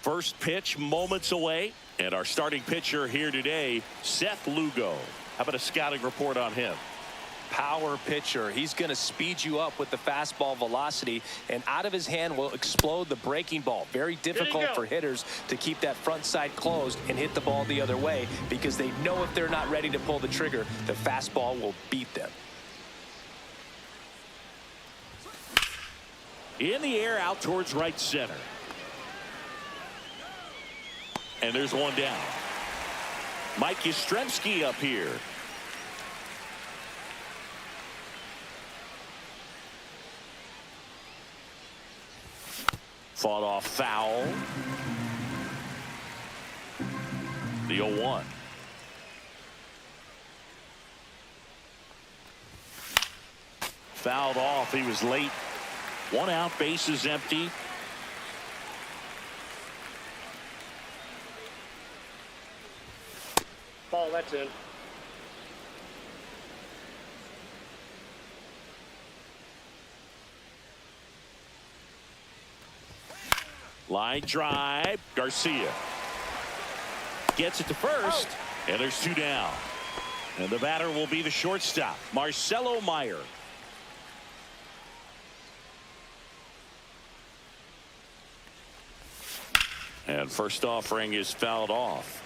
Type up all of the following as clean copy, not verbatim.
First pitch moments away, and our starting pitcher here today, Seth Lugo. How about a scouting report on him? Power pitcher. He's going to speed you up with the fastball velocity, and out of his hand will explode the breaking ball. Very difficult for hitters to keep that front side closed and hit the ball the other way, because they know if they're not ready to pull the trigger, the fastball will beat them. In the air, out towards right center. And there's one down. Mike Yastrzemski up here. Fought off foul. The 0-1. Fouled off. He was late. 1 out, bases empty. Ball, that's in. Line drive. Garcia gets it to first, and there's 2 down. And the batter will be the shortstop, Marcelo Meyer. And first offering is fouled off.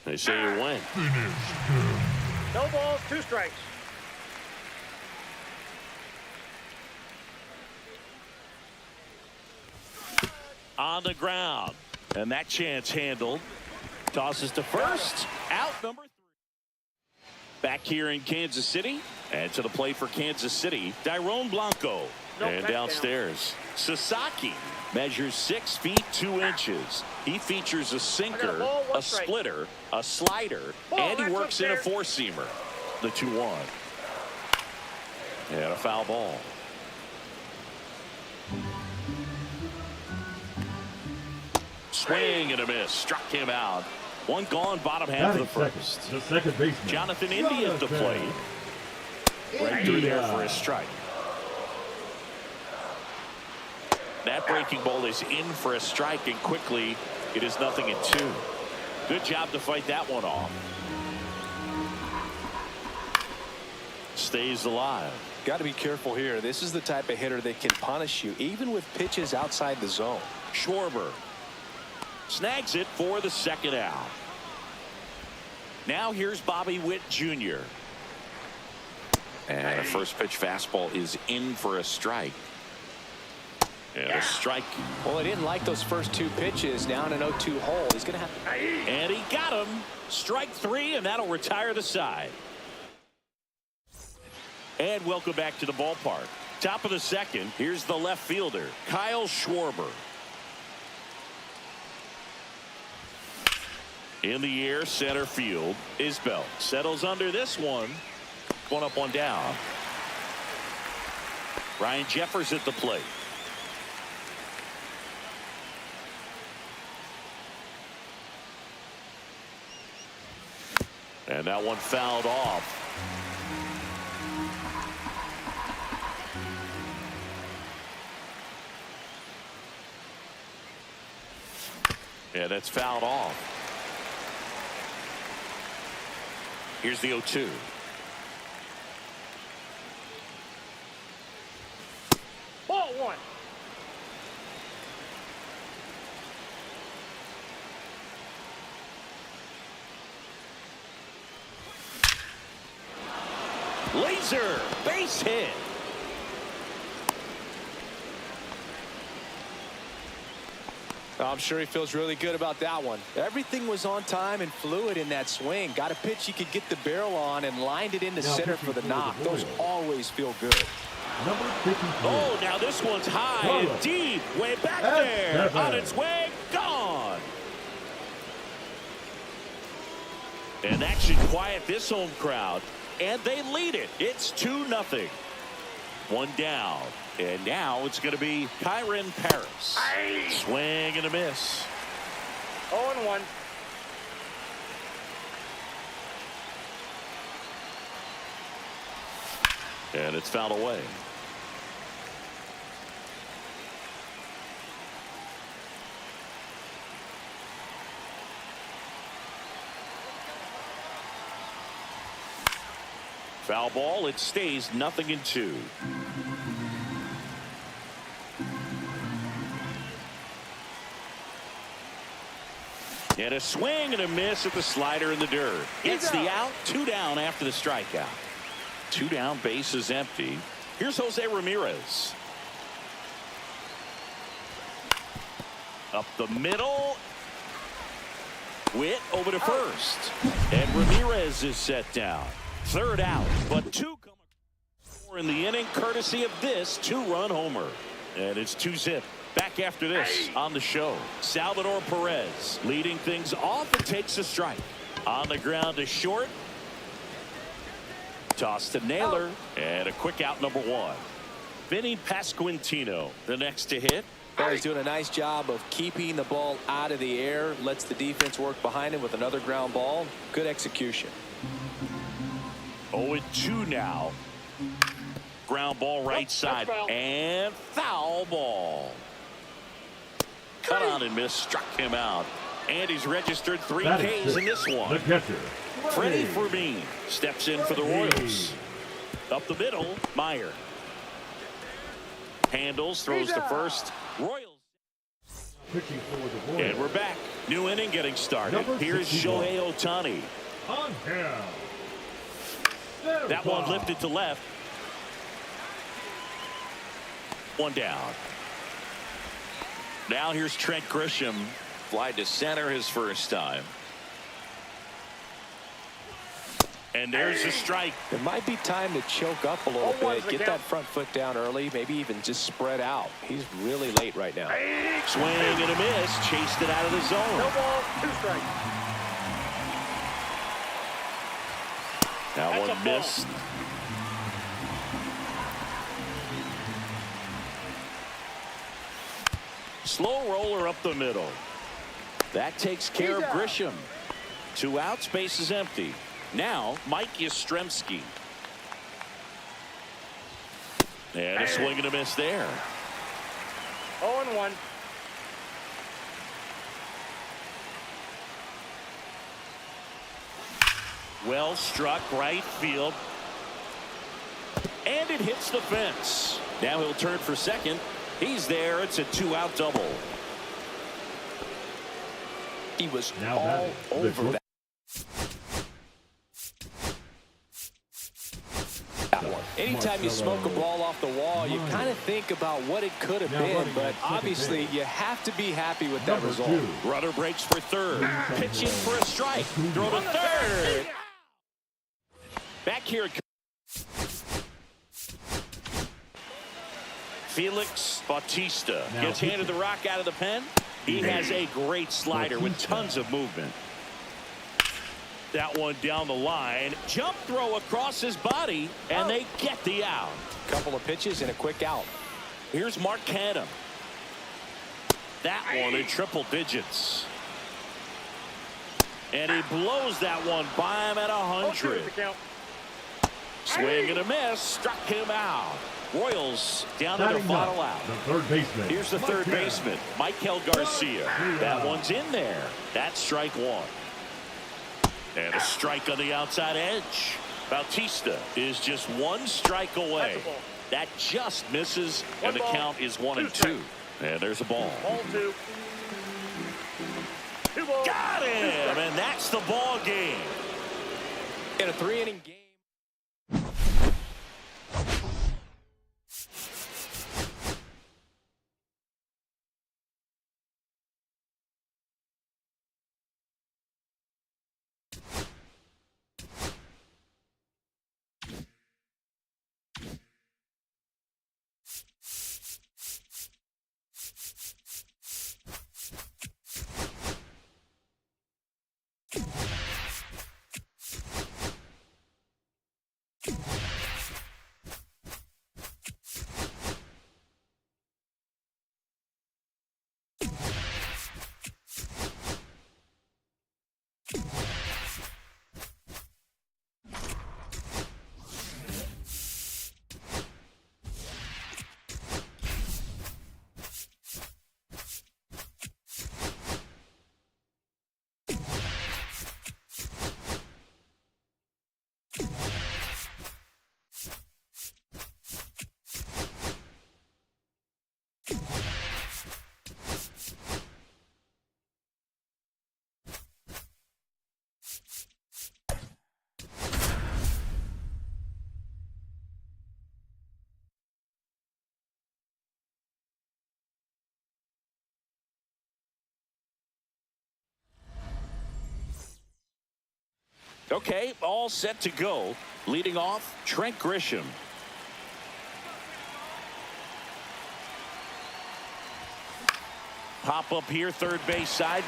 They say you win. No balls, 2 strikes. On the ground. And that chance handled. Tosses to first. Out number 3. Back here in Kansas City. And to the plate for Kansas City, Dairon Blanco. And downstairs, Sasaki measures 6 feet 2 inches. He features a sinker, a splitter, a slider, and he works in a 4-seamer. The 2-1. And a foul ball. Swing and a miss. Struck him out. 1 gone, bottom half of the first. The second baseman, Jonathan India at the plate. Right through there for a strike. That breaking ball is in for a strike, and quickly it is 0-2. Good job to fight that one off. Stays alive. Got to be careful here. This is the type of hitter that can punish you even with pitches outside the zone. Schwarber snags it for the 2nd out. Now here's Bobby Witt Jr. And a first pitch fastball is in for a strike. And a strike. Well, he didn't like those first two pitches. Now in an 0-2 hole. He's going to have. And he got him. Strike three, and that'll retire the side. And welcome back to the ballpark. Top of the second. Here's the left fielder, Kyle Schwarber. In the air, center field, Isbell settles under this one. One up, one down. Ryan Jeffers at the plate. And that one fouled off. And that's fouled off. Here's the 0-2. Ball one. Laser base hit. I'm sure he feels really good about that one. Everything was on time and fluid in that swing. Got a pitch he could get the barrel on and lined it into center for the knock. Those always feel good. Number 53. Oh, now this one's high and deep. Way back there. On its way. Gone. And that should quiet this home crowd. And they lead it. It's 2-0. One down. And now it's going to be Kyron Paris. Swing and a miss. 0-1. And it's fouled away. Foul ball. It stays 0-2. And a swing and a miss at the slider in the dirt. Gets the out. 2 down after the strikeout. 2 down, base is empty. Here's Jose Ramirez. Up the middle. Witt over to first. And Ramirez is set down. 3rd out, but 2 come in the inning, courtesy of this 2-run homer. And it's 2-zip. Back after this on the show. Salvador Perez leading things off and takes a strike. On the ground to short. Toss to Naylor. And a quick out, number 1. Vinny Pasquantino, the next to hit. He's doing a nice job of keeping the ball out of the air. Lets the defense work behind him with another ground ball. Good execution. 0-2 now. Ground ball right side. And foul ball. Cut on and miss, struck him out. And he's registered 3 Ks in this one. The catcher, Freddie Fermin steps in for the Royals. Up the middle, Meyer. Handles, throws to first. Royals. pitching for the Royals. And we're back. New inning getting started. Here's Shohei Ohtani. On him. That one lifted to left. 1 down. Now here's Trent Grisham. Fly to center his first time. And there's a strike. It might be time to choke up a little bit. Get that front foot down early. Maybe even just spread out. He's really late right now. Swing and a miss. Chased it out of the zone. No ball, 2 strikes. That That's one a missed. Slow roller up the middle. That takes care of Grisham. 2 outs, base is empty. Now Mike Yastrzemski. And a swing and a miss there. 0-1. Well struck right field. And it hits the fence. Now he'll turn for second. He's there. It's a 2-out double. He was Now all over that one. Anytime you smoke a ball off the wall, you kind of think about what it could have been, but obviously you have to be happy with that result. Runner breaks for third. Pitching for a strike. Throw to third. Back here. Felix Bautista gets handed the rock out of the pen. He has a great slider with tons of movement. That one down the line. Jump throw across his body, and they get the out. Couple of pitches and a quick out. Here's Mark Canham. That one in triple digits. And he blows that one by him at 100. Swing and a miss. Struck him out. Royals down to their final out. The third baseman. Here's the third baseman, Michael Garcia. That one's in there. That's strike one. And a strike on the outside edge. Bautista is just one strike away. That just misses, and the count is 1-2. And there's a ball. Ball two. Got him, and that's the ball game. In a 3-inning game. Okay, all set to go. Leading off, Trent Grisham. Pop up here, third base side.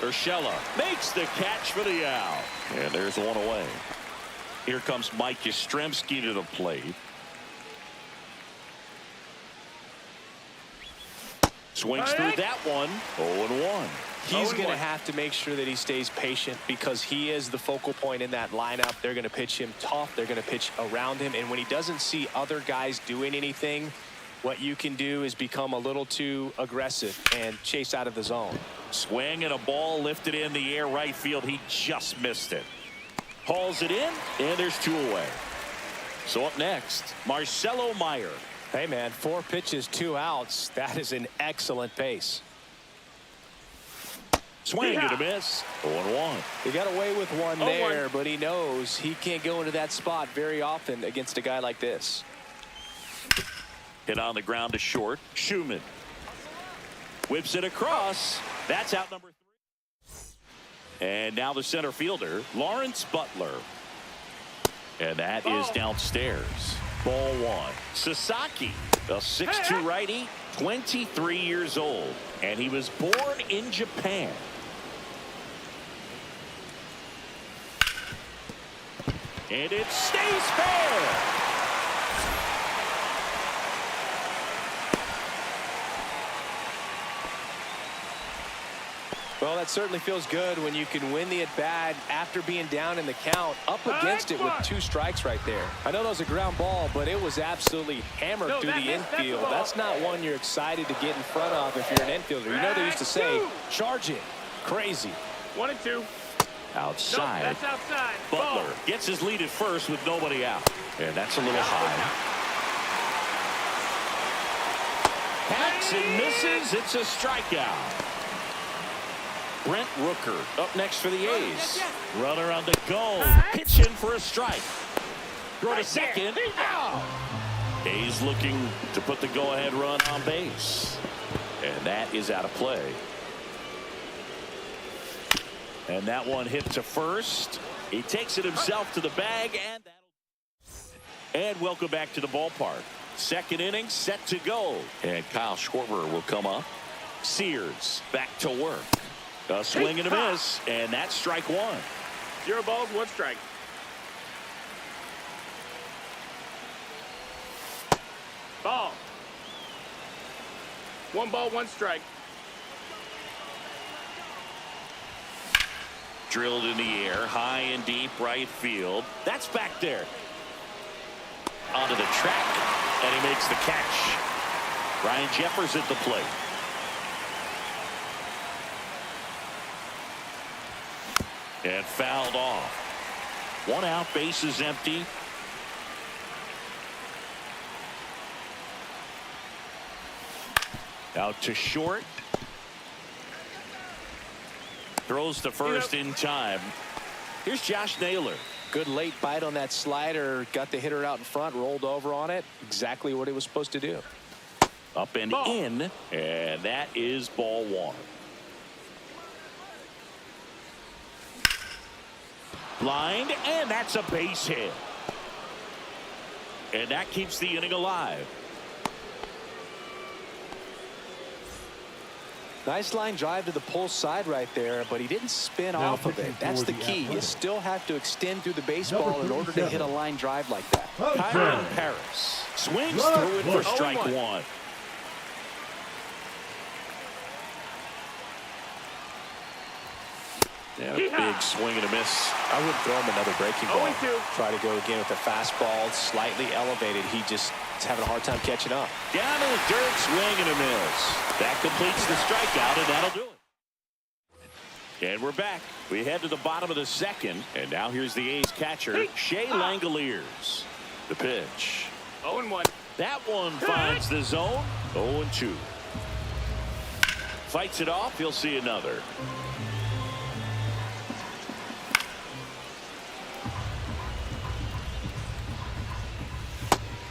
Urshela makes the catch for the out. And there's one away. Here comes Mike Yastrzemski to the plate. Swings through that one. 0-1. He's going to have to make sure that he stays patient because he is the focal point in that lineup. They're going to pitch him tough. They're going to pitch around him. And when he doesn't see other guys doing anything, what you can do is become a little too aggressive and chase out of the zone. Swing and a ball lifted in the air right field. He just missed it. Hauls it in, and there's two away. So up next, Marcelo Meyer. Hey, man, 4 pitches, 2 outs. That is an excellent pace. Swing and a miss. 0-1. He got away with one there, but he knows he can't go into that spot very often against a guy like this. Hit on the ground to short. Schumann whips it across. That's out number 3. And now the center fielder, Lawrence Butler. And that is downstairs. Ball 1. Sasaki, a 6'2 righty, 23 years old. And he was born in Japan. And it stays fair. Well, that certainly feels good when you can win the at-bat after being down in the count, up against it with 2 strikes right there. I know that was a ground ball, but it was absolutely hammered through the infield. That's not one you're excited to get in front of if you're an infielder. You know they used to say, charge it. Crazy. 1-2. Outside. Nope, that's outside. Butler gets his lead at first with nobody out. And that's a little high. Hacks and misses. It's a strikeout. Brent Rooker up next for the A's. Runner on the go. Pitching for a strike. Throw to second. Out. Hayes looking to put the go-ahead run on base. And that is out of play. And that one hit to first. He takes it himself to the bag. And welcome back to the ballpark. Second inning set to go. And Kyle Schwarber will come up. Sears back to work. A swing and a miss. And that's strike one. 0 balls, 1 strike. Ball. 1 ball, 1 strike. Drilled in the air, high and deep right field. That's back there. Onto the track, and he makes the catch. Ryan Jeffers at the plate. And fouled off. 1 out, bases empty. Out to short. Throws to first in time. Here's Josh Naylor. Good late bite on that slider. Got the hitter out in front, rolled over on it. Exactly what he was supposed to do. Up and in, and that is ball 1. Blind, and that's a base hit. And that keeps the inning alive. Nice line drive to the pull side right there, but he didn't spin off of it. That's the key. You still have to extend through the baseball in order to hit a line drive like that. Kyron Paris swings through it for strike 1. Yeah, big swing and a miss. I wouldn't throw him another breaking ball. 0-2. Try to go again with the fastball, slightly elevated. He just is having a hard time catching up. Down to the dirt, swing and a miss. That completes the strikeout, and that'll do it. And we're back. We head to the bottom of the second, and now here's the A's catcher, Shea Langoliers. The pitch. 0-1. That one finds the zone. 0-2. Fights it off. He'll see another.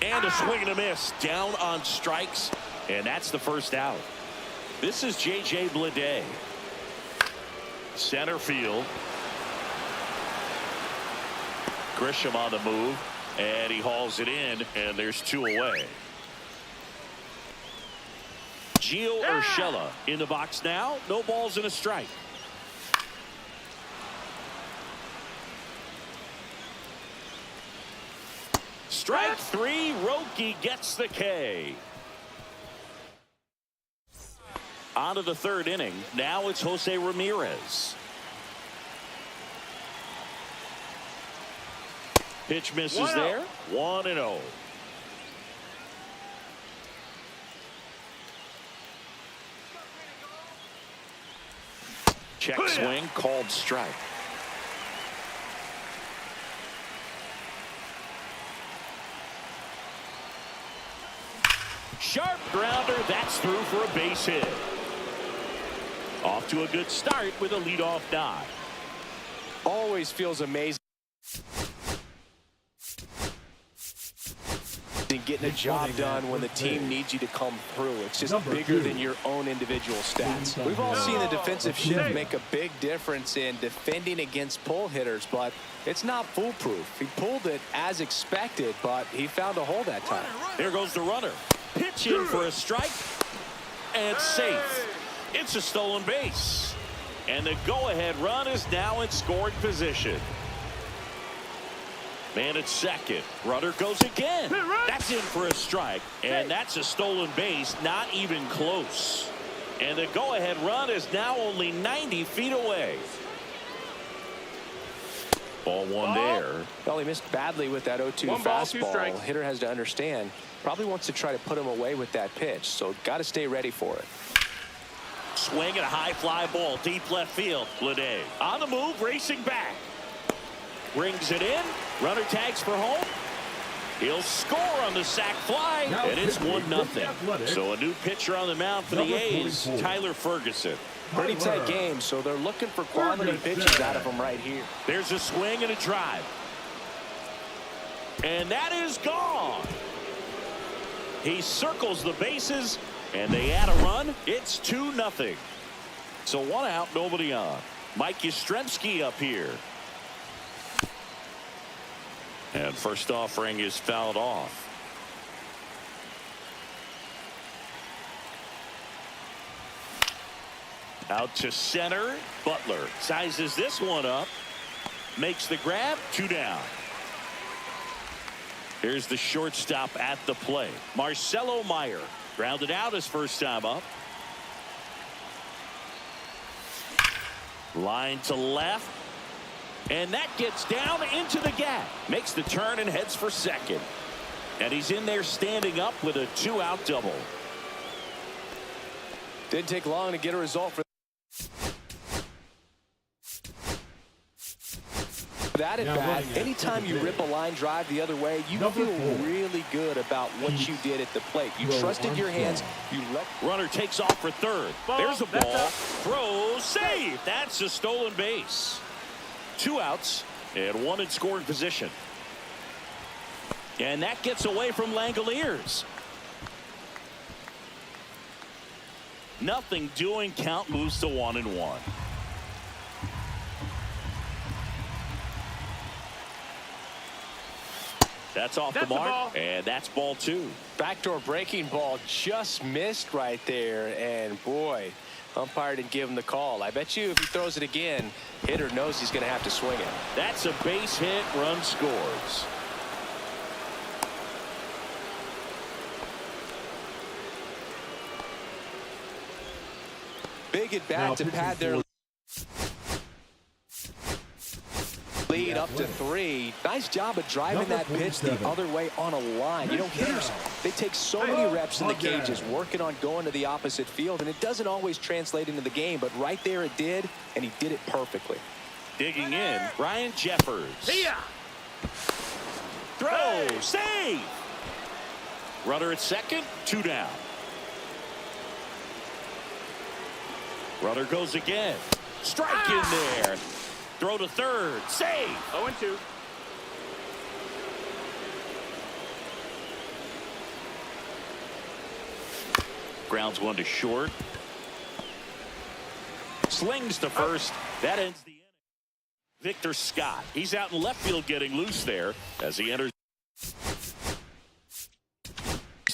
And a swing and a miss. Down on strikes. And that's the first out. This is J.J. Bleday. Center field. Grisham on the move. And he hauls it in. And there's 2 away. Gio Urshela in the box now. No balls and a strike. Strike 3. Roki gets the K. On to the third inning. Now it's Jose Ramirez. Pitch misses there. 1-0. Check swing, called strike. Sharp grounder, that's through for a base hit. Off to a good start with a leadoff knock. Always feels amazing getting a job done when the team needs you to come through. It's just bigger than your own individual stats. We've all seen the defensive shift make a big difference in defending against pull hitters, but it's not foolproof. He pulled it as expected, but he found a hole that time. There goes the runner. Pitch in for a strike. And safe. It's a stolen base. And the go-ahead run is now in scoring position. Man at second. Runner goes again. That's in for a strike. And that's a stolen base, not even close. And the go-ahead run is now only 90 feet away. Ball 1 there. Well, he missed badly with that 0-2 fastball. Hitter has to understand. Probably wants to try to put him away with that pitch. So got to stay ready for it. Swing at a high fly ball. Deep left field. Bleday on the move, racing back. Brings it in. Runner tags for home. He'll score on the sac fly, and it's 1-0. So a new pitcher on the mound for the A's, Tyler Ferguson. Pretty tight game, so they're looking for quality pitches out of him right here. There's a swing and a drive. And that is gone. He circles the bases, and they add a run. It's 2-0. So 1 out, nobody on. Mike Yastrzemski up here. And first offering is fouled off. Out to center. Butler sizes this one up. Makes the grab. 2 down. Here's the shortstop at the plate. Marcelo Meyer grounded out his first time up. Line to left. And that gets down into the gap. Makes the turn and heads for second. And he's in there standing up with a 2-out double. Didn't take long to get a result for that at bat. Anytime you rip a line drive the other way, you feel really good about what you did at the plate. You trusted your hands. You let runner takes off for third. There's a ball. Throw, save. That's a stolen base. 2 outs and 1 in scoring position. And that gets away from Langoliers. Nothing doing. Count moves to 1-1. That's off the mark, and that's ball 2. backdoor breaking ball just missed right there, and boy, umpire didn't give him the call. I bet you if he throws it again, hitter knows he's going to have to swing it. That's a base hit. Run scores. Big at bat to pad their lead up to 3. Nice job of driving that pitch the other way on a line. You know, hitters, they take so many reps in the cages working on going to the opposite field, and it doesn't always translate into the game, but right there it did, and he did it perfectly. Digging in, Ryan Jeffers. Throw, save. Runner at second, 2 down. Runner goes again. Strike in there. Throw to third. Save. 0-2. Grounds one to short. Slings to first. That ends the inning. Victor Scott. He's out in left field getting loose there as he enters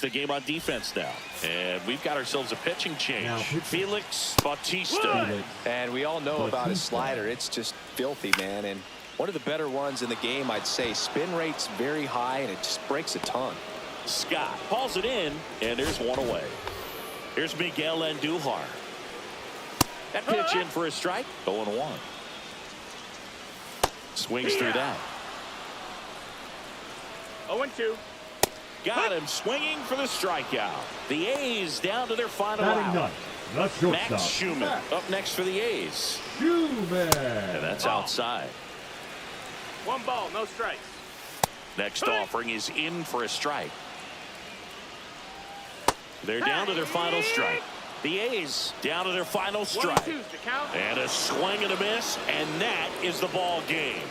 the game on defense now. And we've got ourselves a pitching change. Felix Bautista. And we all know about his slider. It's just filthy, man. And one of the better ones in the game, I'd say. Spin rate's very high, and it just breaks a ton. Scott hauls it in, and there's one away. Here's Miguel Andujar. That pitch in for a strike. 0-1. Swings through that. 0-2. Got him swinging for the strikeout. The A's down to their final out. Max Schumann up next for the A's. And that's outside. 1 ball, no strikes. Next offering is in for a strike. They're down to their final strike. The A's down to their final strike. 1-2 to count. And a swing and a miss, and that is the ball game.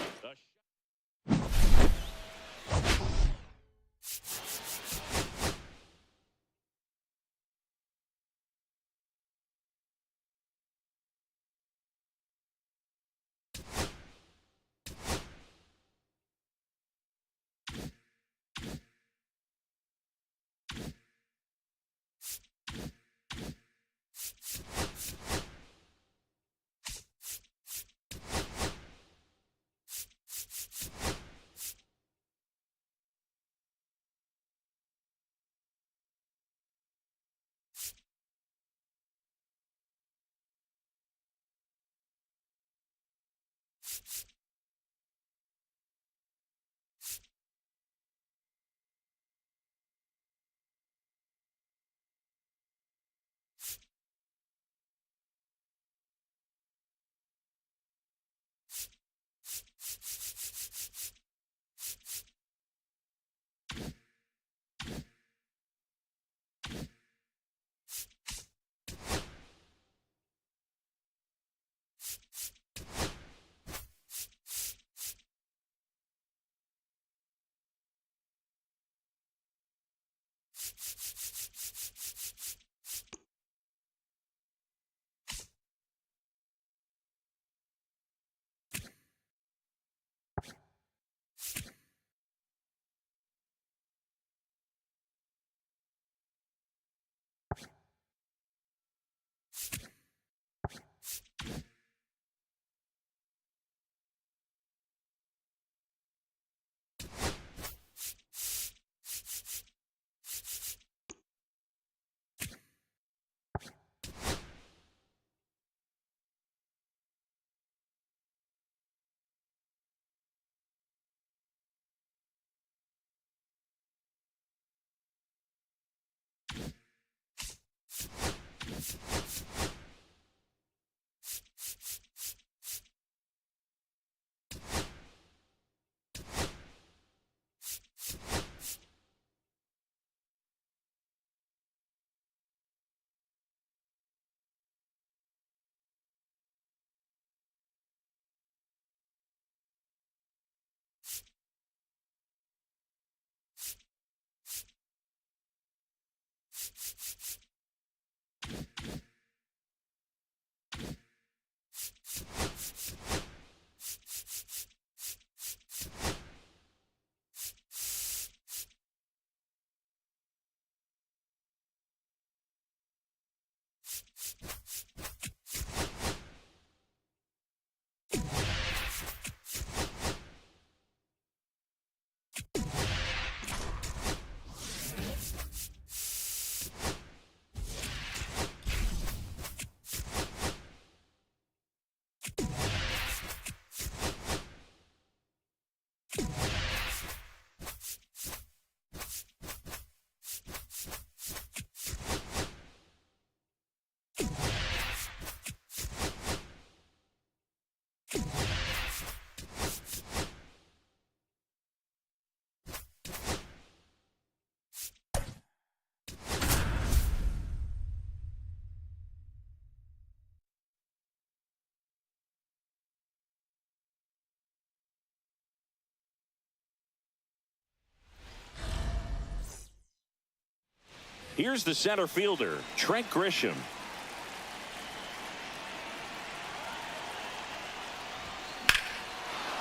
Here's the center fielder, Trent Grisham.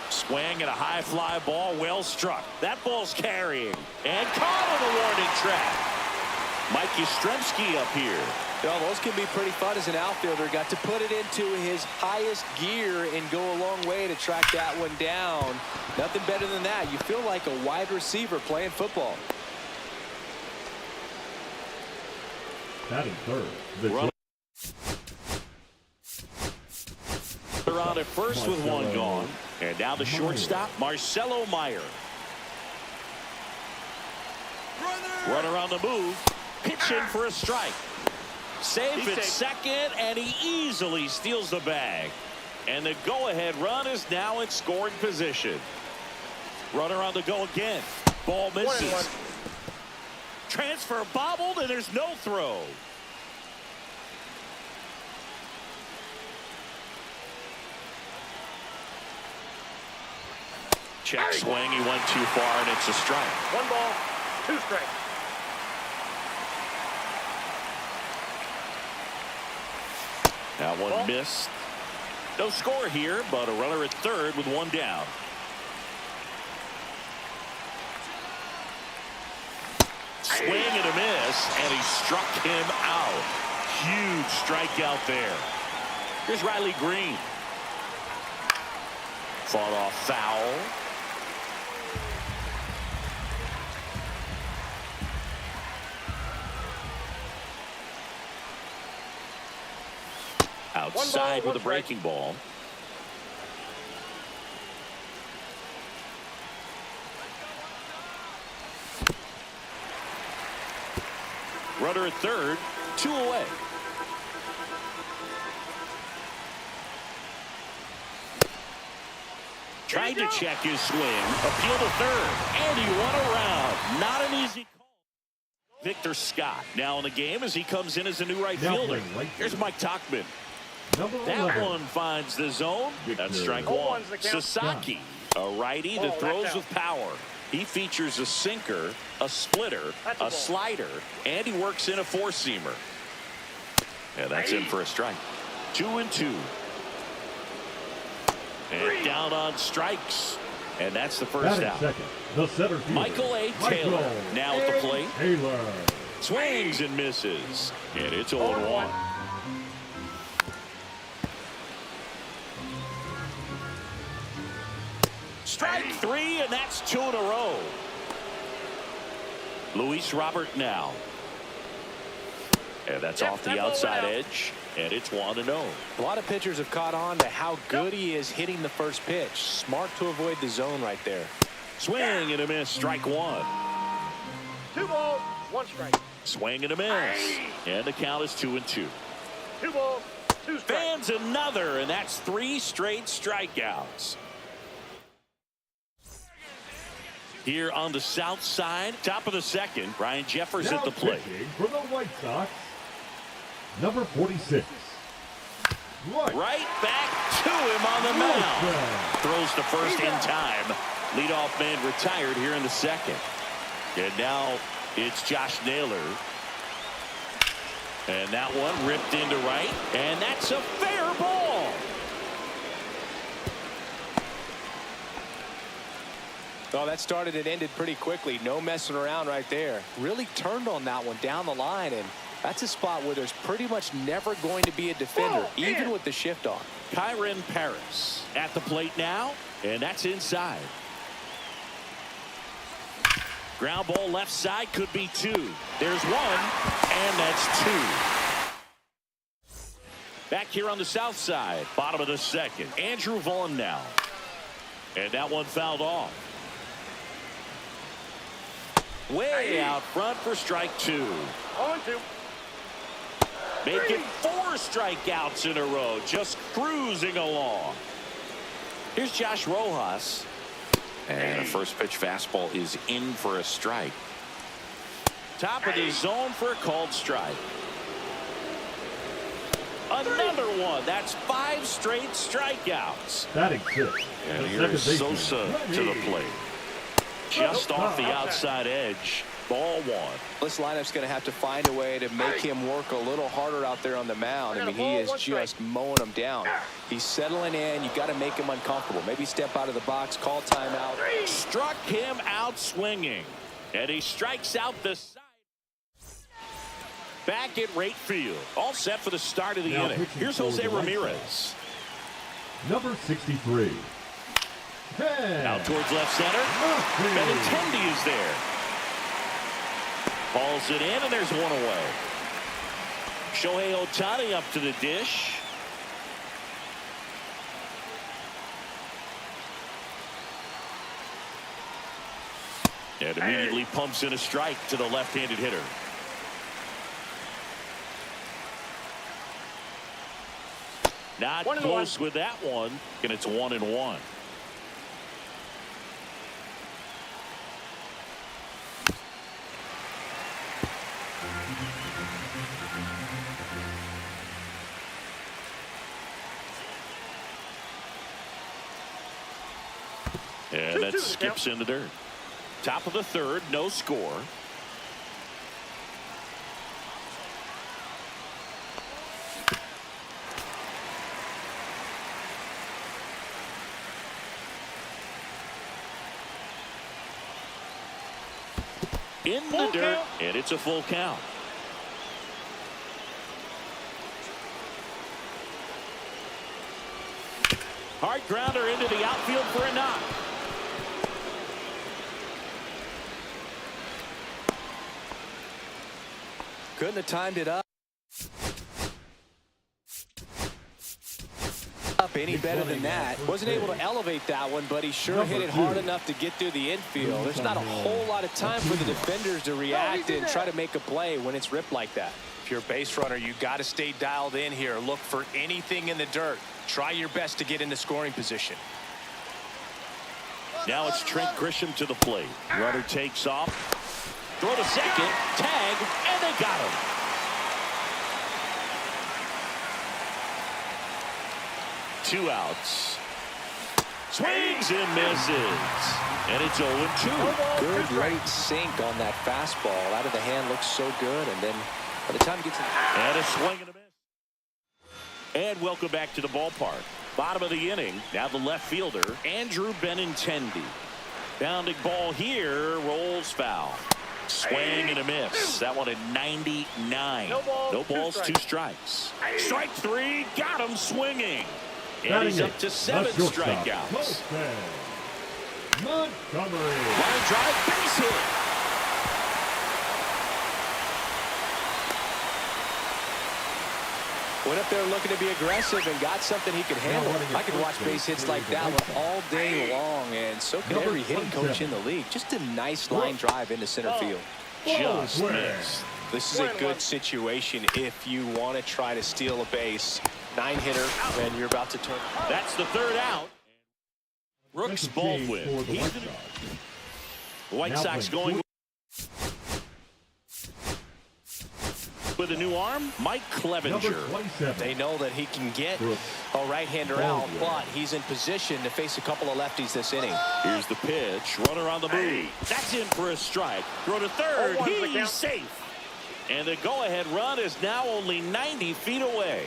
Swing and a high fly ball, well struck. That ball's carrying and caught on a warning track. Mike Yastrzemski up here. Well, those can be pretty fun as an outfielder. Got to put it into his highest gear and go a long way to track that one down. Nothing better than that. You feel like a wide receiver playing football. Batting third, the Runner on at first with one gone. And now the shortstop, Marcelo Meyer. Runner on the move. Pitching for a strike. Safe at second, and he easily steals the bag. And the go-ahead run is now in scoring position. Runner on the go again. Ball misses. Transfer bobbled, and there's no throw. Check swing. He went too far, and it's a strike. 1 ball, 2 strikes. That one missed. No score here, but a runner at third with one down. Swing and a miss, and he struck him out. Huge strikeout there. Here's Riley Green. Fought off foul. Outside with a breaking ball. Runner at third, 2 away. Tried to check his swing, appeal to third, and he won around. Not an easy call. Victor Scott now in the game as he comes in as a new right fielder. Here's Mike Tauchman. That one finds the zone. That's strike one. Sasaki, a righty that throws with power. He features a sinker, a splitter, a slider, and he works in a four-seamer. Yeah, that's in for a strike. 2-2. And down on strikes. And that's the first out. Second, the center fielder, Michael A. Taylor now at the plate. Taylor. Swings and misses. And it's 0-1. Strike three, and that's 2 in a row. Luis Robert now. And that's off the outside edge. And it's 1-0. A lot of pitchers have caught on to how good he is hitting the first pitch. Smart to avoid the zone right there. Swing and a miss. Strike one. 2 balls, 1 strike. Swing and a miss. And the count is 2-2. 2 balls, 2 strikes. Fans another, and that's 3 straight strikeouts. Here on the south side, top of the second, Brian Jeffers Now at the plate. pitching for the White Sox, number 46. Right back to him on the mound. Throws the first in time. Leadoff man retired here in the second. And now it's Josh Naylor. And that one ripped into right. And that's a fair ball. Oh, that started and ended pretty quickly. No messing around right there. Really turned on that one down the line, and that's a spot where there's pretty much never going to be a defender, even with the shift on. Kyron Paris at the plate now, and that's inside. Ground ball left side, could be 2. There's 1, and that's 2. Back here on the south side, bottom of the second, Andrew Vaughn now. And that one fouled off. Way out front for strike 2. 0-2. Make it 4 strikeouts in a row, just cruising along. Here's Josh Rojas. And a first pitch fastball is in for a strike. Top of the zone for a called strike. Another one. That's 5 straight strikeouts. Batting 6. And here's Sosa to the plate. Just off the outside edge. Ball 1. This lineup's going to have to find a way to make him work a little harder out there on the mound. I mean, he is just mowing him down. He's settling in. You got to make him uncomfortable. Maybe step out of the box, call timeout. Struck him out swinging. And he strikes out the side. Back at right field. All set for the start of the inning. Here's Jose Ramirez. Number 63. Out towards left center. Benintendi is there. Balls it in, and there's 1 away. Shohei Ohtani up to the dish. And immediately pumps in a strike to the left-handed hitter. Not close with that one, and it's 1-1. And that skips in the dirt. Top of the third, no score. In the dirt, and it's a full count. Hard grounder into the outfield for a knock. Couldn't have timed it up any better than that. Wasn't able to elevate that one, but he sure hit it hard enough to get through the infield. There's not a whole lot of time for the defenders to react and try to make a play when it's ripped like that. If you're a base runner, you got to stay dialed in here. Look for anything in the dirt. Try your best to get into scoring position. Now it's Trent Grisham to the plate. Runner takes off. Throw to second. Tag. And they got him. Two outs. Swings and misses. And it's 0-2. Good late sink on that fastball. Out of the hand, looks so good. And then by the time it gets... And a swing and a miss. And welcome back to the ballpark. Bottom of the inning. Now the left fielder, Andrew Benintendi. Bounding ball here. Rolls foul. Swing and a miss. That one at 99. No balls, two strikes. Strike three. Got him swinging. And he's up to 7 strikeouts. Montgomery. Line drive, base hit. Went up there looking to be aggressive and got something he could handle. I could watch base hits like that one all day long, and so can every hitting coach in the league. Just a nice line drive into center field. Just missed. This is a good situation if you want to try to steal a base. 9-hitter, and you're about to turn. That's the third out. Brooks Baldwin. The White Sox going with a new arm, Mike Clevenger. They know that he can get a right-hander out, but he's in position to face a couple of lefties this inning. Here's the pitch. Runner on the move. That's in for a strike. Throw to third. He's safe. And the go-ahead run is now only 90 feet away.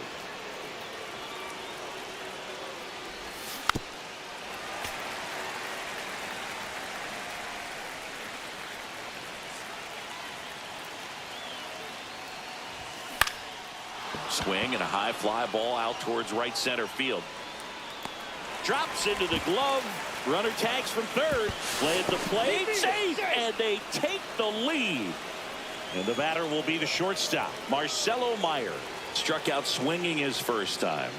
Swing and a high fly ball out towards right center field. Drops into the glove. Runner tags from third. Play at the plate. Safe. And they take the lead. And the batter will be the shortstop, Marcelo Meyer. Struck out swinging his first time.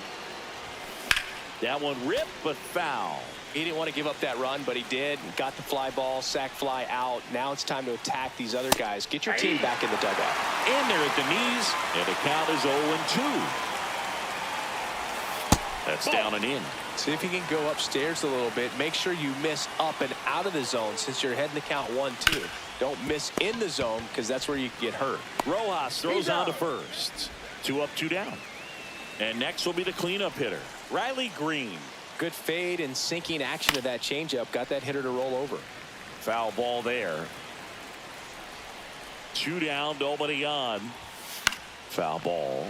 That one ripped, but foul. He didn't want to give up that run, but he did. Got the fly ball, sac fly out. Now it's time to attack these other guys. Get your team back in the dugout. In there at the knees, and the count is 0-2. That's down and in. See if you can go upstairs a little bit. Make sure you miss up and out of the zone since you're heading to count 1-2. Don't miss in the zone because that's where you get hurt. Rojas throws on to first. 2 up, 2 down. And next will be the cleanup hitter, Riley Green. Good fade and sinking action of that changeup. Got that hitter to roll over. Foul ball there. 2 down, nobody on. Foul ball.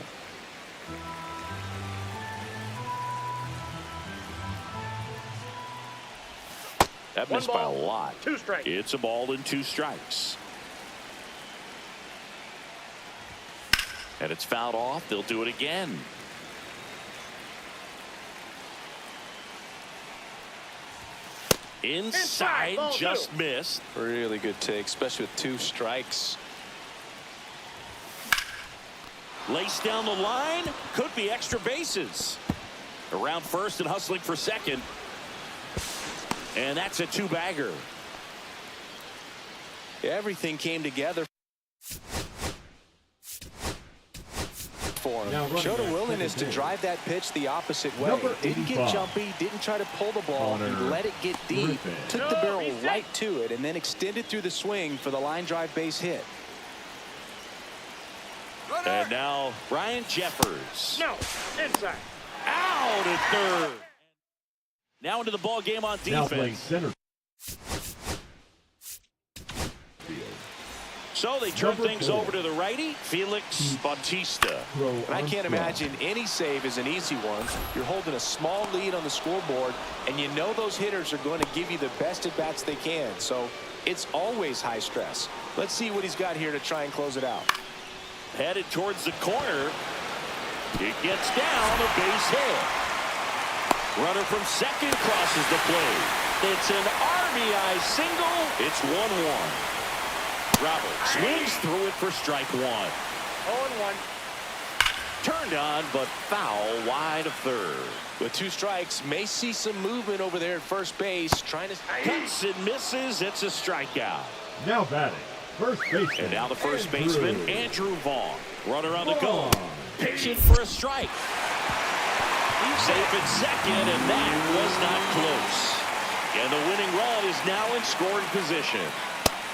That missed by a lot. 2 strikes. It's a ball and 2 strikes. And it's fouled off. They'll do it again. Inside, just missed. Really good take, especially with 2 strikes. Laced down the line. Could be extra bases. Around first and hustling for second. And that's a 2-bagger. Everything came together for him. Showed a willingness to drive that pitch the opposite way. Didn't get jumpy, didn't try to pull the ball. He let it get deep, took the barrel right to it, and then extended through the swing for the line drive base hit. And now Ryan Jeffers. No, inside. Out at third. Now into the ball game on defense. Center. So they turn things over to the righty, Felix Bautista. And I can't imagine any save is an easy one. You're holding a small lead on the scoreboard, and you know those hitters are going to give you the best at-bats they can. So it's always high stress. Let's see what he's got here to try and close it out. Headed towards the corner. It gets down, a base hit. Runner from second crosses the plate. It's an RBI single. It's 1-1. Robert swings through it for strike 1. 0-1. Turned on, but foul wide of third. With 2 strikes, may see some movement over there at first base. Trying to Cuts and misses. It's a strikeout. Now batting, first baseman. And now the first baseman, Andrew Vaughn. Runner on the go. Pitching for a strike. Safe at second, and that was not close. And the winning run is now in scoring position.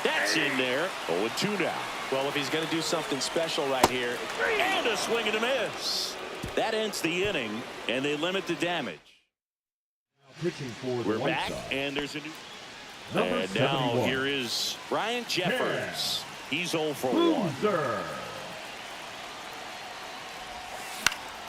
That's in there. 0-2 now. Well, if he's going to do something special right here. And a swing and a miss. That ends the inning, and they limit the damage. pitching for the We're White back, Sox. and there's a new. Number And now 71. here is Ryan Jeffers. He's 0 for 1. Loser.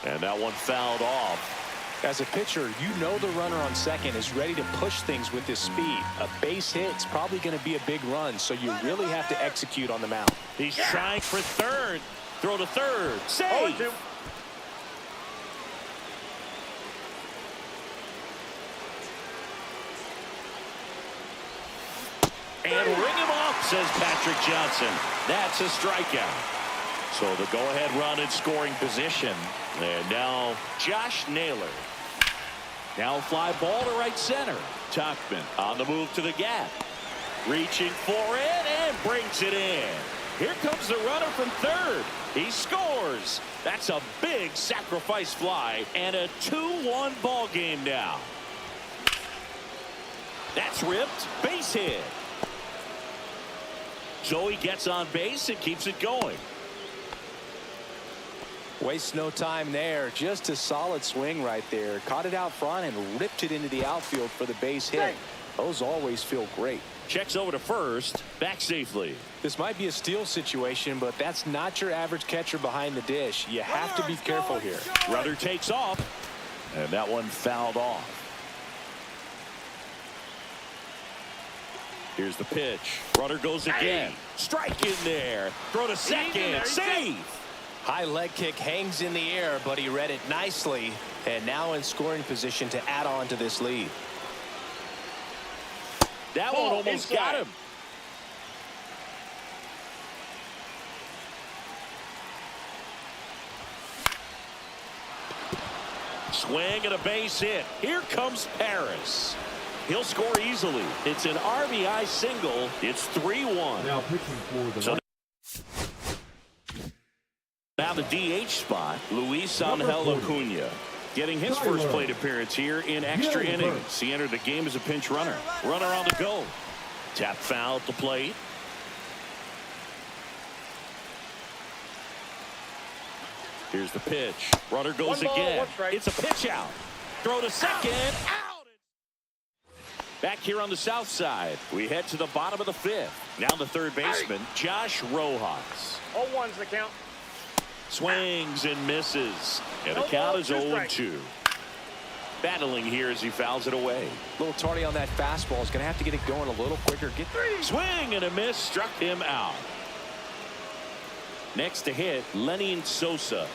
And that one fouled off. As a pitcher, you know the runner on second is ready to push things with his speed. A base hit's probably going to be a big run, so you really have to execute on the mound. He's trying for third. Throw to third. Save. 0-2. And ring him off, says Patrick Johnson. That's a strikeout. So the go-ahead run in scoring position. And now Josh Naylor. Now fly ball to right center. Tuckman on the move to the gap. Reaching for it and brings it in. Here comes the runner from third. He scores. That's a big sacrifice fly and a 2-1 ball game now. That's ripped. Base hit. So he gets on base and keeps it going. Wastes no time there. Just a solid swing right there. Caught it out front and ripped it into the outfield for the base hit. Those always feel great. Checks over to first. Back safely. This might be a steal situation, but that's not your average catcher behind the dish. You have to be careful here. Runner takes off. And that one fouled off. Here's the pitch. Runner goes again. Strike in there. Throw to second. Save. High leg kick hangs in the air, but he read it nicely. And now in scoring position to add on to this lead. That one almost got him. Swing and a base hit. Here comes Paris. He'll score easily. It's an RBI single. It's 3-1. Now pitching for the So White now the DH spot, Luis Number Angel 40. Acuna. Getting his Tyler. first plate appearance here in extra Gilbert. innings. He entered the game as a pinch runner. Runner on the go. Tap foul at the plate. Here's the pitch. Runner goes 1 ball, again. 1 strike. It's a pitch out. Throw to second. Out. Back here on the south side, we head to the bottom of the 5th. Now the third baseman, Josh Rojas. 0-1's the count. Swings and misses. And the No count ball, is 2 0-2. strikes. Battling here as he fouls it away. A little tardy on that fastball. Is going to have to get it going a little quicker. Swing and a miss struck him out. Next to hit, Lenny Sosa.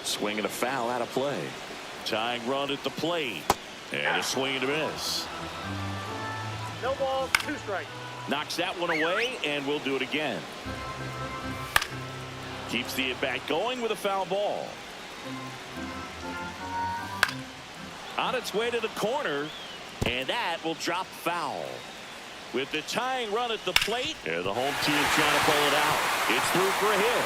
Swing and a foul out of play. Tying run at the plate. And a swing and a miss. No ball, 2 strikes. Knocks that one away, and we'll do it again. Keeps the at-bat going with a foul ball. On its way to the corner, and that will drop foul. With the tying run at the plate, and the home team trying to pull it out. It's through for a hit.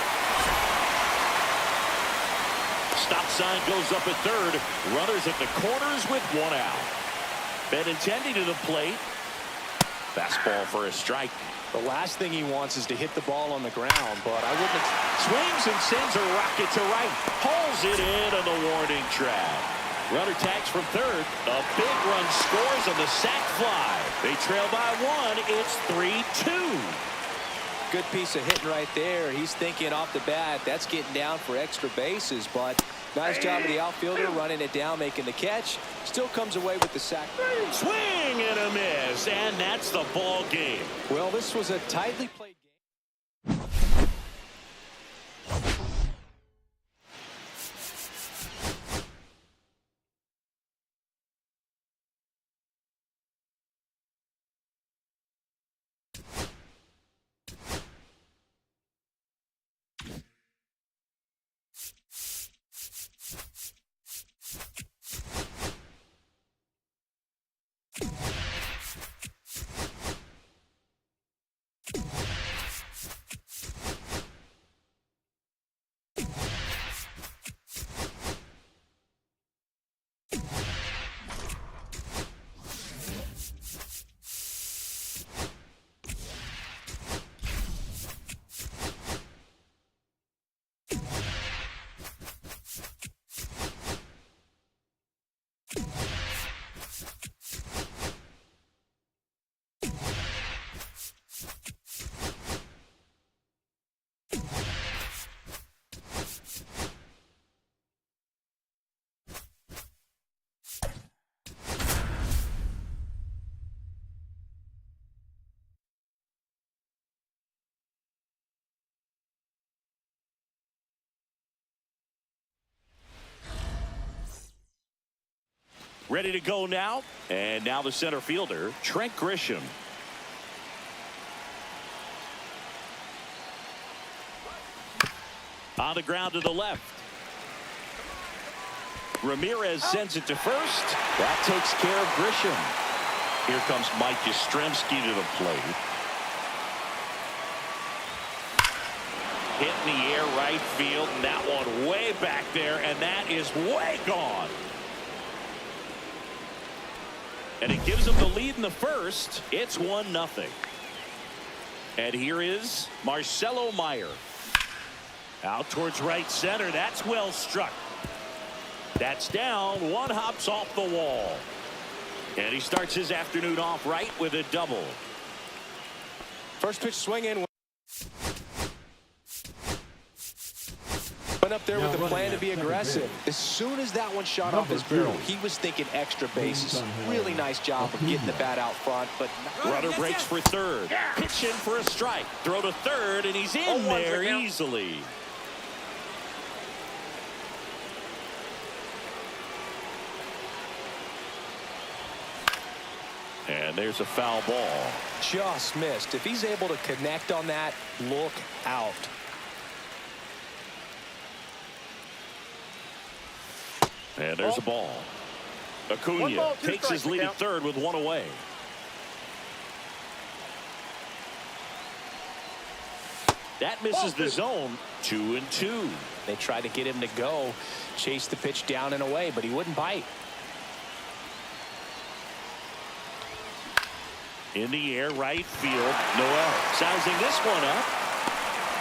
Stop sign goes up at third. Runners at the corners with 1 out. Benintendi to the plate. Fastball for a strike. The last thing he wants is to hit the ball on the ground, but I wouldn't. Swings and sends a rocket to right. Hauls it in on the warning track. Runner tags from third. A big run scores on the sac fly. They trail by 1. It's 3-2. Good piece of hitting right there. He's thinking off the bat, that's getting down for extra bases, but nice job of the outfielder running it down, making the catch. Still comes away with the sack. Swing and a miss, and that's the ball game. Well, this was a tightly played game. Ready to go now. And now the center fielder, Trent Grisham. On the ground to the left. Ramirez sends it to first. That takes care of Grisham. Here comes Mike Yastrzemski to the plate. Hit in the air right field, and that one way back there, and that is way gone. And it gives them the lead in the first. It's 1-0. And here is Marcelo Meyer. Out towards right center. That's well struck. That's down. One hops off the wall. And he starts his afternoon off right with a double. First pitch swing in. Went up there with a plan to be aggressive. As soon as that one shot off his barrel, he was thinking extra bases. Really nice job of getting the bat out front. But runner breaks for third. Pitch in for a strike. Throw to third, and he's in there easily. And there's a foul ball. Just missed. If he's able to connect on that, look out. And there's a ball. Acuna takes his lead at third with one away. That misses the zone. 2-2. They tried to get him to go, chase the pitch down and away, but he wouldn't bite. In the air, right field. Noel sousing this one up.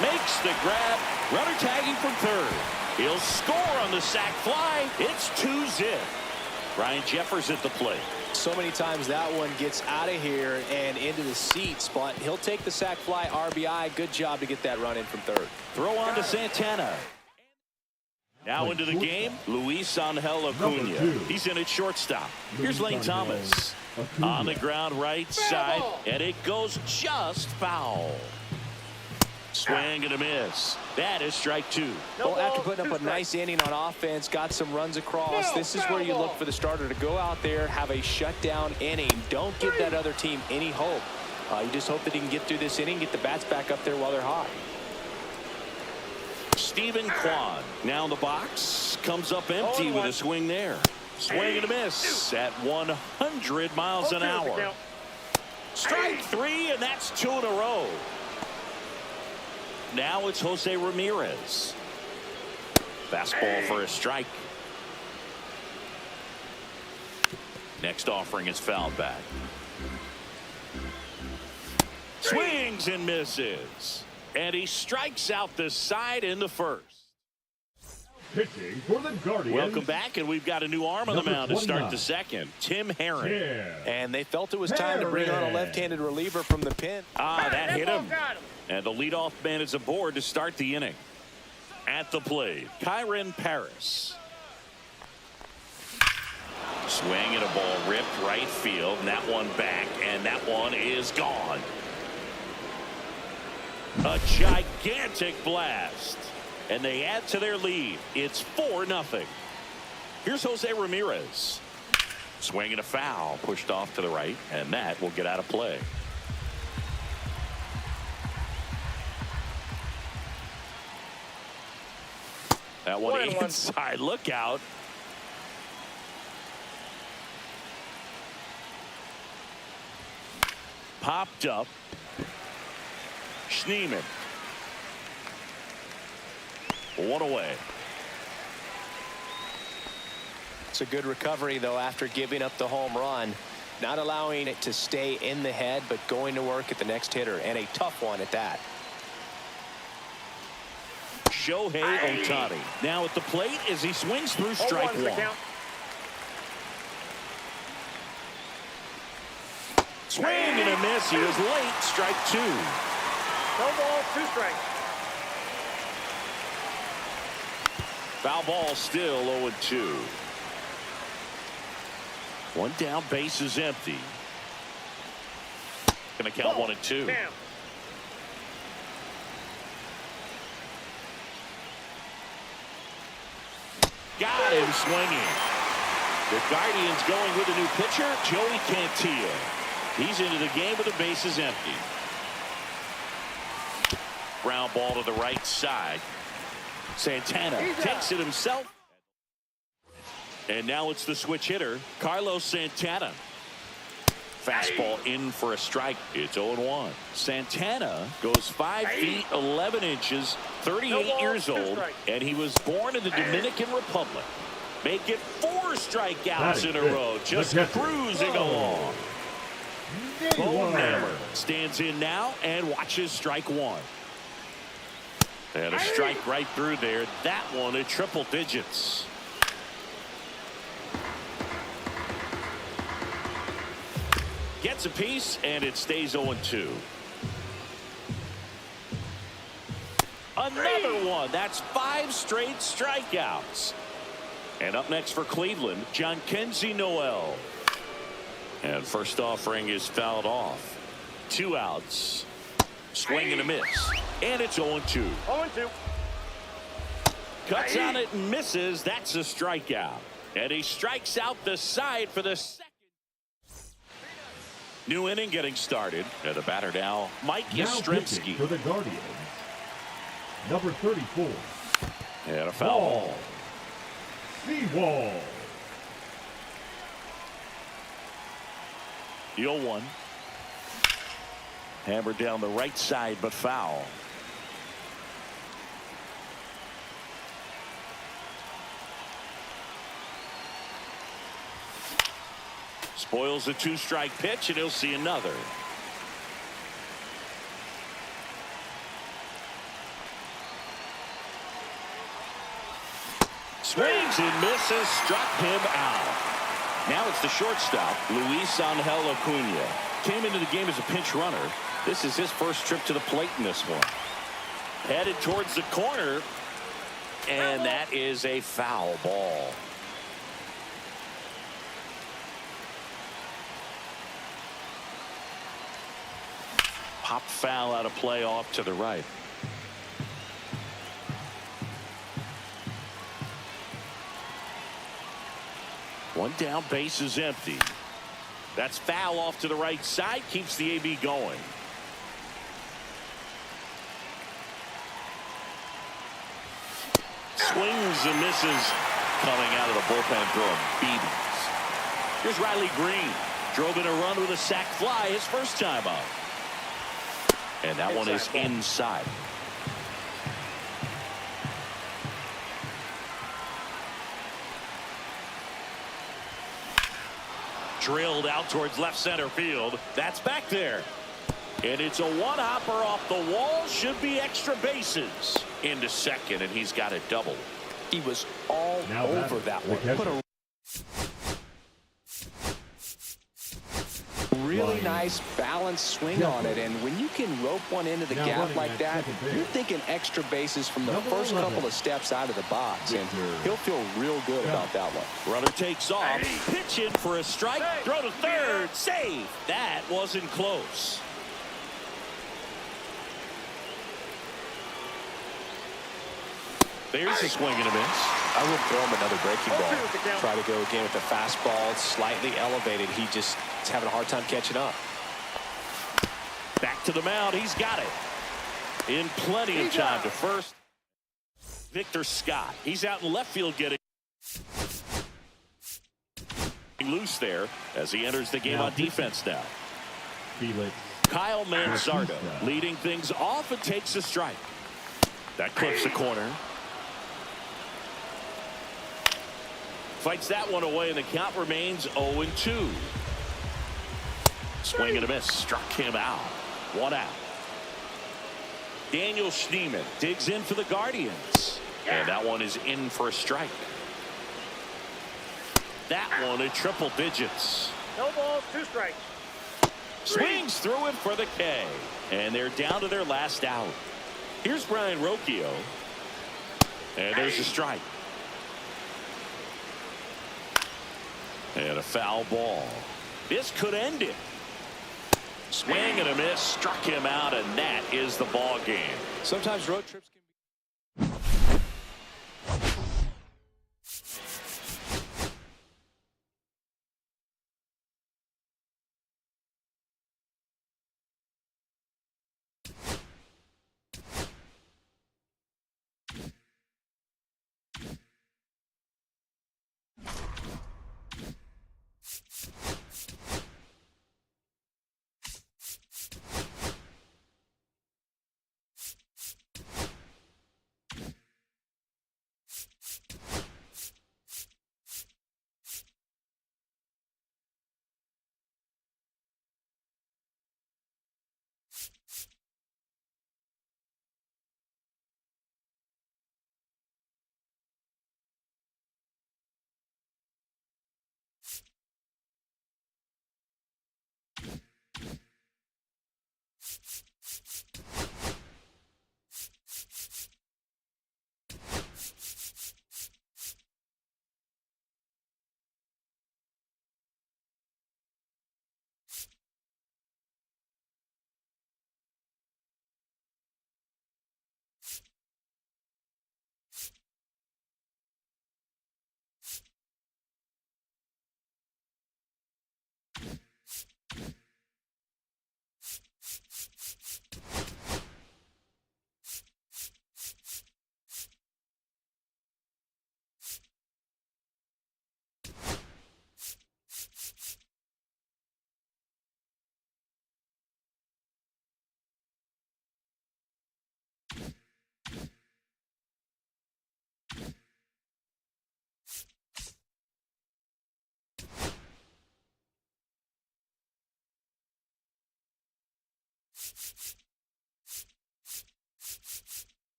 Makes the grab. Runner tagging from third. He'll score on the sac fly. It's 2-0. Ryan Jeffers at the plate. So many times that one gets out of here and into the seats, but he'll take the sac fly RBI. Good job to get that run in from third. Throw on to Santana. Now into the game, Luis Angel Acuna. He's in at shortstop. Here's Lane Thomas. On the ground right side, and it goes just foul. Swing and a miss. That is strike two. Well, after putting up a nice inning on offense, got some runs across, this is where you look for the starter to go out there, have a shutdown inning. Don't give that other team any hope. You just hope that he can get through this inning, get the bats back up there while they're hot. Stephen Kwan now in the box. Comes up empty with a swing there. Swing and a miss at 100 miles an hour. Strike three, and that's two in a row. Now it's Jose Ramirez. Fastball for a strike. Next offering is fouled back. Swings and misses. And he strikes out the side in the first. Pitching for the Guardians. Welcome back, and we've got a new arm on the mound to start the second. Tim Herron. And they felt it was time to bring on a left-handed reliever from the pen. That hit him. And the leadoff man is aboard to start the inning. At the plate, Kyren Paris. Swing and a ball ripped right field. And that one back, and that one is gone. A gigantic blast. And they add to their lead. It's 4-0. Here's Jose Ramirez. Swing and a foul. Pushed off to the right. And that will get out of play. That one inside. Look out. Popped up. Schneemann. One away. It's a good recovery, though, after giving up the home run. Not allowing it to stay in the head, but going to work at the next hitter, and a tough one at that. Shohei Ohtani now at the plate as he swings through strike one. Swing and a miss. He was late. Strike two. No ball, 2 strikes. Foul ball still 0-2. One down, base is empty. Gonna count 1-2. Damn. Got him swinging. The Guardians going with a new pitcher, Joey Cantillo. He's into the game with the bases empty. Ground ball to the right side. Santana takes it himself. And now it's the switch hitter, Carlos Santana. Fastball in for a strike. It's 0-1. Santana goes 5 feet 11 inches, 38 years old, and he was born in the Dominican Republic. Make it 4 strikeouts in a row, just cruising along. Bonehammer stands in now and watches strike 1. And a strike right through there. That one at triple digits. Gets a piece, and it stays 0-2. Another one. That's 5 straight strikeouts. And up next for Cleveland, Jhonkensy Noel. And first offering is fouled off. 2 outs. Swing and a miss. And it's 0-2. 0-2. Cuts on it and misses. That's a strikeout. And he strikes out the side for the second. New inning getting started. And the batter now, Mike Yastrzemski. For the Guardians, number 34. And a foul ball. Seawall. The 0-1. Hammered down the right side, but foul. Spoils a 2-strike pitch, and he'll see another. Swings and misses, struck him out. Now it's the shortstop, Luis Angel Acuna. Came into the game as a pinch runner. This is his first trip to the plate in this one. Headed towards the corner, and that is a foul ball. Pop foul out of play off to the right. One down, base is empty. That's foul off to the right side, keeps the AB going. Swings and misses, coming out of the bullpen throwing BBs. Here's Riley Green. Drove in a run with a sac fly his first time up. And that one is inside. Drilled out towards left center field. That's back there. And it's a one-hopper off the wall. Should be extra bases. Into second, and he's got it double. He was all over that one. Put a really nice balanced swing on it, and when you can rope one into the gap like that, you're thinking extra bases from the first couple of steps out of the box, and he'll feel real good about that one. Runner takes off, pitch in for a strike, throw to third, save. That wasn't close. There's a swing and a miss. I would throw him another breaking ball. Try to go again with the fastball. It's slightly elevated. He just is having a hard time catching up. Back to the mound. He's got it. In plenty of time to first. Victor Scott. He's out in left field getting loose there as he enters the game on defense now. Kyle Manzardo leading things off and takes a strike. That clips the corner. Fights that one away, and the count remains 0-2. Swing and a miss. Struck him out. 1 out. Daniel Schneemann digs in for the Guardians. And that one is in for a strike. That one at triple digits. No balls, 2 strikes. Swings through it for the K. And they're down to their last out. Here's Brian Rocchio. And there's a strike. And a foul ball. This could end it. Swing and a miss, struck him out, and that is the ball game. Sometimes road trips can be.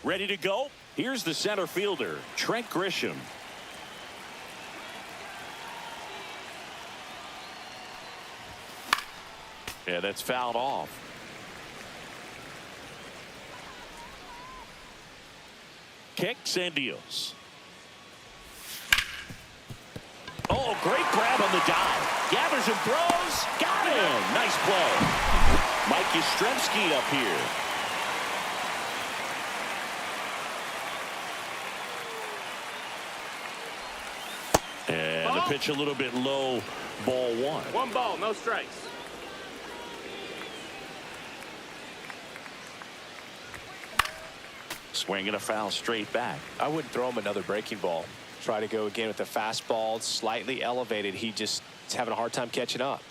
Ready to go? Here's the center fielder, Trent Grisham. Yeah, that's fouled off. Kicks and deals. Oh, great grab on the dive. Gathers and throws. Got him. Nice play. Mike Yastrzemski up here. And the pitch a little bit low, ball one. One ball, no strikes. Swinging a foul straight back. I wouldn't throw him another breaking ball. Try to go again with the fastball, slightly elevated. He just is having a hard time catching up.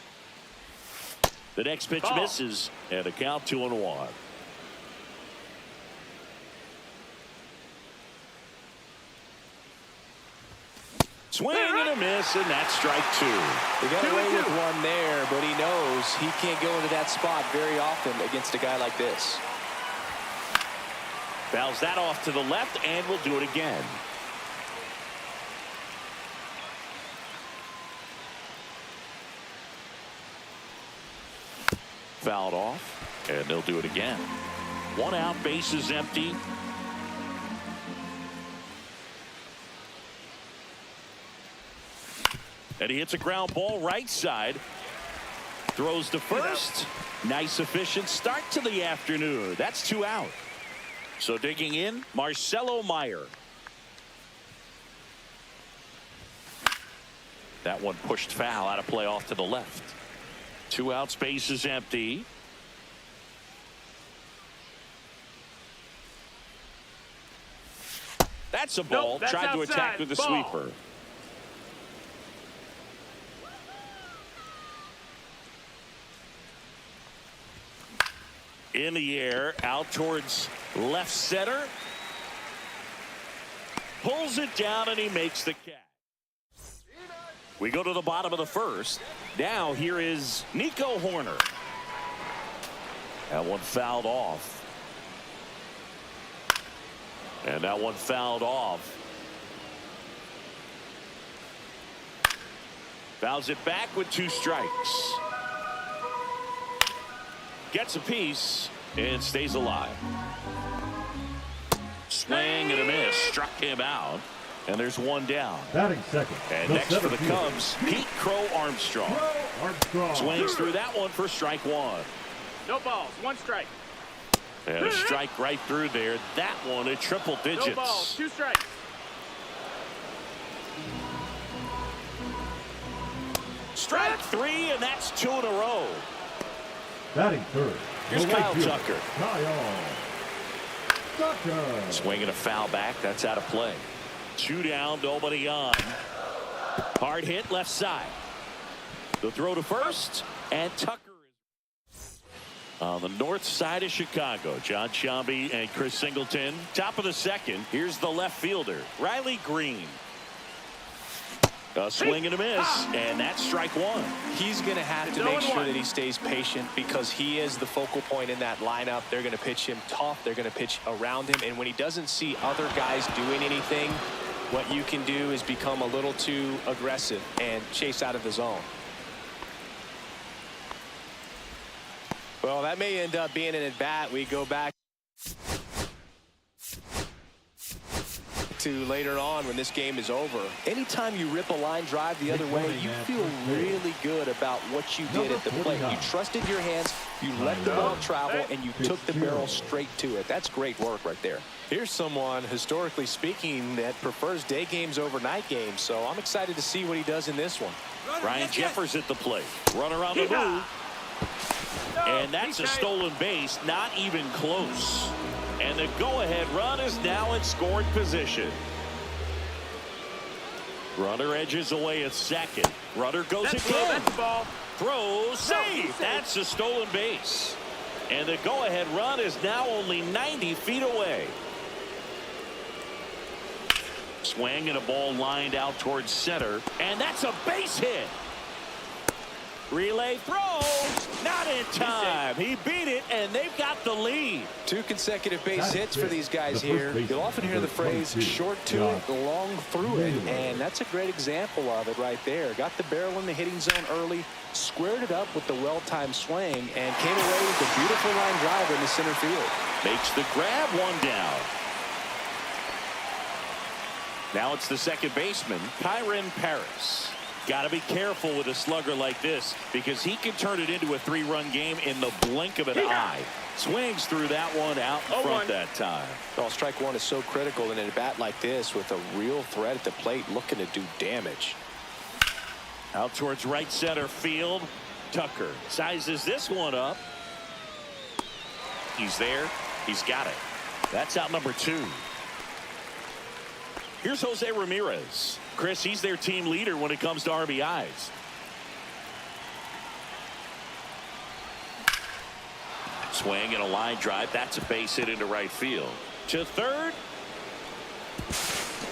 The next pitch misses, and a count 2-1. Swing and a miss, and that's strike two. They got away with one there, but he knows he can't go into that spot very often against a guy like this. Fouls that off to the left, and we'll do it again. Fouled off, and they'll do it again. One out, base is empty. And he hits a ground ball right side. Throws to first. Nice efficient start to the afternoon. That's 2 out. So digging in, Marcelo Meyer. That one pushed foul, out of play off to the left. 2 outs, base is empty. That's a ball. Nope, that's Tried to outside. attack with the Ball. sweeper. In the air, out towards left center. Pulls it down, and he makes the catch. We go to the bottom of the first. Now here is Nico Horner. That one fouled off. And that one fouled off. Fouls it back with 2 strikes. Gets a piece and stays alive. Swing and a miss. Struck him out. And there's 1 down. Batting second. And next for the Cubs, Pete Crow Armstrong. Swings through that one for strike 1. No balls, 1 strike. And a strike right through there. That one at triple digits. No balls, 2 strikes. Strike 3, and that's 2 in a row. Batting third. Here's the right Kyle fielder, Tucker. Kyle. Tucker. Swinging a foul back. That's out of play. 2 down, nobody on. Hard hit left side. The throw to first, and Tucker is on the north side of Chicago. John Sciambi and Chris Singleton. Top of the second. Here's the left fielder, Riley Green. A swing and a miss, and that's strike one. He's going to have to make sure that he stays patient because he is the focal point in that lineup. They're going to pitch him tough. They're going to pitch around him. And when he doesn't see other guys doing anything, what you can do is become a little too aggressive and chase out of the zone. Well, that may end up being an at-bat. We go back to later on when this game is over. Anytime you rip a line drive the other way, you feel really good about what you did at the plate. You trusted your hands, you let the ball travel, and you took the barrel straight to it. That's great work right there. Here's someone, historically speaking, that prefers day games over night games, so I'm excited to see what he does in this one. Ryan Jeffers at the plate. Runner on the move. And that's a stolen base, not even close. And the go-ahead run is now in scoring position. Runner edges away at second. Runner goes again. That's the ball. Throws, save. That's a stolen base. And the go-ahead run is now only 90 feet away. Swing and a ball lined out towards center. And that's a base hit. Relay throw, not in time. He beat it, and they've got the lead. 2 consecutive base hits for these guys here. You'll often hear the phrase short to it, long through it, and that's a great example of it right there. Got the barrel in the hitting zone early, squared it up with the well-timed swing, and came away with a beautiful line drive in the center field. Makes the grab, 1 down. Now it's the second baseman, Kyron Paris. Got to be careful with a slugger like this because he can turn it into a 3-run game in the blink of an eye. Swings through that one out in front that time. Well, strike one is so critical in a bat like this with a real threat at the plate looking to do damage. Out towards right center field. Tucker sizes this one up. He's there. He's got it. That's out number 2. Here's Jose Ramirez. Chris, he's their team leader when it comes to RBIs. Swing and a line drive. That's a base hit into right field. To third.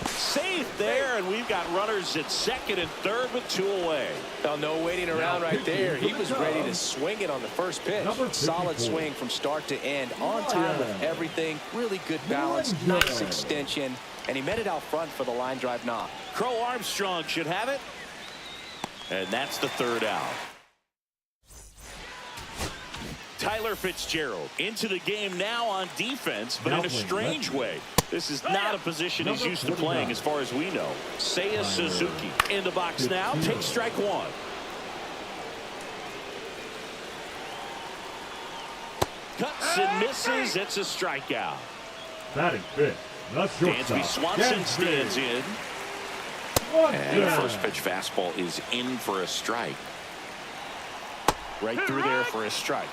Safe there, and we've got runners at second and third with 2 away. Well, no waiting around right there. He was ready to swing it on the first pitch. Solid swing from start to end. On time with everything. Really good balance. Nice extension. And he met it out front for the line drive knock. Crow Armstrong should have it. And that's the 3rd out. Tyler Fitzgerald into the game now on defense, but in a strange way. This is not a position he's used to playing as far as we know. Seiya Suzuki in the box now. Takes strike 1. Cuts and misses. It's a strikeout. Batting fifth. Dansby Swanson stands in. And the first pitch fastball is in for a strike. Right through there for a strike.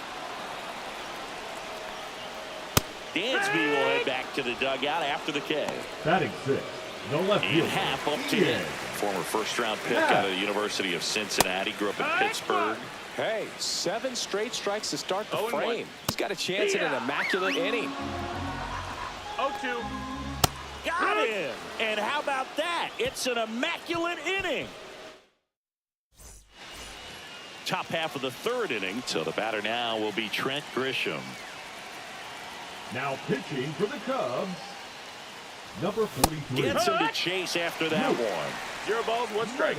Dansby will head back to the dugout after the K. Batting sixth. No left field. Half up to him. Former first-round pick out of the University of Cincinnati. Grew up in Pittsburgh. Hey, 7 straight strikes to start the frame. He's got a chance at an immaculate inning. 0-2. Got him. And how about that? It's an immaculate inning. Top half of the 3rd inning. So the batter now will be Trent Grisham. Now pitching for the Cubs, number 43. Gets him to chase after that one. 0 balls, 1 strike.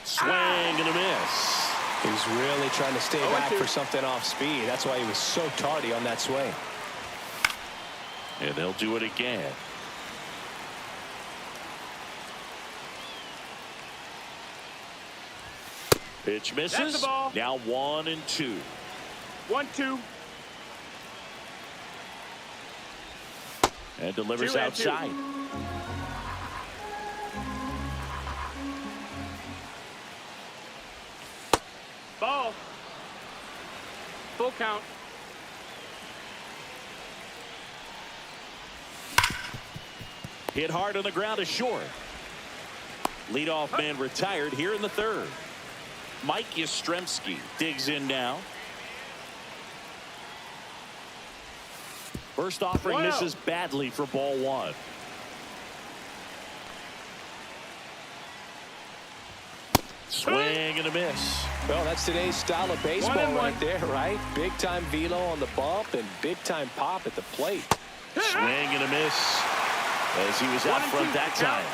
Swing and a miss. He's really trying to stay back for something off speed. That's why he was so tardy on that swing. And they'll do it again. Pitch misses. That's the ball. Now 1-2. 1-2. And delivers 2-2. outside. Ball. Full count. Hit hard on the ground is short. Leadoff man retired here in the third. Mike Yastrzemski digs in now. First offering misses badly for ball one. Swing and a miss. Well, that's today's style of baseball right there, right? Big time velo on the bump and big time pop at the plate. Swing and a miss as he was out front that time.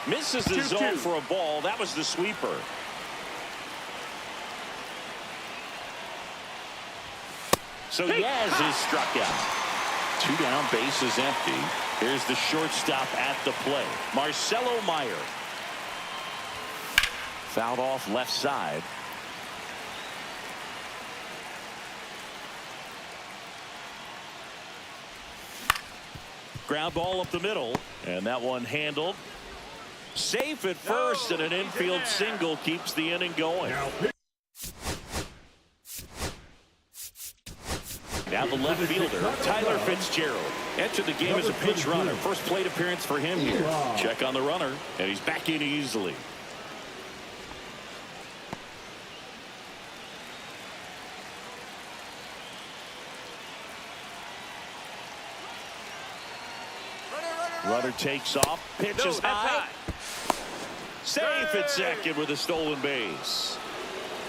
Misses the zone for a ball. That was the sweeper. So Yaz is struck out. 2 down, base is empty. Here's the shortstop at the plate, Marcelo Meyer. Fouled off left side. Ground ball up the middle, and that one handled. Safe at first, and an infield single keeps the inning going. Now the left fielder, Tyler Fitzgerald, entered the game as a pinch runner. First plate appearance for him here. Check on the runner, and he's back in easily. Runner takes off, pitches high. Safe at second with a stolen base.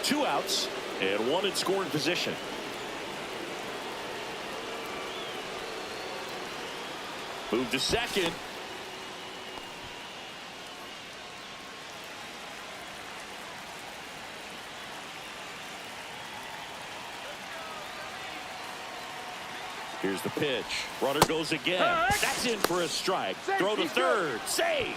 2 outs and 1 in scoring position. Move to second. Here's the pitch. Runner goes again. That's in for a strike. Throw to third. Save.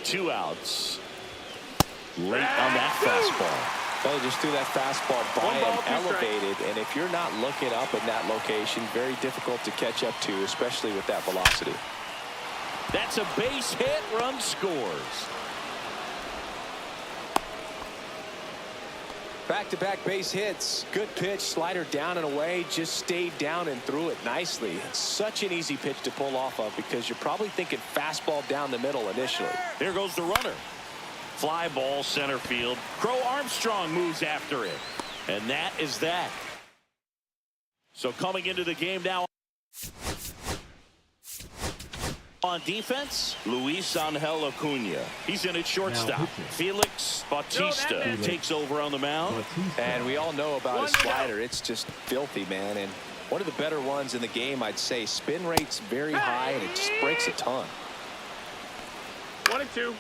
Two outs. Late on that fastball. Well, just threw that fastball by him, elevated, and if you're not looking up in that location, very difficult to catch up to, especially with that velocity. That's a base hit. Run scores. Back-to-back base hits. Good pitch, slider down and away, just stayed down and threw it nicely. It's such an easy pitch to pull off of because you're probably thinking fastball down the middle initially. There goes the runner. Fly ball center field. Crow Armstrong moves after it. And that is that. So coming into the game now on defense, Luis Angel Acuna. He's in at shortstop. Felix Bautista takes over on the mound. And we all know about his slider. It's just filthy, man. And one of the better ones in the game, I'd say. Spin rate's very high, and it just breaks a ton. 1-2.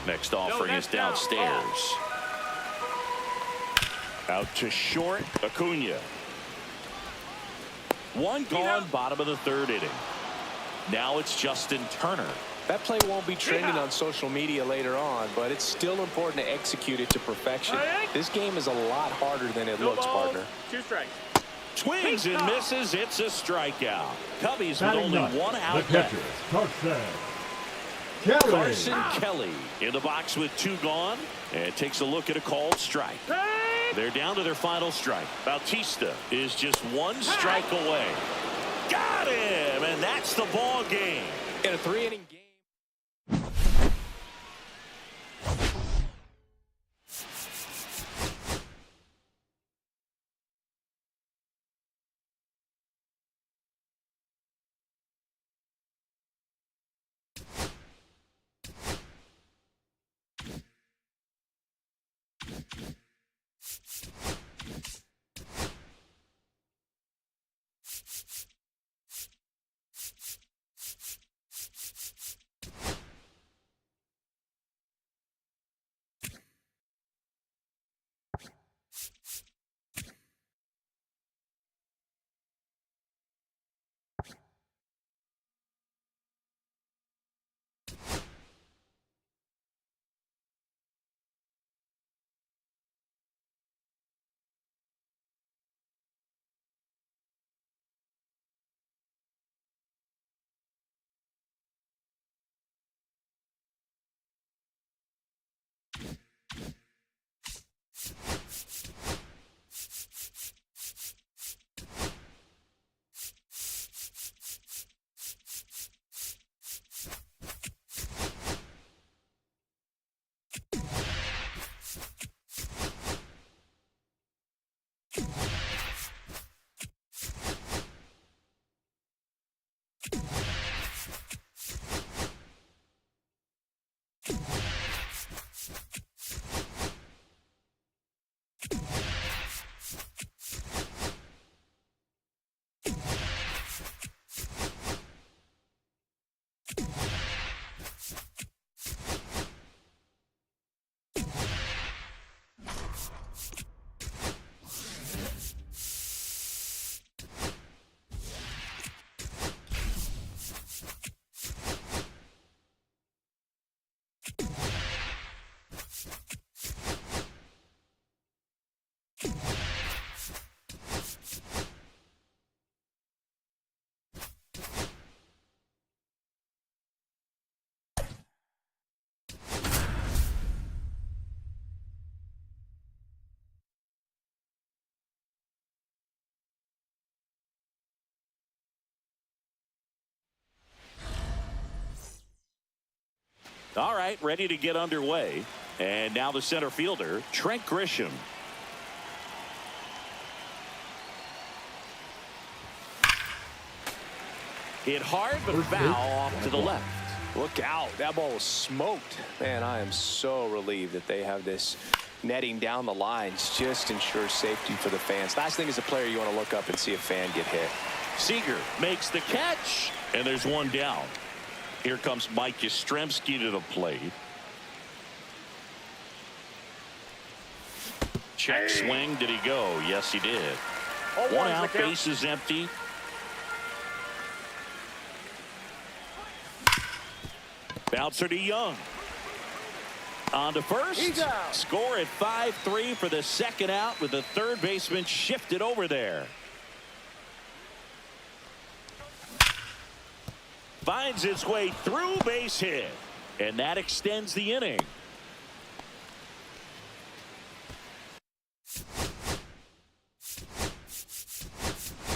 Next offering is downstairs. Out to short, Acuna. One gone, bottom of the third inning. Now it's Justin Turner. That play won't be trending on social media later on, but it's still important to execute it to perfection. This game is a lot harder than it looks, partner. 2 strikes. Swings and misses. It's a strikeout. Cubbies with only 1 out left. Carson Kelly in the box with 2 gone, and takes a look at a called strike. They're down to their final strike. Bautista is just 1 strike away. Got him, and that's the ball game. In a 3-inning game. All right, ready to get underway. And now the center fielder, Trent Grisham. Hit hard, but foul off to the left. Look out. That ball was smoked. Man, I am so relieved that they have this netting down the lines. Just ensures safety for the fans. Last thing as a player, you want to look up and see a fan get hit. Seager makes the catch, and there's one down. Here comes Mike Yastrzemski to the plate. Check swing. Did he go? Yes, he did. One out, base is empty. Bouncer to Young. On to first. Score at 5-3 for the second out with the third baseman shifted over there. Finds its way through, base hit. And that extends the inning.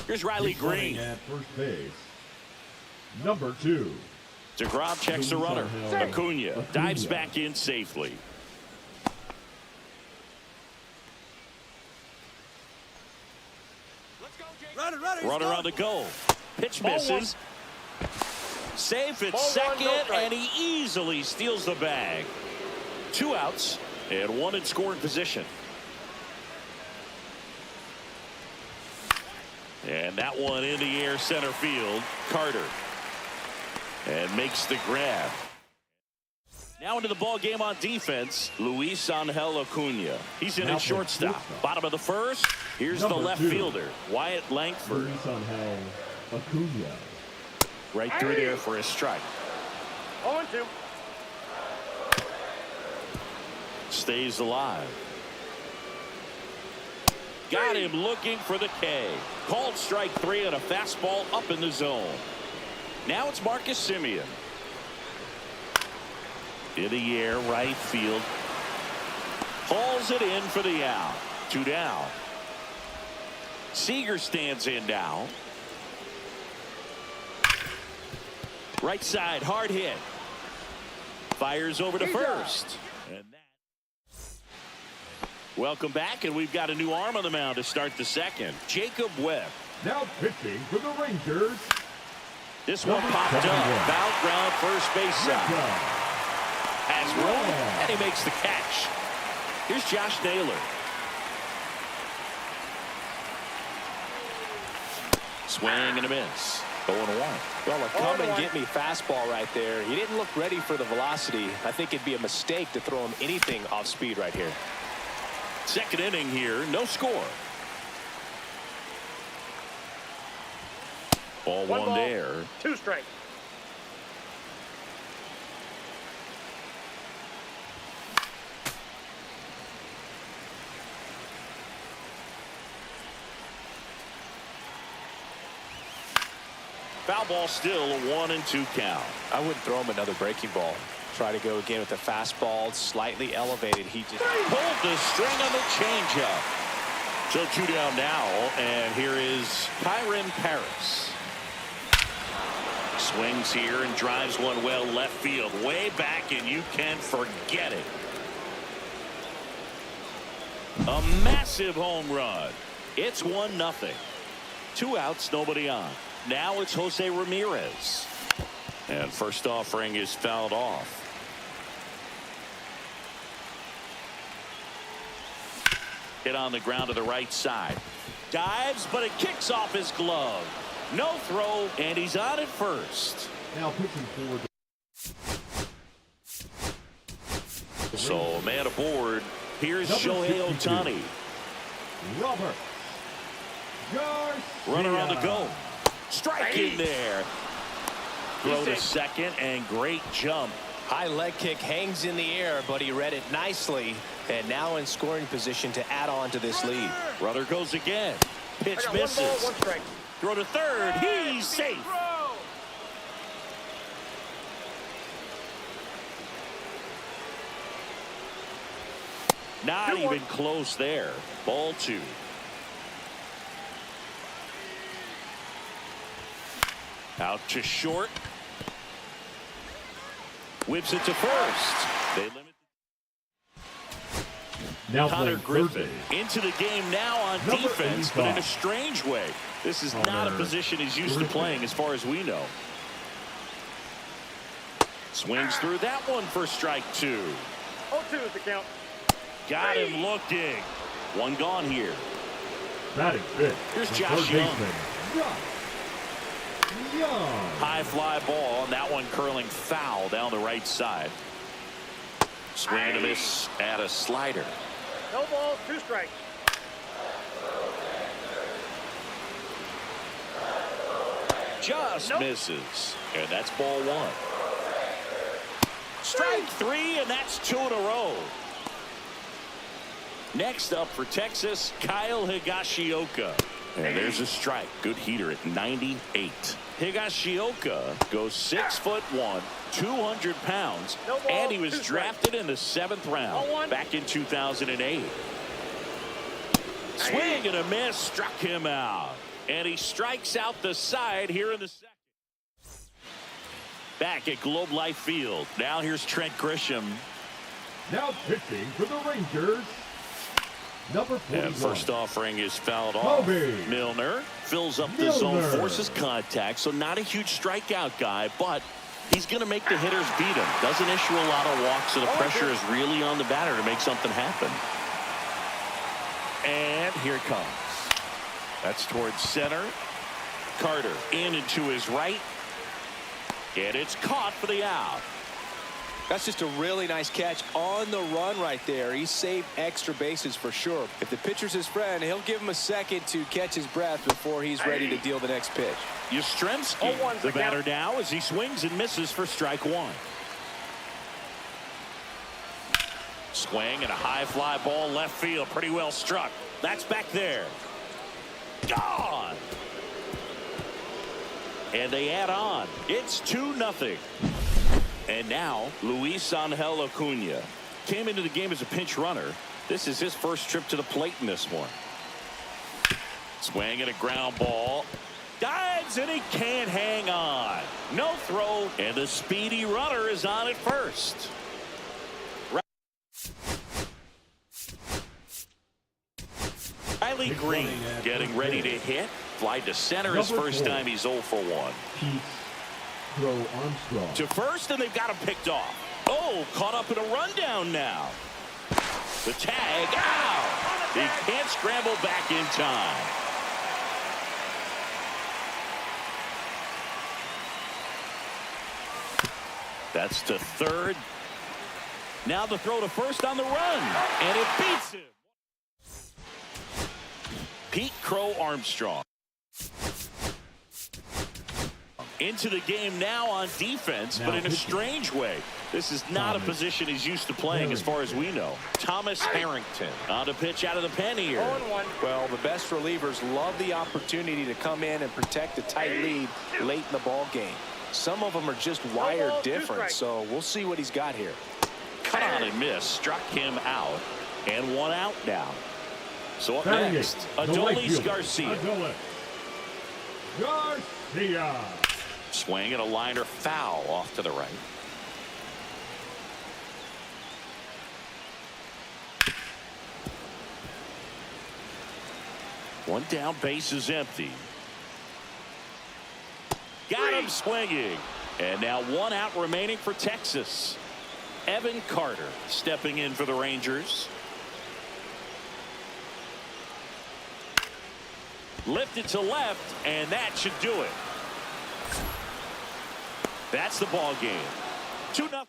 Here's Riley Green. At first base, number 2. DeGrom checks the runner. Acuna dives back in safely. Runner on the go. Pitch misses. Safe at second, and he easily steals the bag. 2 outs and 1 in scoring position. And that one in the air center field. Carter. And makes the grab. Now into the ball game on defense, Luis Angel Acuna. He's in at shortstop. Bottom of the first. Here's the left fielder, Wyatt Langford. Luis Angel Acuna. Right through there for a strike. 0-2. Stays alive. Got him looking for the K. Called strike 3 on a fastball up in the zone. Now it's Marcus Semien. In the air, right field. Hauls it in for the out. 2 down. Seager stands in now. Right side, hard hit. Fires over to first. And that. Welcome back, and we've got a new arm on the mound to start the second. Jacob Webb. Now pitching for the Rangers. This one popped up. Foul ground, first base side. Has room, and he makes the catch. Here's Josh Naylor. Swing and a miss. 0-1. Well, a come and get me fastball right there. He didn't look ready for the velocity. I think it'd be a mistake to throw him anything off speed right here. Second inning here, no score. Ball one there. 2 strike. Foul ball, still a 1-2 count. I wouldn't throw him another breaking ball. Try to go again with the fastball, slightly elevated. He just pulled the string on the changeup. So 2 down now, and here is Kyron Paris. Swings here and drives one well left field, way back, and you can forget it. A massive home run. It's 1-0. 2 outs, nobody on. Now it's Jose Ramirez. And first offering is fouled off. Hit on the ground to the right side. Dives, but it kicks off his glove. No throw, and he's on at first. Now pitching forward. So a man aboard. Here's Shohei Ohtani. Robert Garcia. Runner on the go. Strike in there. Throw to second, and great jump. high leg kick hangs in the air, but he read it nicely, and now in scoring position to add on to this lead. Runner goes again. Pitch misses. Throw to third. He's safe. Not even close there. Ball 2. Out to short. Whips it to first. They limit. Now Connor playing Griffin third into the game now on Number defense, but in a 85. strange way. This is not a position he's used to playing as far as we know. Swings through that one for strike 2. 0-2 is the count. Got him looking. One gone here. batting fifth. Here's the Josh third Young. baseman, Young. High fly ball, and that one curling foul down the right side. Swing and a miss at a slider. No balls, 2 strikes. Just misses. And that's ball 1. Strike 3, and that's 2 in a row. Next up for Texas, Kyle Higashioka. And there's a strike. Good heater at 98. Higashioka goes 6'1", 200 pounds, No ball, and he was 2 strikes. drafted in the 7th round 0-1. back in 2008. Swing and a miss, struck him out. And he strikes out the side here in the 2nd. Back at Globe Life Field. Now here's Trent Grisham. Now pitching for the Rangers, number 41. And first offering is fouled off. Kobe. Milner fills up the zone, Milner. forces contact. So not a huge strikeout guy, but he's going to make the hitters beat him. Doesn't issue a lot of walks, so the pressure is really on the batter to make something happen. And here it comes. That's towards center. Carter in and to his right. And it's caught for the out. That's just a really nice catch on the run right there. He saved extra bases for sure. If the pitcher's his friend, he'll give him a second to catch his breath before he's ready to deal the next pitch. Yastrzemski, 0-1's the the batter count. now as he swings and misses for strike 1. Swing and a high fly ball left field. Pretty well struck. That's back there. Gone. And they add on. It's 2-0. And now Luis Angel Acuna came into the game as a pinch runner. This is his first trip to the plate in this one. Swing and a ground ball. Dives and he can't hang on. No throw, and the speedy runner is on at first. Riley Green getting ready to hit. Fly to center his Number first 4. time he's 0 for 1. Pete Crow Armstrong. To first, and they've got him picked off. Oh, caught up in a rundown now. The tag out. He can't scramble back in time. That's to third. Now the throw to first on the run, and it beats him. Pete Crow Armstrong into the game now on defense, but in a strange way. This is not a position he's used to playing as far as we know. Thomas Harrington on the pitch out of the pen here. 0-1. Well, the best relievers love the opportunity to come in and protect a tight lead late in the ball game. Some of them are just wired ball, 2 different, strikes. so we'll see what he's got here. Cut on and miss, struck him out, and 1 out now. So up Batting next, eighth, the right Adolis fielder, Garcia. Adolis Garcia. Swing and a liner foul off to the right. One down, base is empty. Got him swinging. And now 1 out remaining for Texas. Evan Carter stepping in for the Rangers. Lifted to left, and that should do it. That's the ball game. 2-0.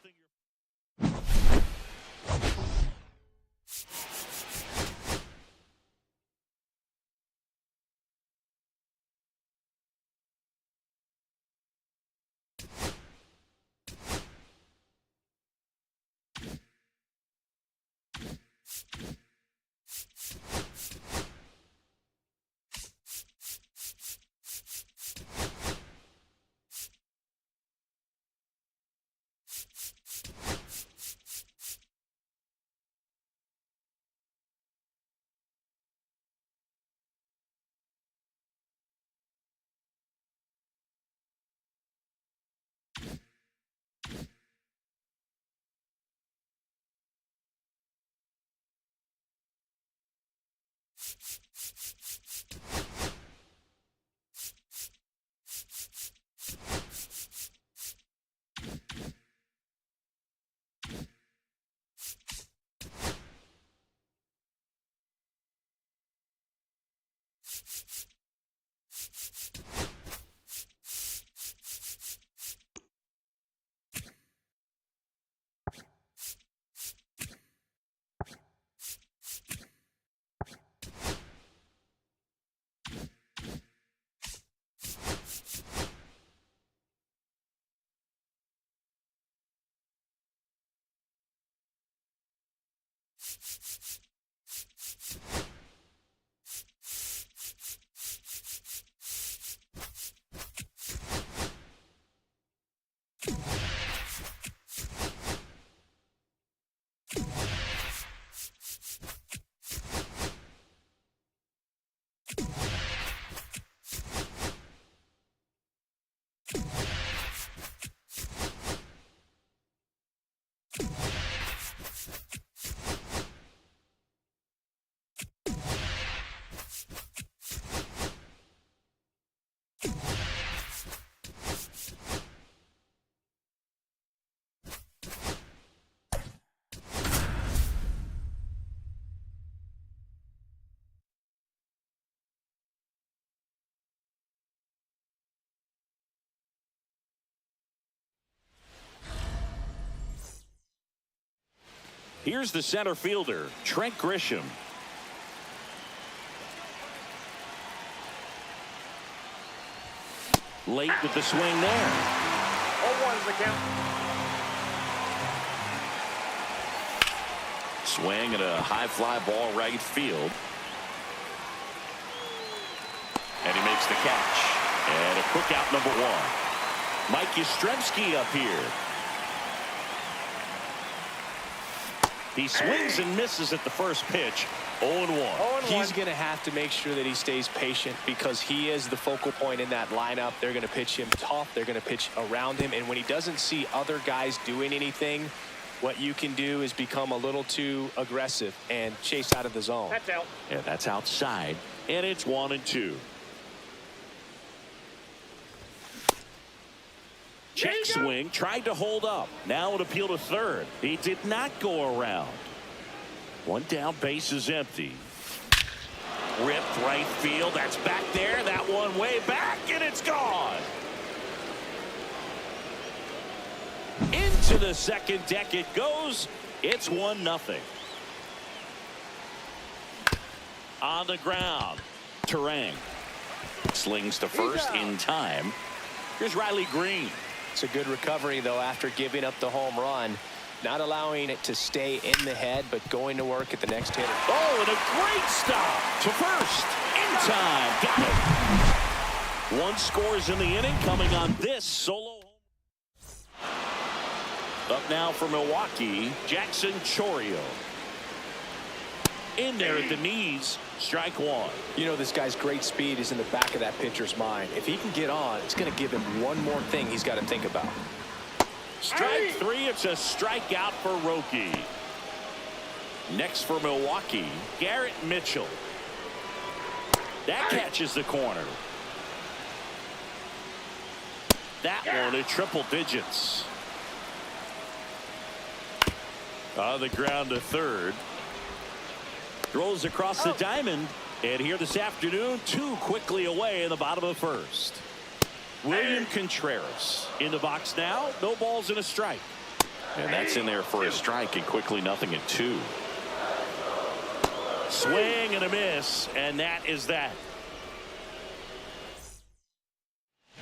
Here's the center fielder, Trent Grisham. Late with the swing there. 0-1 is the count. Swing at a high fly ball right field. And he makes the catch. And a quick out, number one. Mike Yastrzemski up here. He swings and misses at the first pitch. 0-1. He's going to have to make sure that he stays patient because he is the focal point in that lineup. They're going to pitch him tough. They're going to pitch around him. And when he doesn't see other guys doing anything, what you can do is become a little too aggressive and chase out of the zone. That's out. Yeah, that's outside. And it's 1-2. Check swing, tried to hold up. Now an appeal to third. He did not go around. One down, base is empty. Ripped right field. That's back there. That one way back, and it's gone. Into the second deck it goes. It's 1-0. On the ground, Terang slings to first in time. Here's Riley Green. It's a good recovery, though, after giving up the home run. Not allowing it to stay in the head, but going to work at the next hitter. Oh, and a great stop to first. In time. Got it. One scores in the inning coming on this solo. Up now for Milwaukee, Jackson Chourio. In there at the knees. Strike one. You know, this guy's great speed is in the back of that pitcher's mind. If he can get on, it's going to give him one more thing he's got to think about. Strike three. It's a strikeout for Roki. Next for Milwaukee, Garrett Mitchell. That catches the corner. That one at triple digits. On the ground to third. Throws across the diamond. And here this afternoon, two quickly away in the bottom of the first. William Contreras in the box now. No balls and a strike. And that's in there for a strike, and quickly 0-2. Swing and a miss, and that is that.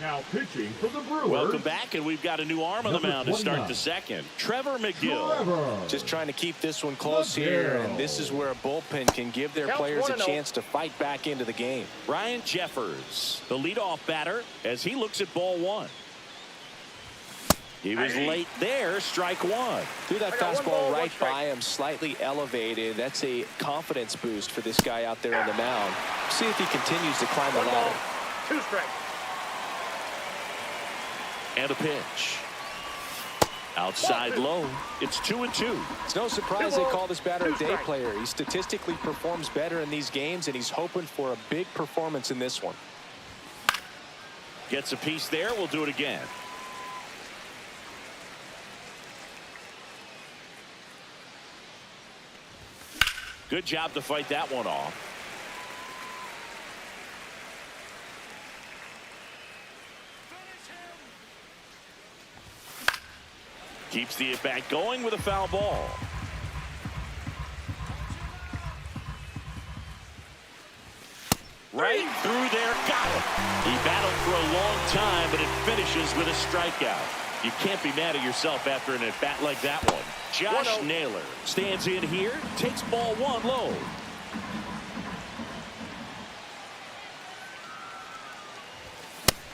Now pitching for the Brewers. Welcome back, and we've got a new arm on the mound to start the second. Trevor McGill. Just trying to keep this one close here, and this is where a bullpen can give their players a chance to fight back into the game. Ryan Jeffers, the leadoff batter, as he looks at ball one. He was late there, strike one. Threw that fastball right by him, slightly elevated. That's a confidence boost for this guy out there on the mound. See if he continues to climb the ladder. 2 strikes. And a pitch. Outside low. It's 2-2. It's no surprise they call this batter a day player. He statistically performs better in these games, and he's hoping for a big performance in this one. Gets a piece there. We'll do it again. Good job to fight that one off. Keeps the at-bat going with a foul ball. Right through there, got it. He battled for a long time, but it finishes with a strikeout. You can't be mad at yourself after an at-bat like that one. Josh Naylor stands in here, takes ball one low.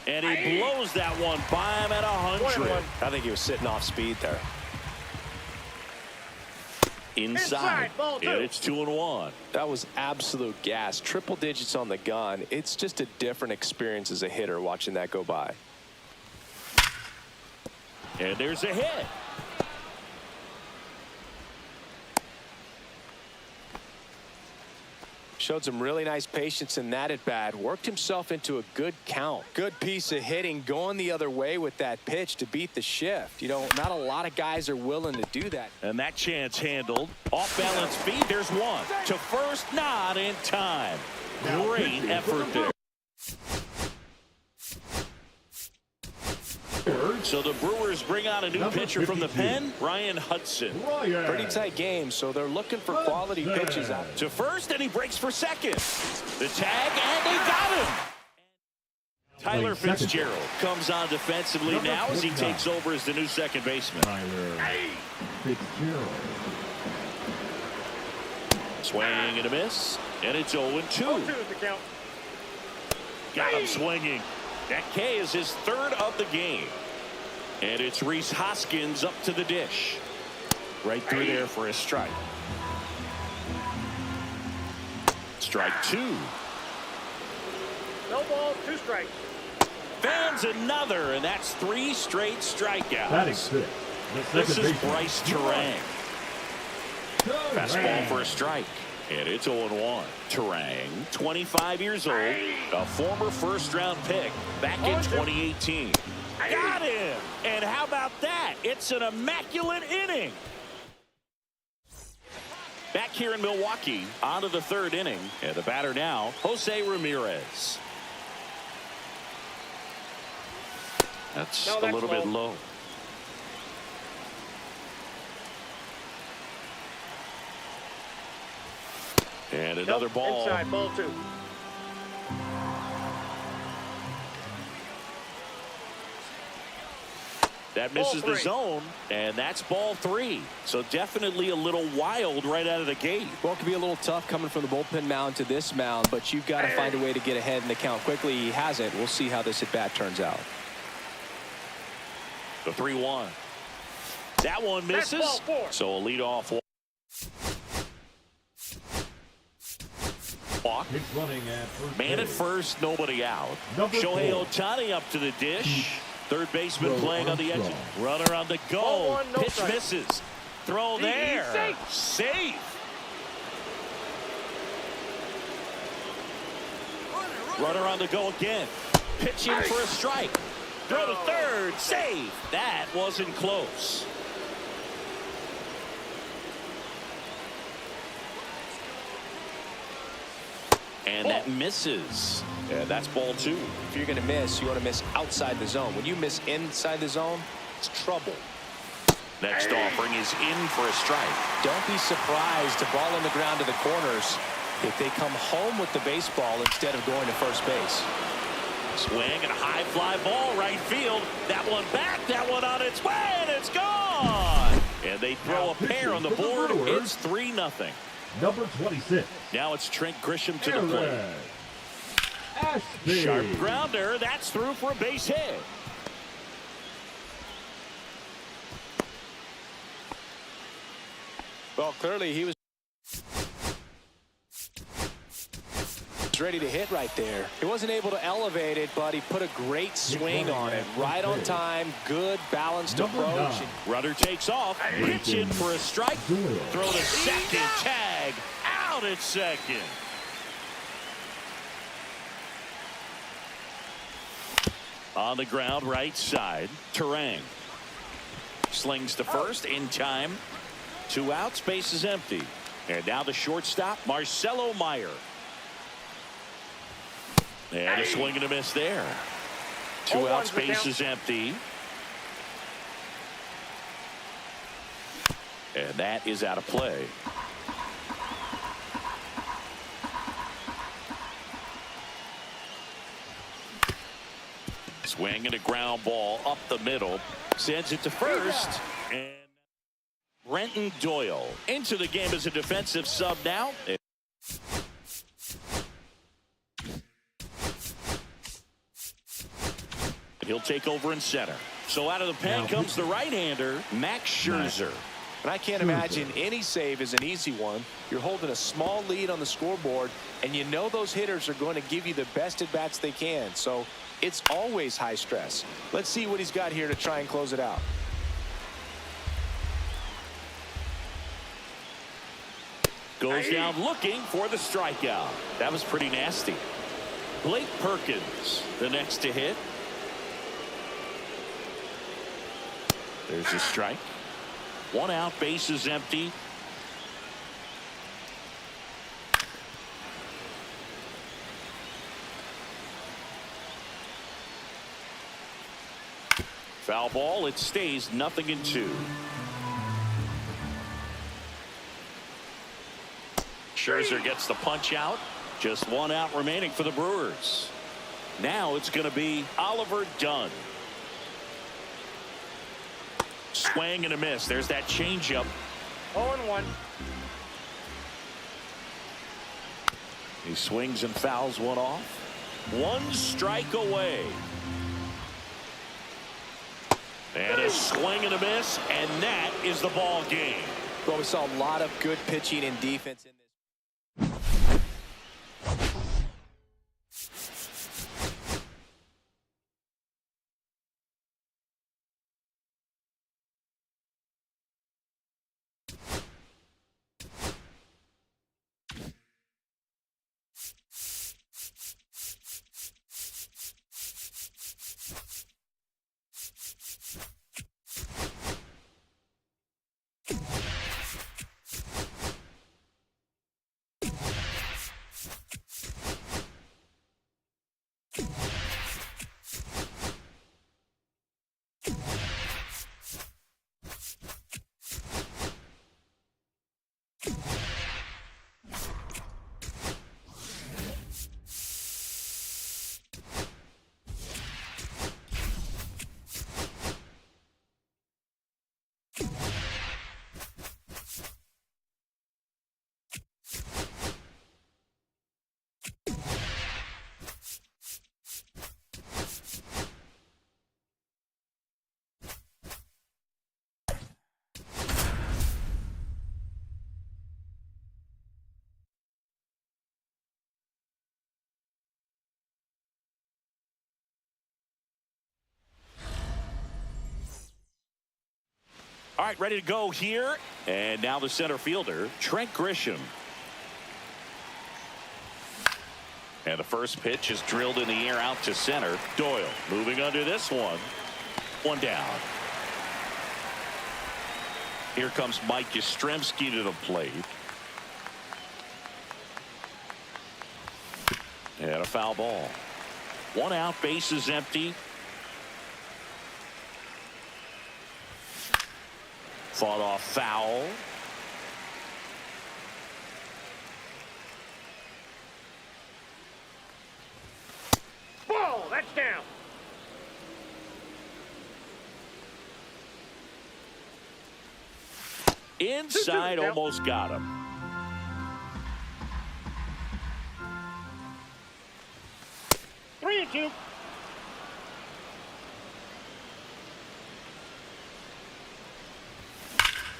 And he blows that one by him at 100. I think he was sitting off speed there. Inside. And it's 2-1. That was absolute gas. Triple digits on the gun. It's just a different experience as a hitter watching that go by. And there's a hit. Showed some really nice patience in that at bat. Worked himself into a good count. Good piece of hitting, going the other way with that pitch to beat the shift. You know, not a lot of guys are willing to do that. And that chance handled. Off balance feed. There's one. To first, not in time. Great effort there. So the Brewers bring on a new pitcher from the pen, Ryan Hudson. Pretty tight game, so they're looking for quality pitches out. To first, and he breaks for second. The tag, and they got him. Tyler Fitzgerald comes on defensively now as he takes over as the new second baseman. Fitzgerald. Swing and a miss, and it's 0-2. Got him swinging. That K is his third of the game. And it's Rhys Hoskins up to the dish. Right through there for a strike. Strike two. No ball, 2 strikes. Fans another, and that's 3 straight strikeouts. Batting six. This is Bryce Terang. Fastball for a strike. And it's 0-1. Terang, 25 years old, a former first-round pick back in 2018. Got him! And how about that? It's an immaculate inning. Back here in Milwaukee, on to the third inning. And the batter now, Jose Ramirez. That's a little bit low. And another ball. Inside, ball 2. That misses the zone, and that's ball 3. So definitely a little wild right out of the gate. Well, it can be a little tough coming from the bullpen mound to this mound, but you've got to find a way to get ahead in the count quickly. He hasn't. We'll see how this at bat turns out. The 3-1. That one misses. So a leadoff walk. Man at first, nobody out. Shohei Ohtani up to the dish. Third baseman playing on the edge. Runner on the go. Pitch misses. Throw there. Safe. Runner on the go again. Pitching for a strike. Throw to third. Safe. That wasn't close. And that misses. Yeah, that's ball 2. If you're going to miss, you want to miss outside the zone. When you miss inside the zone, it's trouble. Next offering is in for a strike. Don't be surprised to ball on the ground to the corners if they come home with the baseball instead of going to first base. Swing and a high fly ball right field. That one back, that one on its way, and it's gone. And they throw a pair on the board. It's 3-0. Number 26. Now it's Trent Grisham to the plate. Sharp grounder. That's through for a base hit. Well, clearly he was was ready to hit right there. He wasn't able to elevate it, but he put a great swing on it. Right on time, good balanced approach. Runner takes off, pitching for a strike. Throw to second, tag, out at second. On the ground, right side, Terang. Slings to first in time. 2 outs, base is empty. And now the shortstop, Marcelo Meyer. And a swing and a miss there. 2 outs, base is empty. And that is out of play. Swing and a ground ball up the middle. Sends it to first. And Brenton Doyle into the game as a defensive sub now. He'll take over in center. So out of the pen comes the right-hander, Max Scherzer. And I can't imagine any save is an easy one. You're holding a small lead on the scoreboard, and you know those hitters are going to give you the best at-bats they can. So it's always high stress. Let's see what he's got here to try and close it out. Goes down looking for the strikeout. That was pretty nasty. Blake Perkins, the next to hit. There's a strike. 1 out, base is empty. Foul ball, it stays 0-2. Scherzer gets the punch out. Just 1 out remaining for the Brewers. Now it's going to be Oliver Dunn. Swing and a miss. There's that changeup. 0-1. He swings and fouls one off. 1 strike away. And a swing and a miss, and that is the ball game. Well, we saw a lot of good pitching and defense in this. All right, ready to go here. And now the center fielder, Trent Grisham. And the first pitch is drilled in the air out to center. Doyle moving under this one. 1 down. Here comes Mike Yastrzemski to the plate. And a foul ball. 1 out, base is empty. Fought off foul. Ball, that's down. Inside, almost got him. Three and 2.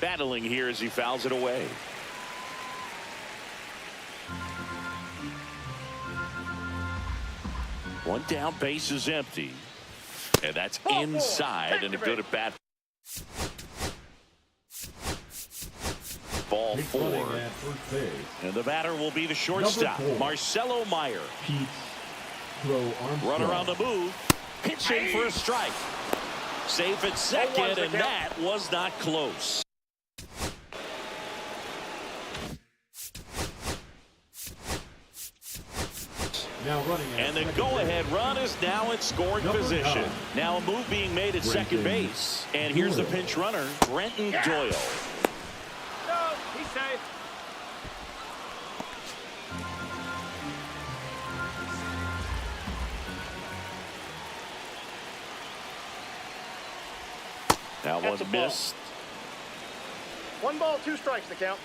Battling here as he fouls it away. One down, base is empty. And that's inside and a good at bat. Ball He's running 4. at first base. And the batter will be the shortstop, Number 4. Marcelo Meyer. Pete Crow Armstrong. Runner on the move. Pitching for a strike. Safe at second, and that was not close. Now running at And the second go-ahead base. run is now in scoring Number position. 9. Now a move being made at second Brenton base. And here's the Doyle. pinch runner, Brenton Doyle. No, he's safe. That That's a one ball. missed. 1 ball, 2 strikes to count.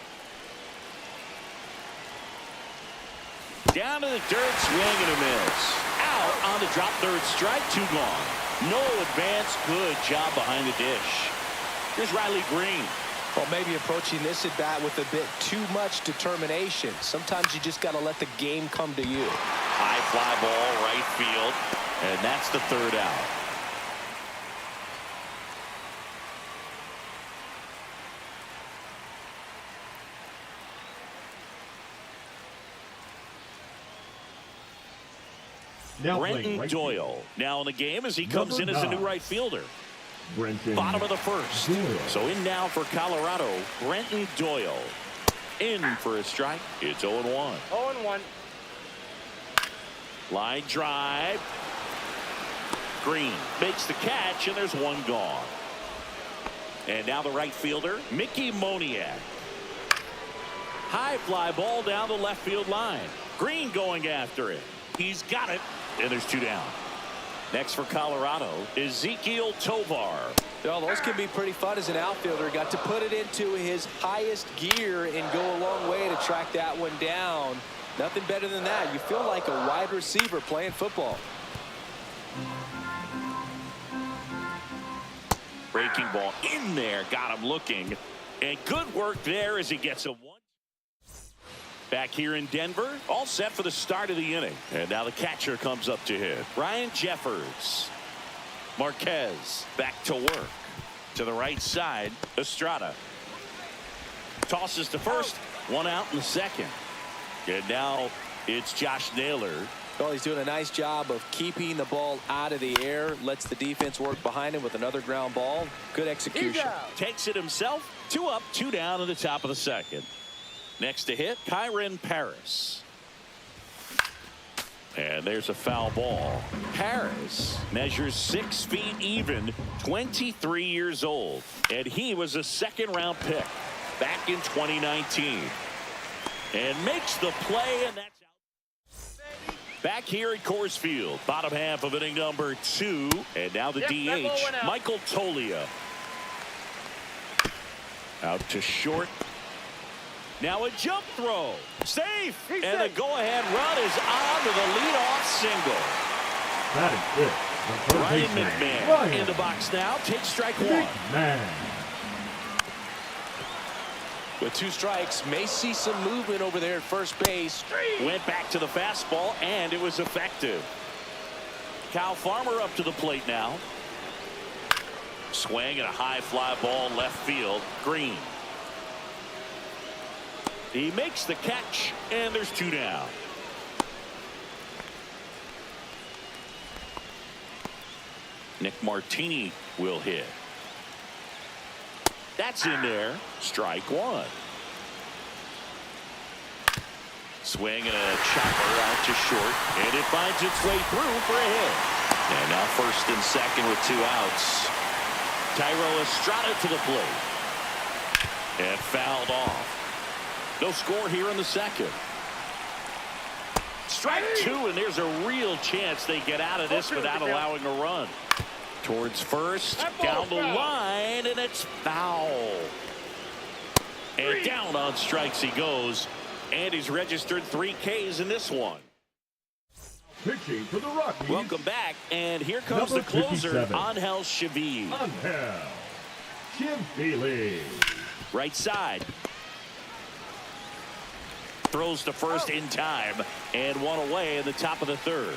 Down to the dirt, swing and a miss. Out on the drop, third strike, 2 gone. No advance, good job behind the dish. Here's Riley Green. Well, maybe approaching this at bat with a bit too much determination. Sometimes you just got to let the game come to you. High fly ball, right field, and that's the 3rd out. Now playing Brenton right Doyle now in the game as he comes in Number as a new 9. right fielder. Brenton Bottom of the 1st. Doyle. So in now for Colorado, Brenton Doyle. In for a strike. It's 0-1. 0-1. Line drive. Green makes the catch, and there's 1 gone. And now the right fielder, Mickey Moniak. High fly ball down the left field line. Green going after it. He's got it, and there's 2 down. Next for Colorado, Ezekiel Tovar. You know, those can be pretty fun as an outfielder. Got to put it into his highest gear and go a long way to track that one down. Nothing better than that. You feel like a wide receiver playing football. Breaking ball in there, got him looking. And good work there as he gets a 1. Back here in Denver, all set for the start of the inning. And now the catcher comes up to hit. Ryan Jeffers. Marquez back to work. To the right side, Estrada. Tosses to first, 1 out in the 2nd. And now it's Josh Naylor. Well, he's doing a nice job of keeping the ball out of the air. Lets the defense work behind him with another ground ball. Good execution. Takes it himself. 2 up, 2 down in the top of the 2nd. Next to hit, Kyron Paris. And there's a foul ball. Paris measures 6 feet even, 23 years old. And he was a 2nd-round pick back in 2019. And makes the play, and that's out. Back here at Coors Field, bottom half of inning number 2. And now the Yep, that ball DH, went out. Michael Tolia. Out to short. Now a jump throw. Safe. He's And safe. the go-ahead run is on to the leadoff single. That is it. The third Ryan baseman, McMahon Ryan in the box now. Takes strike 1. McMahon. With 2 strikes, may see some movement over there at first base. Went back to the fastball, and it was effective. Cal Farmer up to the plate now. Swing and a high fly ball left field. Green. He makes the catch, and there's 2 down. Nick Martini will hit. That's in there. Strike 1. Swing and a chopper out to short, and it finds its way through for a hit. And now 1st and 2nd with 2 outs. Tyro Estrada to the plate. And fouled off. No score here in the 2nd. Strike 2, and there's a real chance they get out of this without allowing a run. Towards first, down the line, and it's foul. And down on strikes he goes, and he's registered 3 Ks in this one. Pitching for the Rockies. Welcome back, and here comes Number the closer, 57. Angel Chavez. Angel Chavez. Right side. Throws to first in time, and 1 away in the top of the 3rd.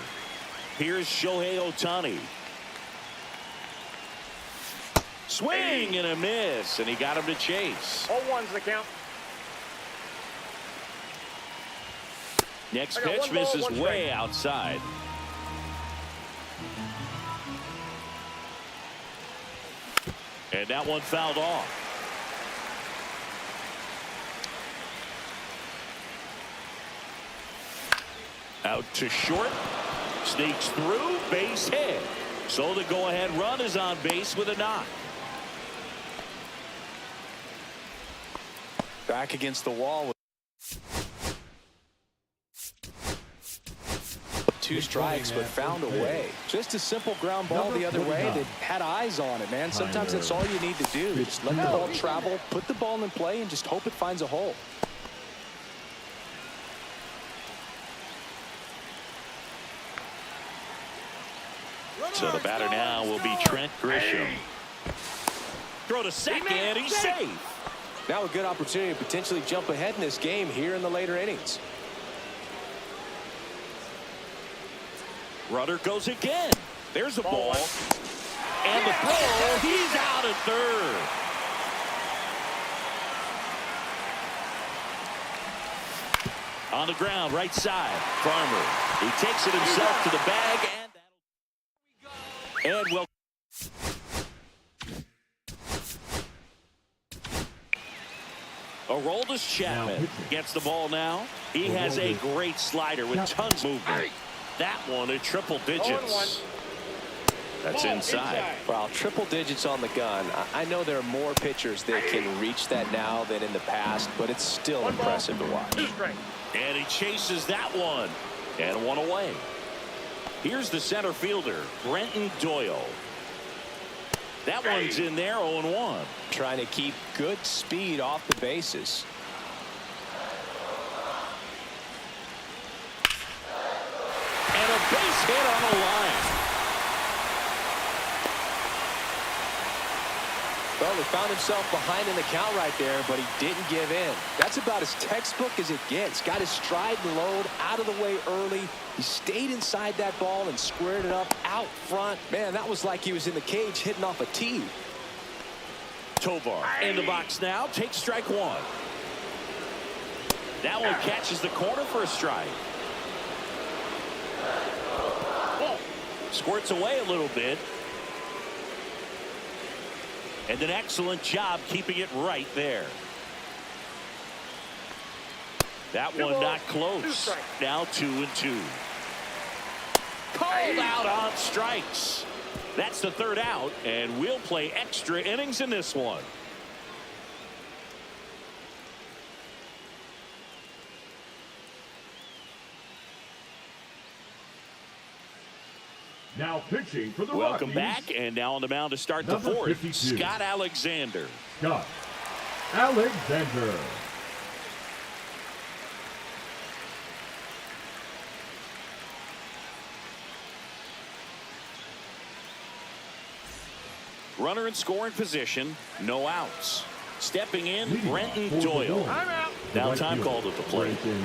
Here's Shohei Ohtani. Swing and a miss, and he got him to chase. 0-1's the count. Next pitch misses one way strike. outside. And that one fouled off. Out to short. Sneaks through. Base hit. So the go-ahead run is on base with a knock. Back against the wall. Two strikes, but found a way. Just a simple ground ball the other way that had eyes on it, man. Sometimes that's all you need to do. Just let the ball travel, put the ball in play, and just hope it finds a hole. So the batter now will be Trent Grisham. Throw to second. He's safe. Now a good opportunity to potentially jump ahead in this game here in the later innings. Runner goes again. There's a ball. And the throw. He's out at third. On the ground, right side. Farmer. He takes it himself to the bag. And well. Aroldis Chapman gets the ball now. He has a great slider with tons of movement. That one at triple digits. That's inside. Well, triple digits on the gun. I know there are more pitchers that can reach that now than in the past, but it's still impressive to watch. And he chases that one. And one away. Here's the center fielder, Brenton Doyle. That one's in there, 0-1. Trying to keep good speed off the bases. And a base hit on the line. Well, he found himself behind in the count right there, but he didn't give in. That's about as textbook as it gets. Got his stride and load out of the way early. He stayed inside that ball and squared it up out front. Man, that was like he was in the cage hitting off a tee. Tovar in the box now. Takes strike one. That one catches the corner for a strike. Squirts away a little bit. And an excellent job keeping it right there. That one not close. Now 2-2. Called out on strikes. That's the third out, and we'll play extra innings in this one. Now pitching for the Welcome Rockies. back, and now on the mound to start the Number fourth, 52. Scott Alexander. Scott Alexander. Runner in scoring position, no outs. Stepping in, Leading Brenton for the Doyle. Dome. I'm out. The Now right time fielder, called at the plate. Brenton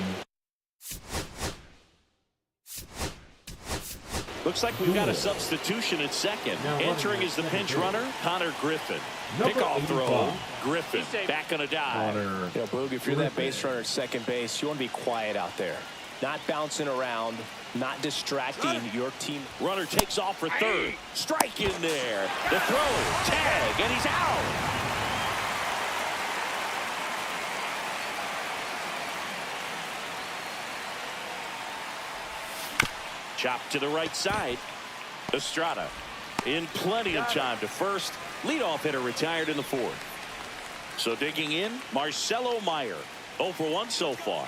Looks like we've got a substitution at second. Now Entering running is the at pinch second runner, Connor Griffin. Number Pickoff throw, 85. Griffin back on a dive. Connor You know, Boog, if you're that base runner at second base, you want to be quiet out there. Not bouncing around, not distracting your team. Runner takes off for third. Strike in there. The throw, tag, and he's out. Chop to the right side. Estrada in plenty of time to first. Leadoff hitter retired in the fourth. So digging in, Marcelo Meyer. 0 for 1 so far.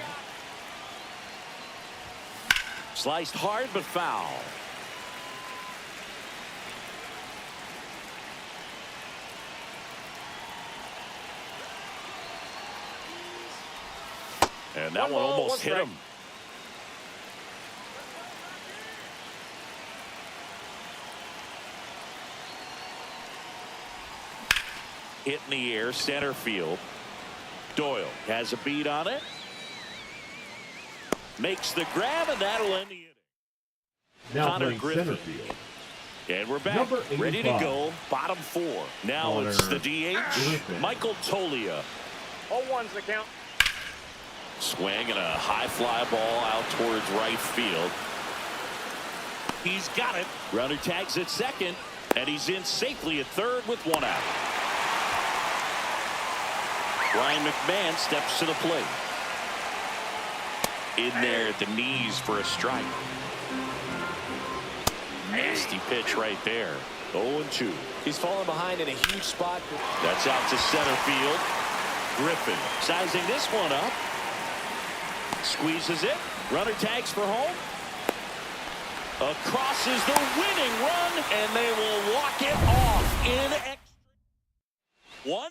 Sliced hard but foul. And that one almost hit him. Hit in the air, center field. Doyle has a beat on it. Makes the grab, and that'll end the inning. Now Connor playing Griffin. center field. And we're back, Number ready to 85. go. Bottom 4. Now Connor it's the DH, Griffin. Michael Tolia. 0-1's the count. Swing and a high fly ball out towards right field. He's got it. Runner tags at second, and he's in safely at third with 1 out. Ryan McMahon steps to the plate. In there at the knees for a strike. Nasty pitch right there. 0-2. He's falling behind in a huge spot. That's out to center field. Griffin sizing this one up. Squeezes it. Runner tags for home. Across is the winning run, and they will walk it off in extra. 1-0.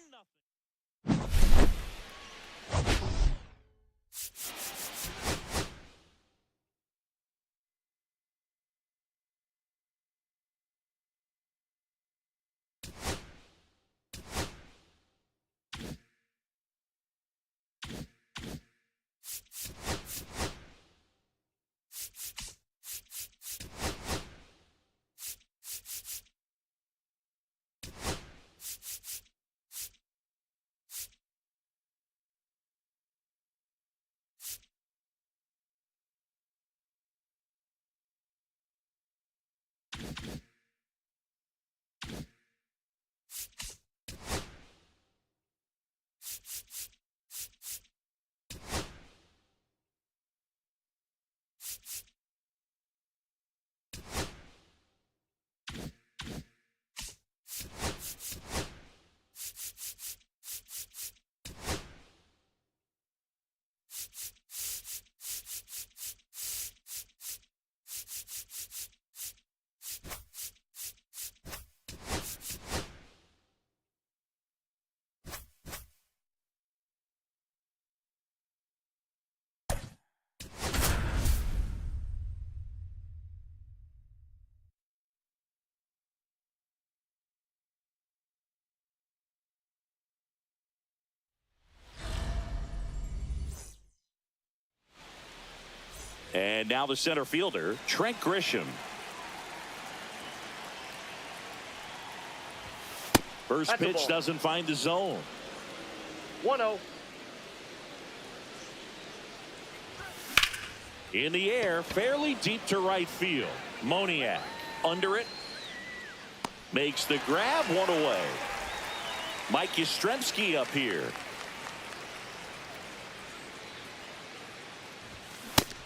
And now the center fielder, Trent Grisham. First That's a pitch ball. doesn't find the zone. 1-0. In the air, fairly deep to right field. Moniak under it. Makes the grab, 1 away. Mike Yastrzemski up here.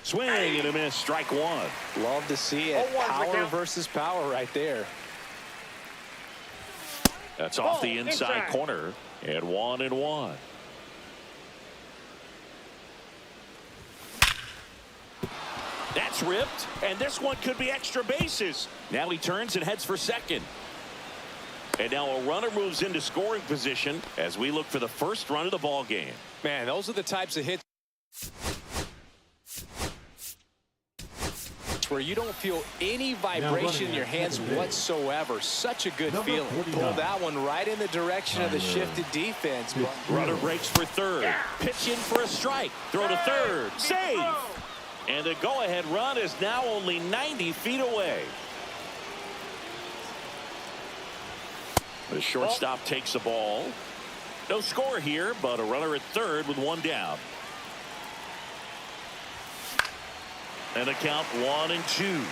Swing and a miss, strike 1. Love to see it. 0-1's the Power count. versus power right there. That's off the Ball, inside inside. corner. And 1-1. That's ripped, and this one could be extra bases. Now he turns and heads for second. And now a runner moves into scoring position as we look for the first run of the ball game. Man, those are the types of hits where you don't feel any vibration in your hands whatsoever. Such a good Number feeling. 49. Pull that one right in the direction of the shifted defense. Runner breaks for third. Pitch in for a strike. Throw to third. Save. And the go-ahead run is now only 90 feet away. The shortstop takes the ball. No score here, but a runner at third with 1 down. And a count 1-2.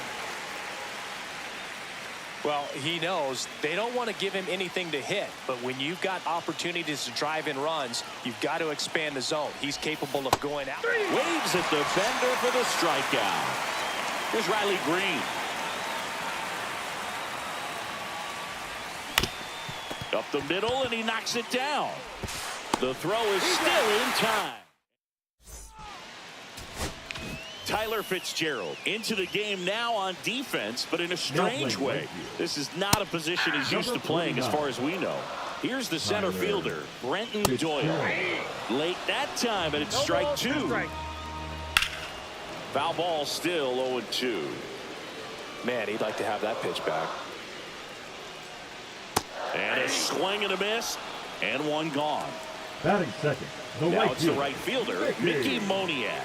Well, he knows they don't want to give him anything to hit, but when you've got opportunities to drive in runs, you've got to expand the zone. He's capable of going out. Waves at the bender for the strikeout. Here's Riley Green. Up the middle, and he knocks it down. The throw is still in time. Tyler Fitzgerald into the game now on defense, but in a strange way. This is not a position he's used to playing as far as we know. Here's the center fielder, Brenton Doyle. Late that time, and it's strike 2. Foul ball still 0-2. Man, he'd like to have that pitch back. And a swing and a miss, and 1 gone. Batting second, the Now right it's the fielder, right fielder, Mickey Moniak.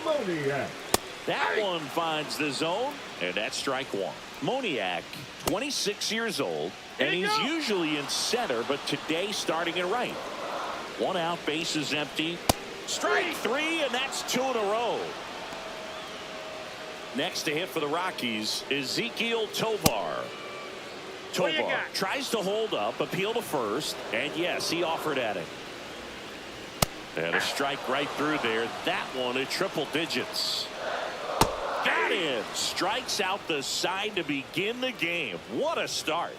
Moniak. That one finds the zone, and that's strike one. Moniak, 26 years old, and he's usually in center, but today starting in right. One out, base is empty. Strike three, and that's two in a row. Next to hit for the Rockies is Ezekiel Tovar. Tovar tries to hold up, appeal to first, and yes, he offered at it. And a strike right through there. That one at triple digits. Got in. Strikes out the side to begin the game. What a start.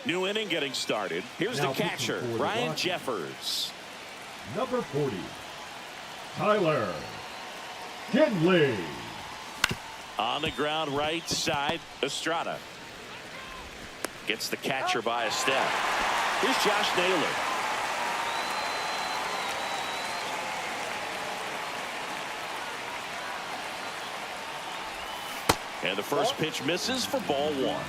New inning getting started. Here's Now the catcher, pitching for the Ryan Rockies. Jeffers. Number 40, Tyler Kinley. On the ground right side, Estrada. Gets the catcher by a step. Here's Josh Naylor. And the first pitch misses for ball one.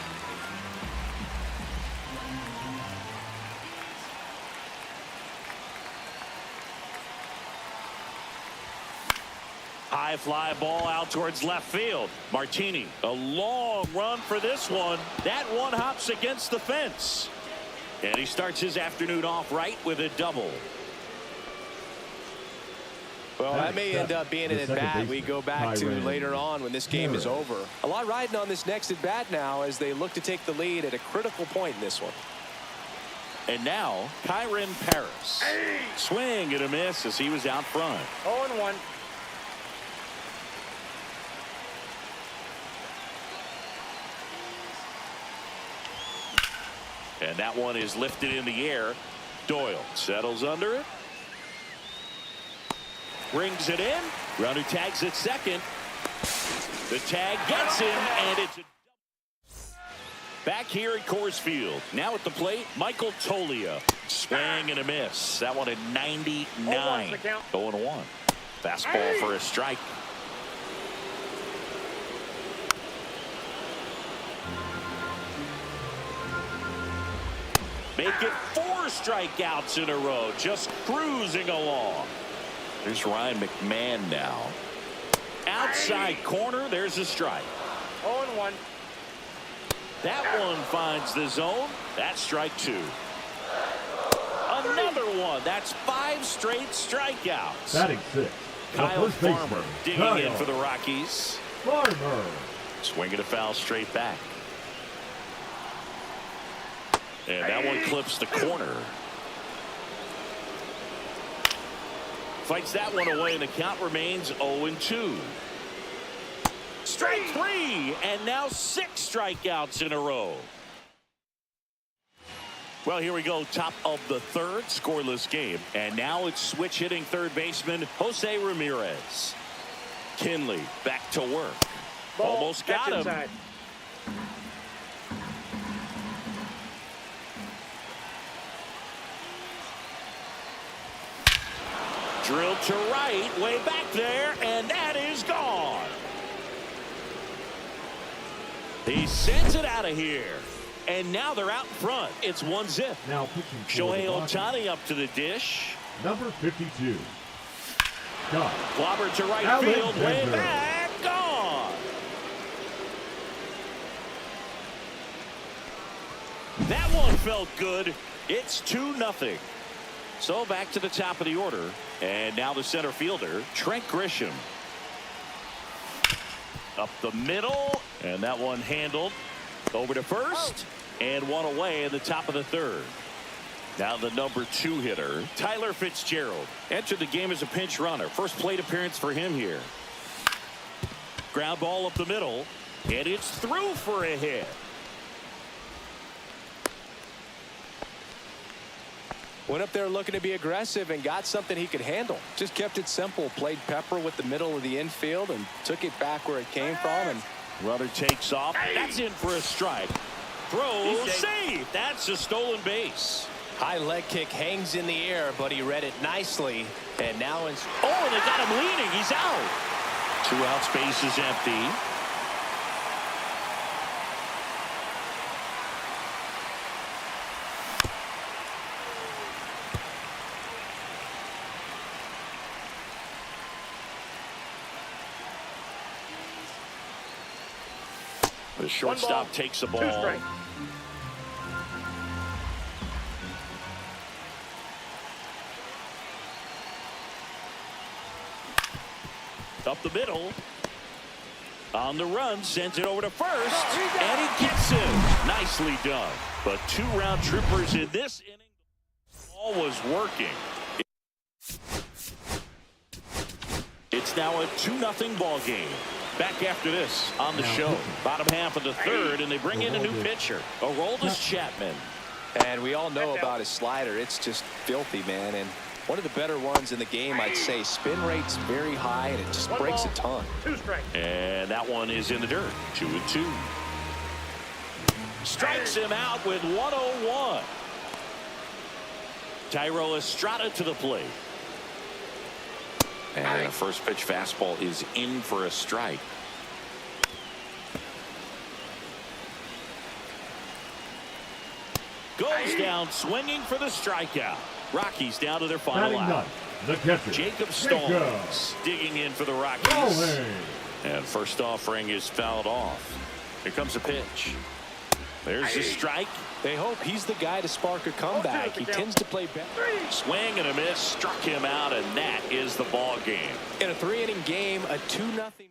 High fly ball out towards left field. Martini, a long run for this one. That one hops against the fence. And he starts his afternoon off right with a double. Well, that may end up being an at-bat we go back to later on when this game is over. A lot riding on this next at-bat now as they look to take the lead at a critical point in this one. And now, Kyron Paris. Swing and a miss as he was out front. 0-1. And that one is lifted in the air. Doyle settles under it. Brings it in. Runner tags at second. The tag gets him, and it's back here at Coors Field. Now at the plate, Michael Toglia. Swing and a miss. That one at 99. 0-1. Fastball for a strike. Make it 4 strikeouts in a row. Just cruising along. There's Ryan McMahon now. Outside corner. There's a strike. 0-1. That one finds the zone. That's strike two. Another one. That's 5 straight strikeouts. Batting 6. Kyle Farmer baseman, digging Kyle in for the Rockies. Farmer. Swinging a foul straight back. And that one clips the corner. Fights that one away, and the count remains 0-2. Strike 3, and now 6 strikeouts in a row. Well, here we go. Top of the third, scoreless game. And now it's switch hitting third baseman Jose Ramirez. Kinley back to work. Almost got him. Inside. Drilled to right, way back there, and that is gone. He sends it out of here. And now they're out in front. It's 1-0. Now pitching for Shohei the Rockies. Ohtani up to the dish. Number 52, Scott Clobber to right Alexander. field, way back, gone. That one felt good. It's 2-0. So back to the top of the order. And now the center fielder, Trent Grisham. Up the middle, and that one handled. Over to first, and one away in the top of the third. Now the number 2 hitter, Tyler Fitzgerald, entered the game as a pinch runner. First plate appearance for him here. Ground ball up the middle, and it's through for a hit. Went up there looking to be aggressive and got something he could handle. Just kept it simple. Played pepper with the middle of the infield and took it back where it came from. And runner takes off. That's in for a strike. Throws, save. That's a stolen base. high leg kick hangs in the air, but he read it nicely. And now it's... Oh, they got him leading. He's out. 2 outs, base is empty. The shortstop takes the ball. 2 strikes. Up the middle. On the run, sends it over to first, and he gets it. Nicely done. But 2 round trippers in this inning. The ball was working. It's now a 2-0 ball game. Back after this on the show. Bottom half of the 3rd, and they bring in a new pitcher, Aroldis Chapman. And we all know about his slider. It's just filthy, man. And one of the better ones in the game, I'd say. Spin rate's very high, and it just breaks a ton. 2 strikes. And that one is in the dirt. 2-2. Strikes him out with 101. Thairo Estrada to the plate. And a first pitch fastball is in for a strike. Goes down swinging for the strikeout. Rockies down to their final Batting out. ninth, the catcher, Jacob Stones digging in for the Rockies. Rolling. And first offering is fouled off. Here comes a pitch. There's the strike. They hope he's the guy to spark a comeback. He tends to play better. Swing and a miss, struck him out, and that is the ball game. In a 3-inning game, a 2-0 win.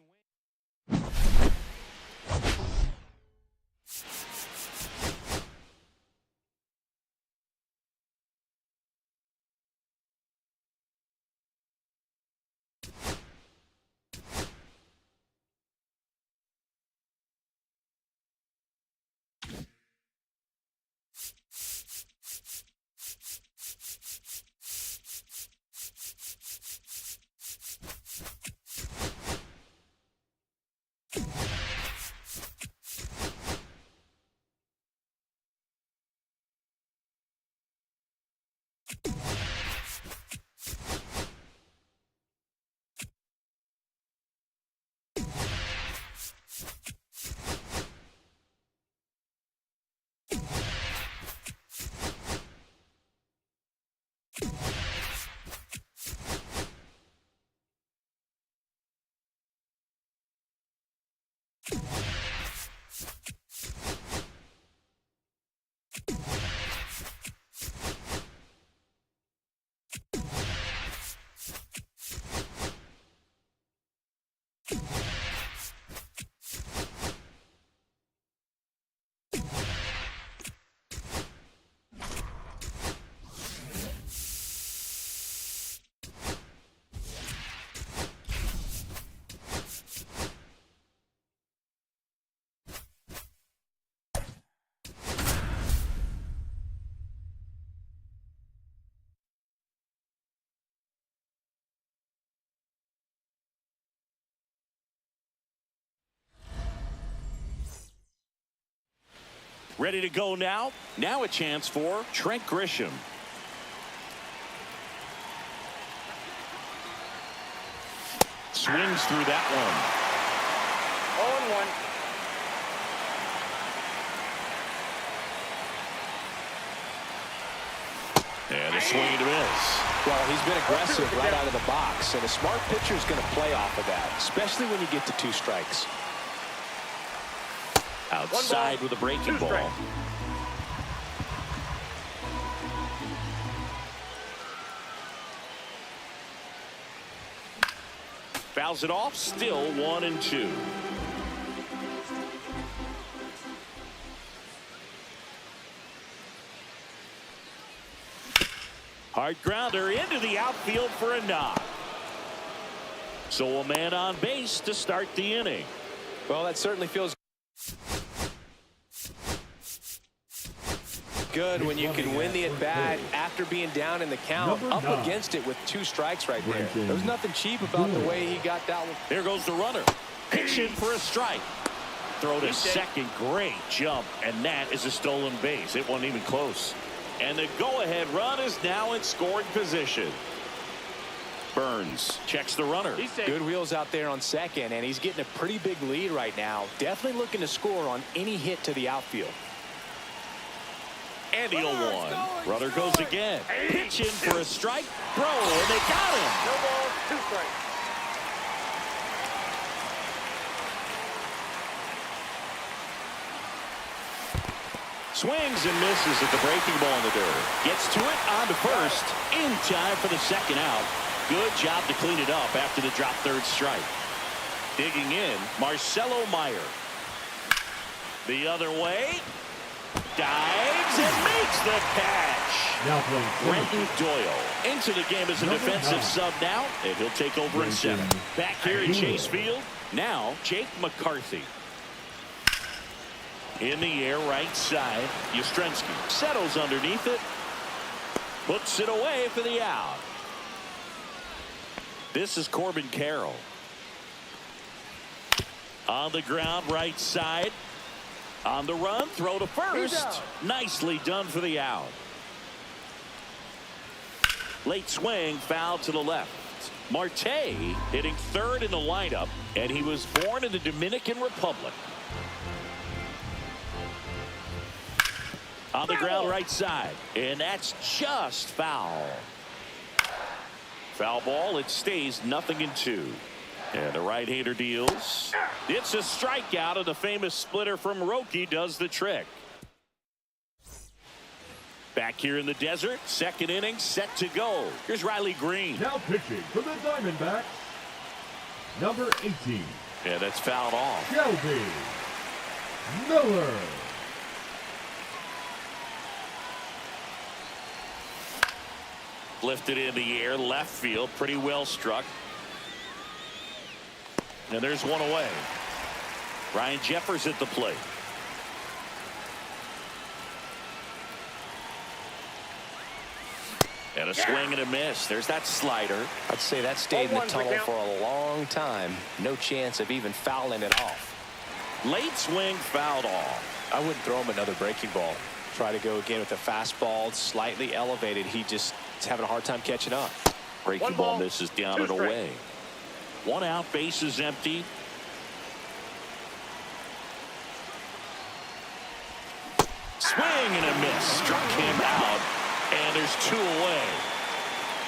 Ready to go now. Now a chance for Trent Grisham. Swings through that one. 0-1. And a swing and a miss. Well, he's been aggressive right out of the box, and a smart pitcher is going to play off of that, especially when you get to 2 strikes. Outside with a breaking ball. Fouls it off. Still 1-2. Hard grounder into the outfield for a knock. So a man on base to start the inning. Well, that certainly feels good when you can win the at-bat after being down in the count, up against it with 2 strikes right there. There was nothing cheap about the way he got that one. There goes the runner. Pitch in for a strike. Throw to second. Great jump. And that is a stolen base. It wasn't even close. And the go-ahead run is now in scoring position. Burns checks the runner. Good wheels out there on second, and he's getting a pretty big lead right now. Definitely looking to score on any hit to the outfield. And the 0-1. Runner goes again. Pitch in for a strike. Throw, and they got him. No ball, 2 strikes. Swings and misses at the breaking ball in the dirt. Gets to it on to first in time for the second out. Good job to clean it up after the drop third strike. Digging in, Marcelo Meyer. The other way. Dives and makes the catch. Now playing Brenton Doyle into the game as a defensive sub now, and he'll take over in center. Back here in Chase Field, now Jake McCarthy. In the air, right side, Yastrzemski settles underneath it, puts it away for the out. This is Corbin Carroll. On the ground, right side. On the run, throw to first. Nicely done for the out. Late swing, foul to the left. Marte hitting third in the lineup, and he was born in the Dominican Republic. On the ground, right side, and that's just foul. Foul ball, it stays 0-2. And the right-hander deals. It's a strikeout, and the famous splitter from Roki does the trick. Back here in the desert, second inning set to go. Here's Riley Green. Now pitching for the Diamondbacks, number 18. And that's fouled off. Shelby Miller. Lifted in the air, left field, pretty well struck. And there's one away. Ryan Jeffers at the plate. And a swing and a miss. There's that slider. I'd say that stayed in the tunnel for a long time. No chance of even fouling it off. Late swing, fouled off. I wouldn't throw him another breaking ball. Try to go again with the fastball, slightly elevated. He just is having a hard time catching up. Breaking ball misses down and away. One out, base is empty. Swing and a miss. Struck him out. And there's two away.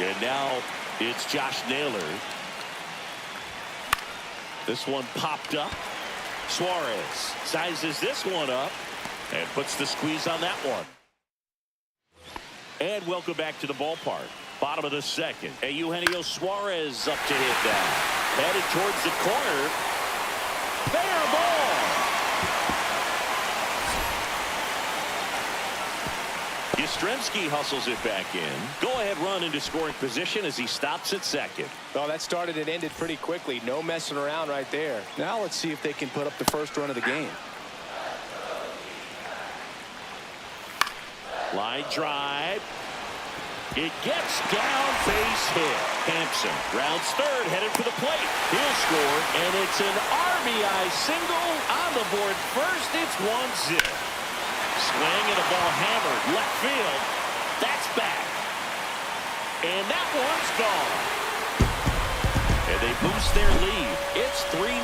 And now it's Josh Naylor. This one popped up. Suarez sizes this one up and puts the squeeze on that one. And welcome back to the ballpark. Bottom of the second. Eugenio Suarez up to hit that. Headed towards the corner. Fair ball. Yastrzemski hustles it back in. Go-ahead run into scoring position as he stops at second. Oh, that started and ended pretty quickly. No messing around right there. Now let's see if they can put up the first run of the game. Line drive. It gets down, base hit. Hampson rounds third, headed for the plate. He'll score, and it's an RBI single on the board first. It's 1-0. Swing and a ball hammered left field. That's back. And that one's gone. And they boost their lead. It's 3-0.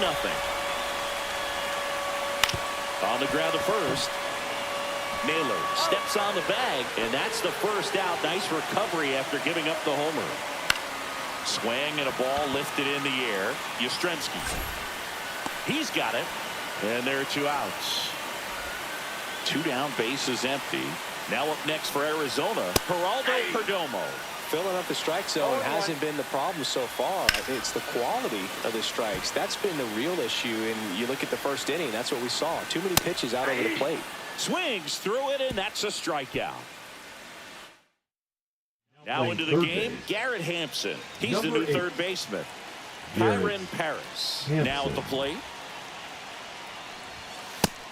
On the ground to first. Naylor steps on the bag, and that's the first out. Nice recovery after giving up the homer. Swing and a ball lifted in the air. Yastrzemski. He's got it. And there are two outs. Two down, base is empty. Now up next for Arizona, Geraldo Perdomo. Filling up the strike zone hasn't been the problem so far. It's the quality of the strikes. That's been the real issue. And you look at the first inning, that's what we saw. Too many pitches out over the plate. Swings through it, and that's a strikeout. Now into the game, Garrett Hampson. He's the new third baseman. Kyron Paris now at the plate.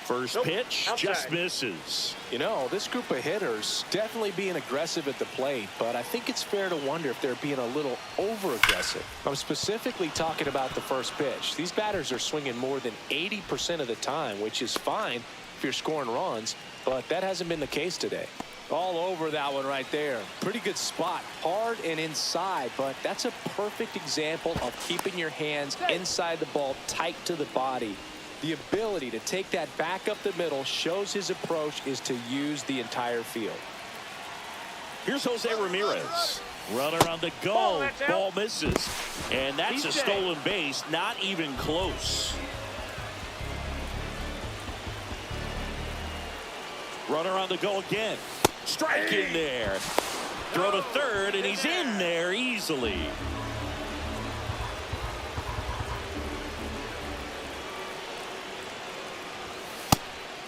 First pitch just misses. You know, this group of hitters definitely being aggressive at the plate, but I think it's fair to wonder if they're being a little over-aggressive. I'm specifically talking about the first pitch. These batters are swinging more than 80% of the time, which is fine if you're scoring runs, but that hasn't been the case today. All over that one right there. Pretty good spot. Hard and inside, but that's a perfect example of keeping your hands inside the ball, tight to the body. The ability to take that back up the middle shows his approach is to use the entire field. Here's Jose Ramirez. Runner on the go. Ball misses. And that's a stolen base. Not even close. Runner on the go again. Strike in there. Throw to third, and he's in there easily.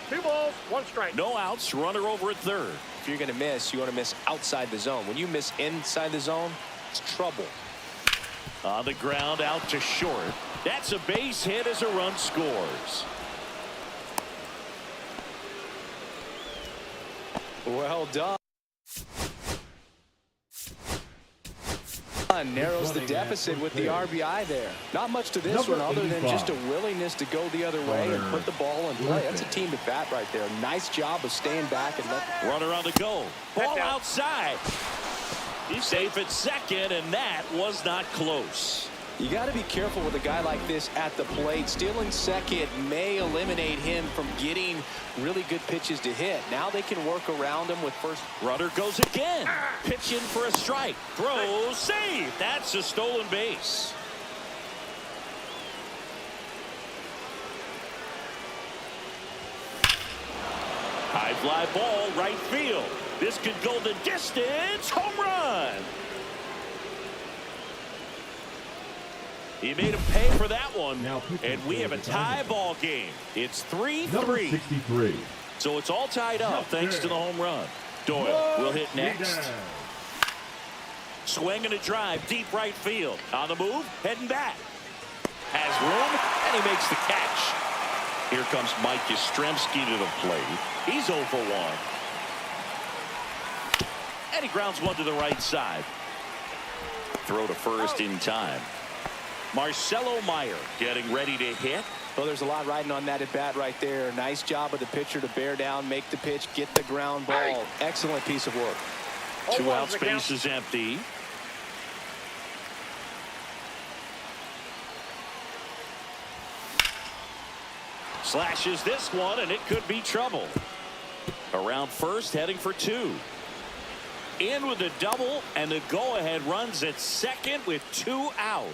Two balls, one strike. No outs. Runner over at third. If you're going to miss, you want to miss outside the zone. When you miss inside the zone, it's trouble. On the ground, out to short. That's a base hit as a run scores. Well done. Narrows the deficit with the RBI there. Not much to this one other than just a willingness to go the other way and put the ball in play. That's a team at bat right there. Nice job of staying back and letting. Runner on the go. Ball outside. He's safe at second, and that was not close. You got to be careful with a guy like this at the plate. Stealing second may eliminate him from getting really good pitches to hit. Now they can work around him with first. Runner goes again. Pitch in for a strike. Throw, save. That's a stolen base. High fly ball, right field. This could go the distance. Home run. He made him pay for that one, and we have a tie ball game. It's 3-3. Number 63. So it's all tied up thanks to the home run. Doyle will hit next. Swing and a drive, deep right field. On the move, heading back. Has room, and he makes the catch. Here comes Mike Yastrzemski to the plate. He's 0 for 1. And he grounds one to the right side. Throw to first in time. Marcelo Meyer getting ready to hit. Well, there's a lot riding on that at bat right there. Nice job of the pitcher to bear down, make the pitch, get the ground ball. Excellent piece of work. 2 outs, base is empty. Slashes this one, and it could be trouble. Around first, heading for 2. In with a double, and the go-ahead runs at second with 2 out.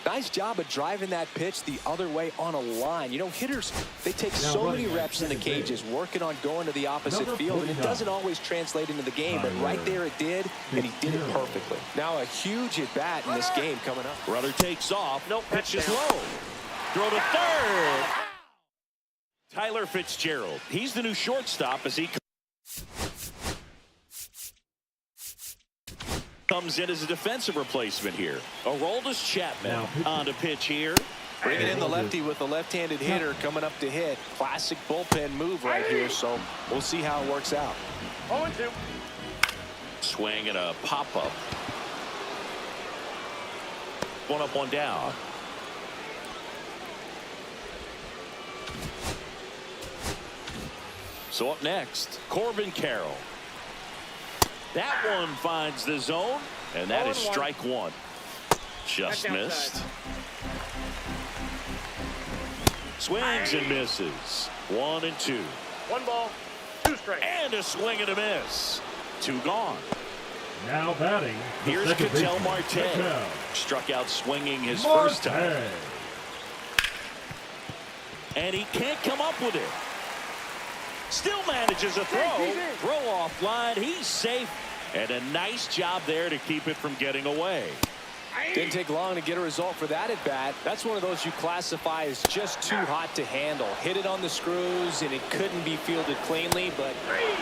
Nice job of driving that pitch the other way on a line. You know, hitters, they take so many reps in the cages working on going to the opposite field, and it doesn't always translate into the game, but right there it did, and he did it perfectly. Now a huge at-bat in this game coming up. Runner takes off. No, pitch is low. Throw to third. Tyler Fitzgerald. He's the new shortstop as he comes in as a defensive replacement here. Aroldis Chapman on to pitch here. Bringing in the lefty with the left-handed hitter coming up to hit. Classic bullpen move right here, so we'll see how it works out. 0-2. Swing and a pop-up. 1 up, 1 down. So up next, Corbin Carroll. That one finds the zone, and that is strike 1. Just missed. Swings and misses. 1 and 2. 1 ball, 2 strikes. And a swing and a miss. 2 gone. Now batting. Here's Ketel Marte. Struck out swinging his first time. And he can't come up with it. Still manages a throw. Throw off line. He's safe. And a nice job there to keep it from getting away. Didn't take long to get a result for that at bat. That's one of those you classify as just too hot to handle. Hit it on the screws, and it couldn't be fielded cleanly, but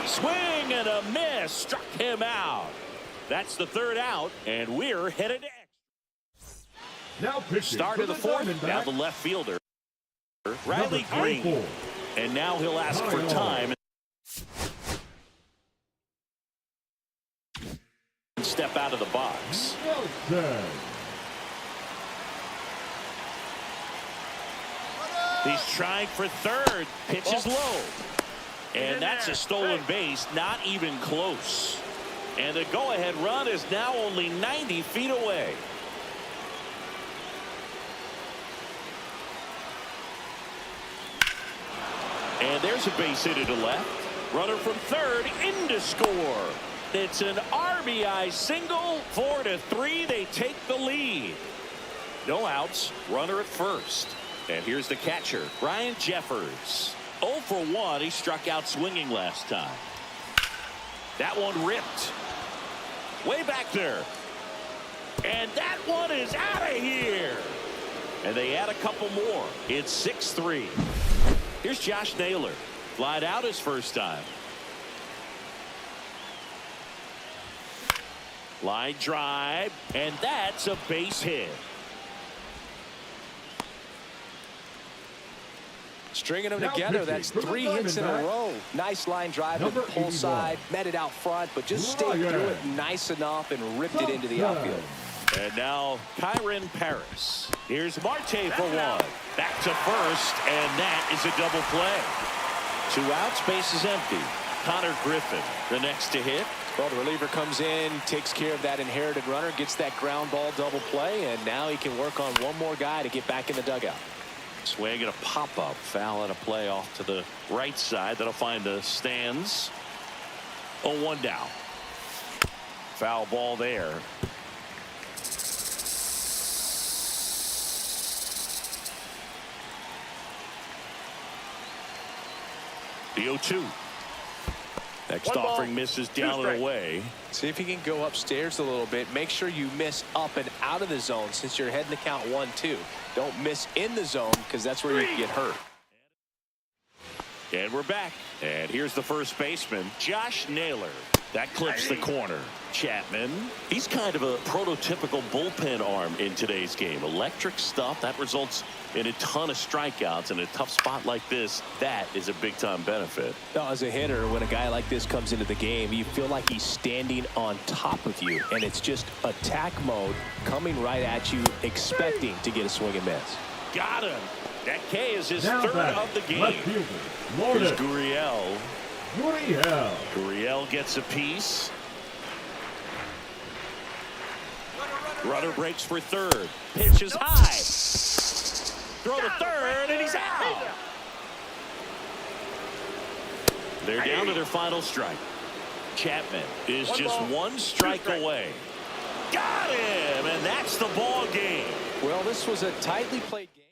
swing and a miss. Struck him out. That's the 3rd out, and we're headed to now start of the 4th. Now the left fielder, Riley Green. And now he'll ask for time. And step out of the box. He's trying for 3rd. Pitch is low. And that's a stolen base. Not even close. And the go-ahead run is now only 90 feet away. And there's a base hit to left. Runner from 3rd in to score. It's an RBI single. 4-3. They take the lead. No outs. Runner at first. And here's the catcher, Brian Jeffers. 0 for 1. He struck out swinging last time. That one ripped. Way back there. And that one is out of here. And they add a couple more. It's 6-3. Here's Josh Naylor. Flied out his first time. Line drive. And that's a base hit. Stringing them Now together, pitching that's for the 3 hits in a Diamondbacks. row. Nice line drive to the Number pull 81. side, met it out front, but just stayed through it nice enough and ripped it into the outfield. And now Kyron Paris. Here's Marte for one. Back to first, and that is a double play. 2 outs, base is empty. Connor Griffin, the next to hit. Well, the reliever comes in, takes care of that inherited runner, gets that ground ball double play, and now he can work on one more guy to get back in the dugout. Swing and a pop-up. Foul at a play off to the right side. That'll find the stands. 0-1 down. Foul ball there. The 0-2. Next 1 ball, offering misses 2 down and strikes. away. See if you can go upstairs a little bit. Make sure you miss up and out of the zone since you're heading to count 1-2. Don't miss in the zone because that's where you get hurt. And we're back. And here's the first baseman, Josh Naylor. That clips the corner. Chapman. He's kind of a prototypical bullpen arm in today's game. Electric stuff that results in a ton of strikeouts in a tough spot like this. That is a big-time benefit. Now, as a hitter, when a guy like this comes into the game, you feel like he's standing on top of you, and it's just attack mode coming right at you, expecting to get a swing and miss. Got him. That K is his Now third batting, of the game. left fielder, Here's Lourdes. Gurriel. Gurriel gets a piece. Runner breaks for third. Pitch is high. Throw to third, and he's out. They're down to their final strike. Chapman is just 1 strike away. Got him, and that's the ball game. Well, this was a tightly played game.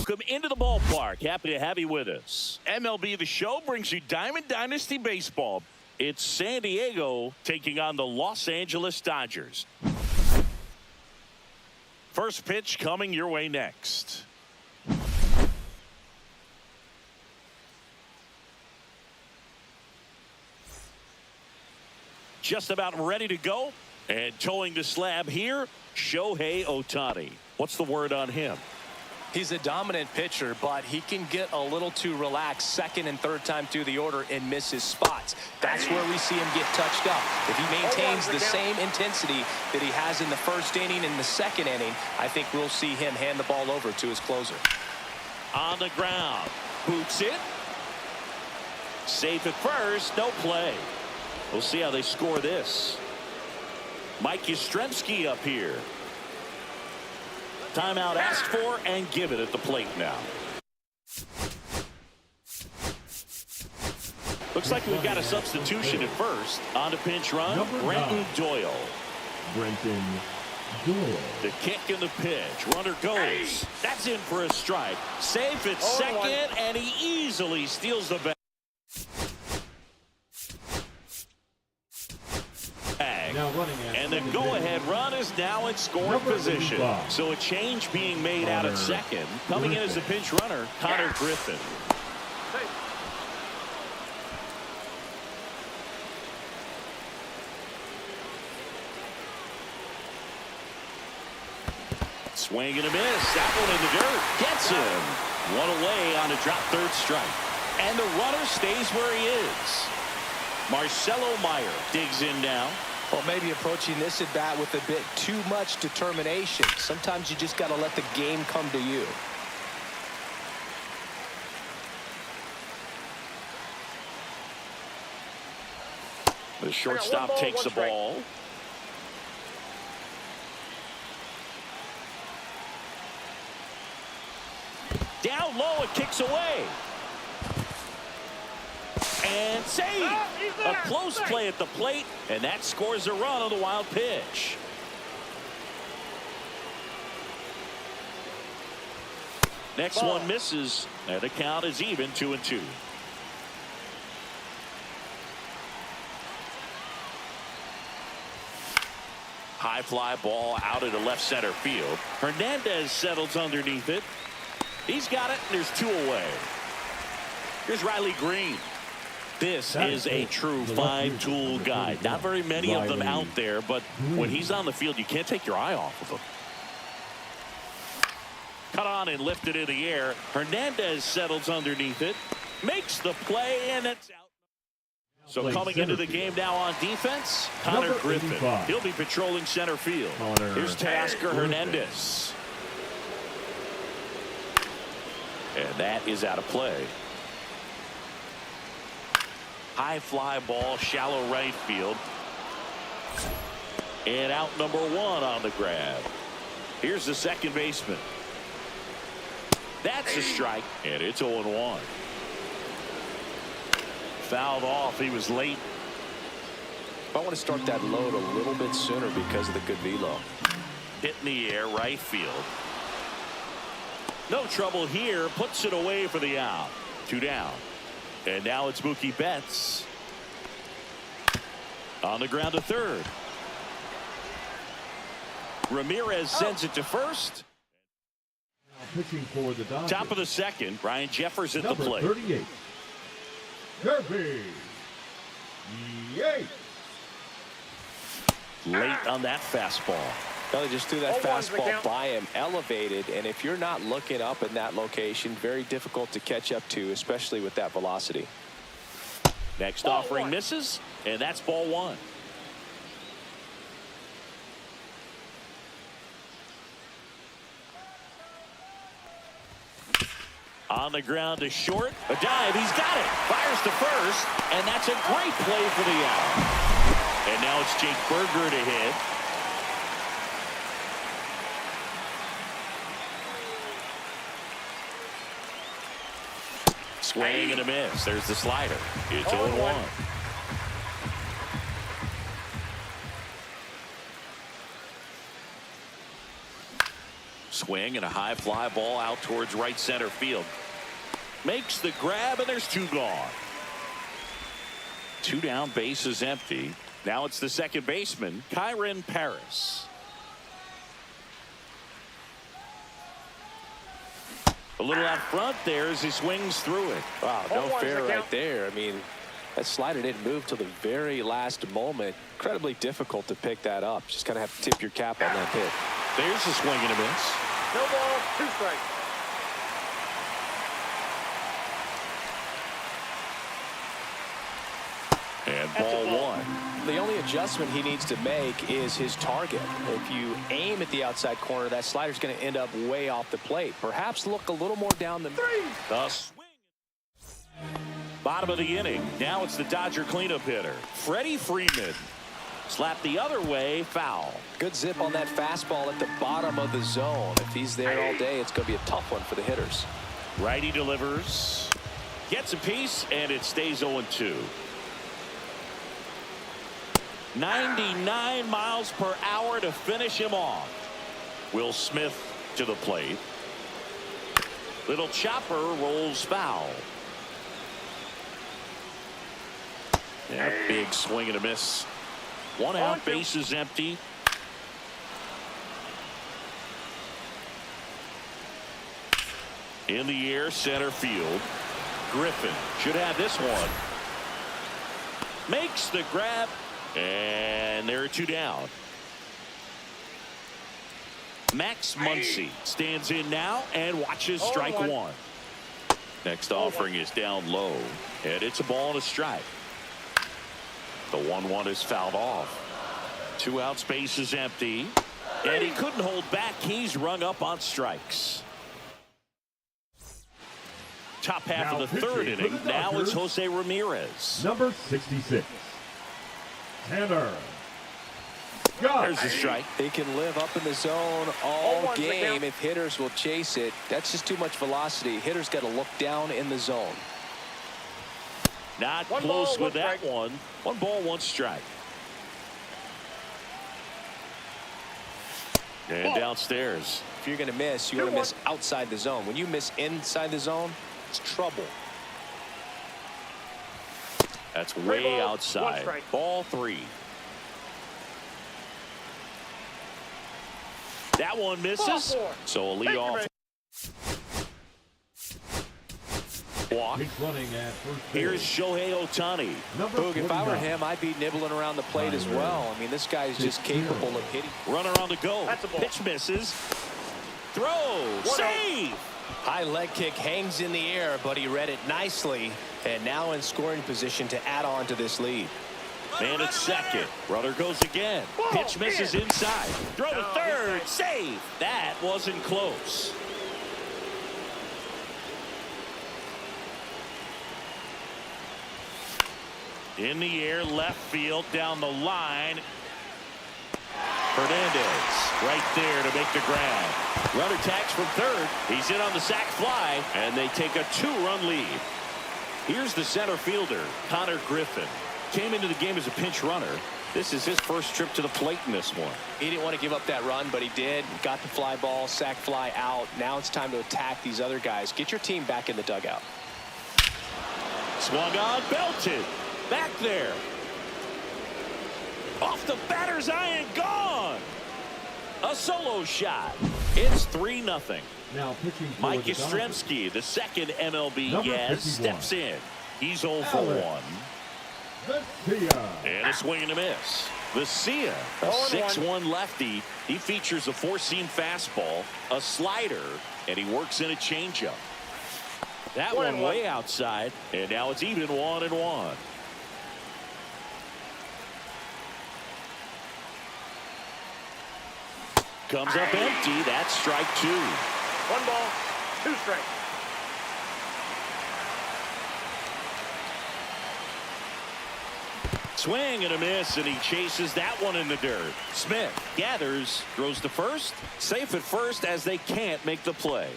Welcome into the ballpark. Happy to have you with us. MLB The Show brings you Diamond Dynasty Baseball. It's San Diego taking on the Los Angeles Dodgers. First pitch coming your way next. Just about ready to go. And towing the slab here, Shohei Ohtani. What's the word on him? He's a dominant pitcher, but he can get a little too relaxed second and third time through the order and miss his spots. That's where we see him get touched up. If he maintains the same intensity that he has in the first inning and the second inning, I think we'll see him hand the ball over to his closer. On the ground. Boots it. Safe at first. No play. We'll see how they score this. Mike Yastrzemski up here. Timeout asked for and give it at the plate now. Looks like we've got a substitution at first. On to pinch run, Brenton Doyle. Brenton Doyle. The kick and the pitch. Runner goes. That's in for a strike. Safe at second, and he easily steals the bag. Now running and the go-ahead run is now in scoring position. So a change being made out at second. Coming in as the pinch runner, Connor Griffin. Swing and a miss. That one in the dirt. Gets him. One away on a drop third strike. And the runner stays where he is. Marcelo Meyer digs in now. Well, maybe approaching this at bat with a bit too much determination. Sometimes you just got to let the game come to you. The shortstop takes the ball. Down low, it kicks away. And save. A close play at the plate, and that scores a run on the wild pitch. Next one misses, and the count is even 2-2. High fly ball out into left center field. Hernandez settles underneath it. He's got it, and there's two away. Here's Riley Green. This is a true five-tool guy. Not very many of them out there, but when he's on the field, you can't take your eye off of him. Cut on and lifted in the air. Hernandez settles underneath it. Makes the play, and it's out. So coming into the game now on defense, Connor Griffin. He'll be patrolling center field. Here's Teoscar Hernandez. And that is out of play. High fly ball, shallow right field. And out number one on the grab. Here's the second baseman. That's a strike, and it's 0-1. Fouled off. He was late. I want to start that load a little bit sooner because of the good velo. Hit in the air, right field. No trouble here. Puts it away for the out. 2 down. And now it's Mookie Betts. On the ground to third. Ramirez sends it to first. Pitching for the Dodgers. Top of the second. Ryan Jeffers at the plate. 38. Kirby Yates. Late on that fastball. Well, they just threw that fastball by him, elevated, and if you're not looking up in that location, very difficult to catch up to, especially with that velocity. Next offering misses, and that's ball one. On the ground to short. A dive. He's got it. Fires to first, and that's a great play for the out. And now it's Jake Berger to hit. Swing and a miss. There's the slider. It's 0-1. swing and a high fly ball out towards right center field. Makes the grab, and there's two gone. Two down, bases empty. Now it's the second baseman, Kyron Paris. A little out front there as he swings through it. Wow, no fair right there. I mean, that slider didn't move till the very last moment. Incredibly difficult to pick that up. Just kind of have to tip your cap on that hit. There's a swing and a miss. No ball, 2 strikes. And ball 1. The only adjustment he needs to make is his target. If you aim at the outside corner, that slider's going to end up way off the plate. Perhaps look a little more down the 3. The swing. Bottom of the inning. Now it's the Dodger cleanup hitter, Freddie Freeman. Slap the other way, foul. Good zip on that fastball at the bottom of the zone. If he's there all day, it's going to be a tough one for the hitters. Righty delivers. Gets a piece, and it stays 0-2. 99 miles per hour to finish him off. Will Smith to the plate. Little chopper rolls foul. Yeah, big swing and a miss. 1 out, bases empty. In the air, center field. Griffin should have this one. Makes the grab, and there are 2 down. Max Muncy stands in now and watches strike 1. Next offering is down low, and it's a ball and a strike. The 1-1 is fouled off. 2 outs, base is empty, and he couldn't hold back. He's rung up on strikes. Top half of the 3rd inning. Now it's Jose Ramirez. Number 66, Tanner. There's the strike. He can live up in the zone all game if hitters will chase it. That's just too much velocity. Hitters got to look down in the zone. Not close with that one. 1 ball, 1 strike. And downstairs. If you're going to miss, you want to miss outside the zone. When you miss inside the zone, it's trouble. That's way outside. Ball 3. That one misses. So a leadoff walk. Here's Shohei Ohtani. Boog, if I were him, I'd be nibbling around the plate as well. I mean, this guy's just capable of hitting. Runner on the go. Pitch misses. Throw. Save. High leg kick hangs in the air, but he read it nicely. And now in scoring position to add on to this lead. Man at second. Runner goes again. Pitch misses inside. Throw to third. Save. That wasn't close. In the air, left field, down the line. Hernandez right there to make the grab. Runner tags from third. He's in on the sac fly, and they take a 2-run lead. Here's the center fielder, Connor Griffin. Came into the game as a pinch runner. This is his first trip to the plate in this one. He didn't want to give up that run, but he did. Got the fly ball, sac fly out. Now it's time to attack these other guys. Get your team back in the dugout. Swung on, belted. Back there. Off the batter's eye and gone. A solo shot. It's 3-0. Now pitching for Mike the Yastrzemski, the second MLB Number Yaz, 51. steps in. He's 0 for 1. And a swing and a miss. Vesia, a 6-1 lefty. He features a 4-seam fastball, a slider, and he works in a changeup. That one way outside, and now it's even 1-1. Comes up empty. That's strike 2. 1 ball, 2 strikes. Swing and a miss, and he chases that one in the dirt. Smith gathers, throws to first. Safe at first as they can't make the play.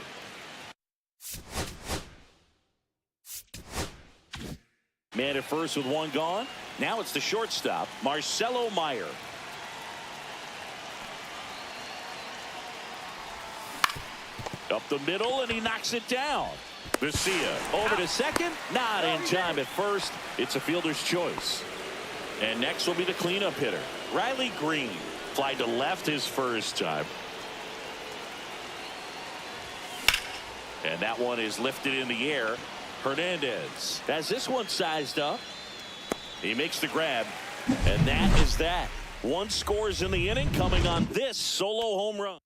Man at first with 1 gone. Now it's the shortstop, Marcelo Meyer. Up the middle, and he knocks it down. Garcia over to second. Not in time at first. It's a fielder's choice. And next will be the cleanup hitter, Riley Green. Fly to left his first time. And that one is lifted in the air. Hernandez has this one sized up. He makes the grab. And that is that. One scores in the inning coming on this solo home run.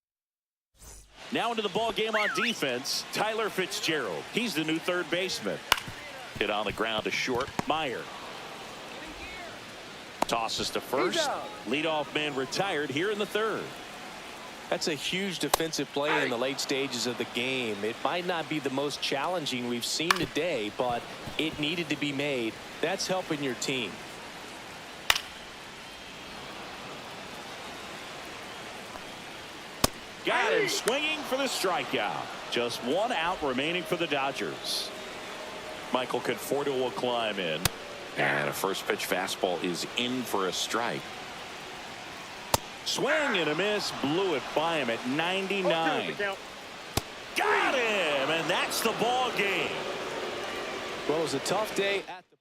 Now into the ball game on defense, Tyler Fitzgerald. He's the new third baseman. Hit on the ground to short. Meyer tosses to first. Leadoff man retired here in the third. That's a huge defensive play in the late stages of the game. It might not be the most challenging we've seen today, but it needed to be made. That's helping your team. Got him swinging for the strikeout. Just one out remaining for the Dodgers. Michael Conforto will climb in. And a first pitch fastball is in for a strike. Swing and a miss. Blew it by him at 99. Got him, and that's the ball game. Well, it was a tough day at the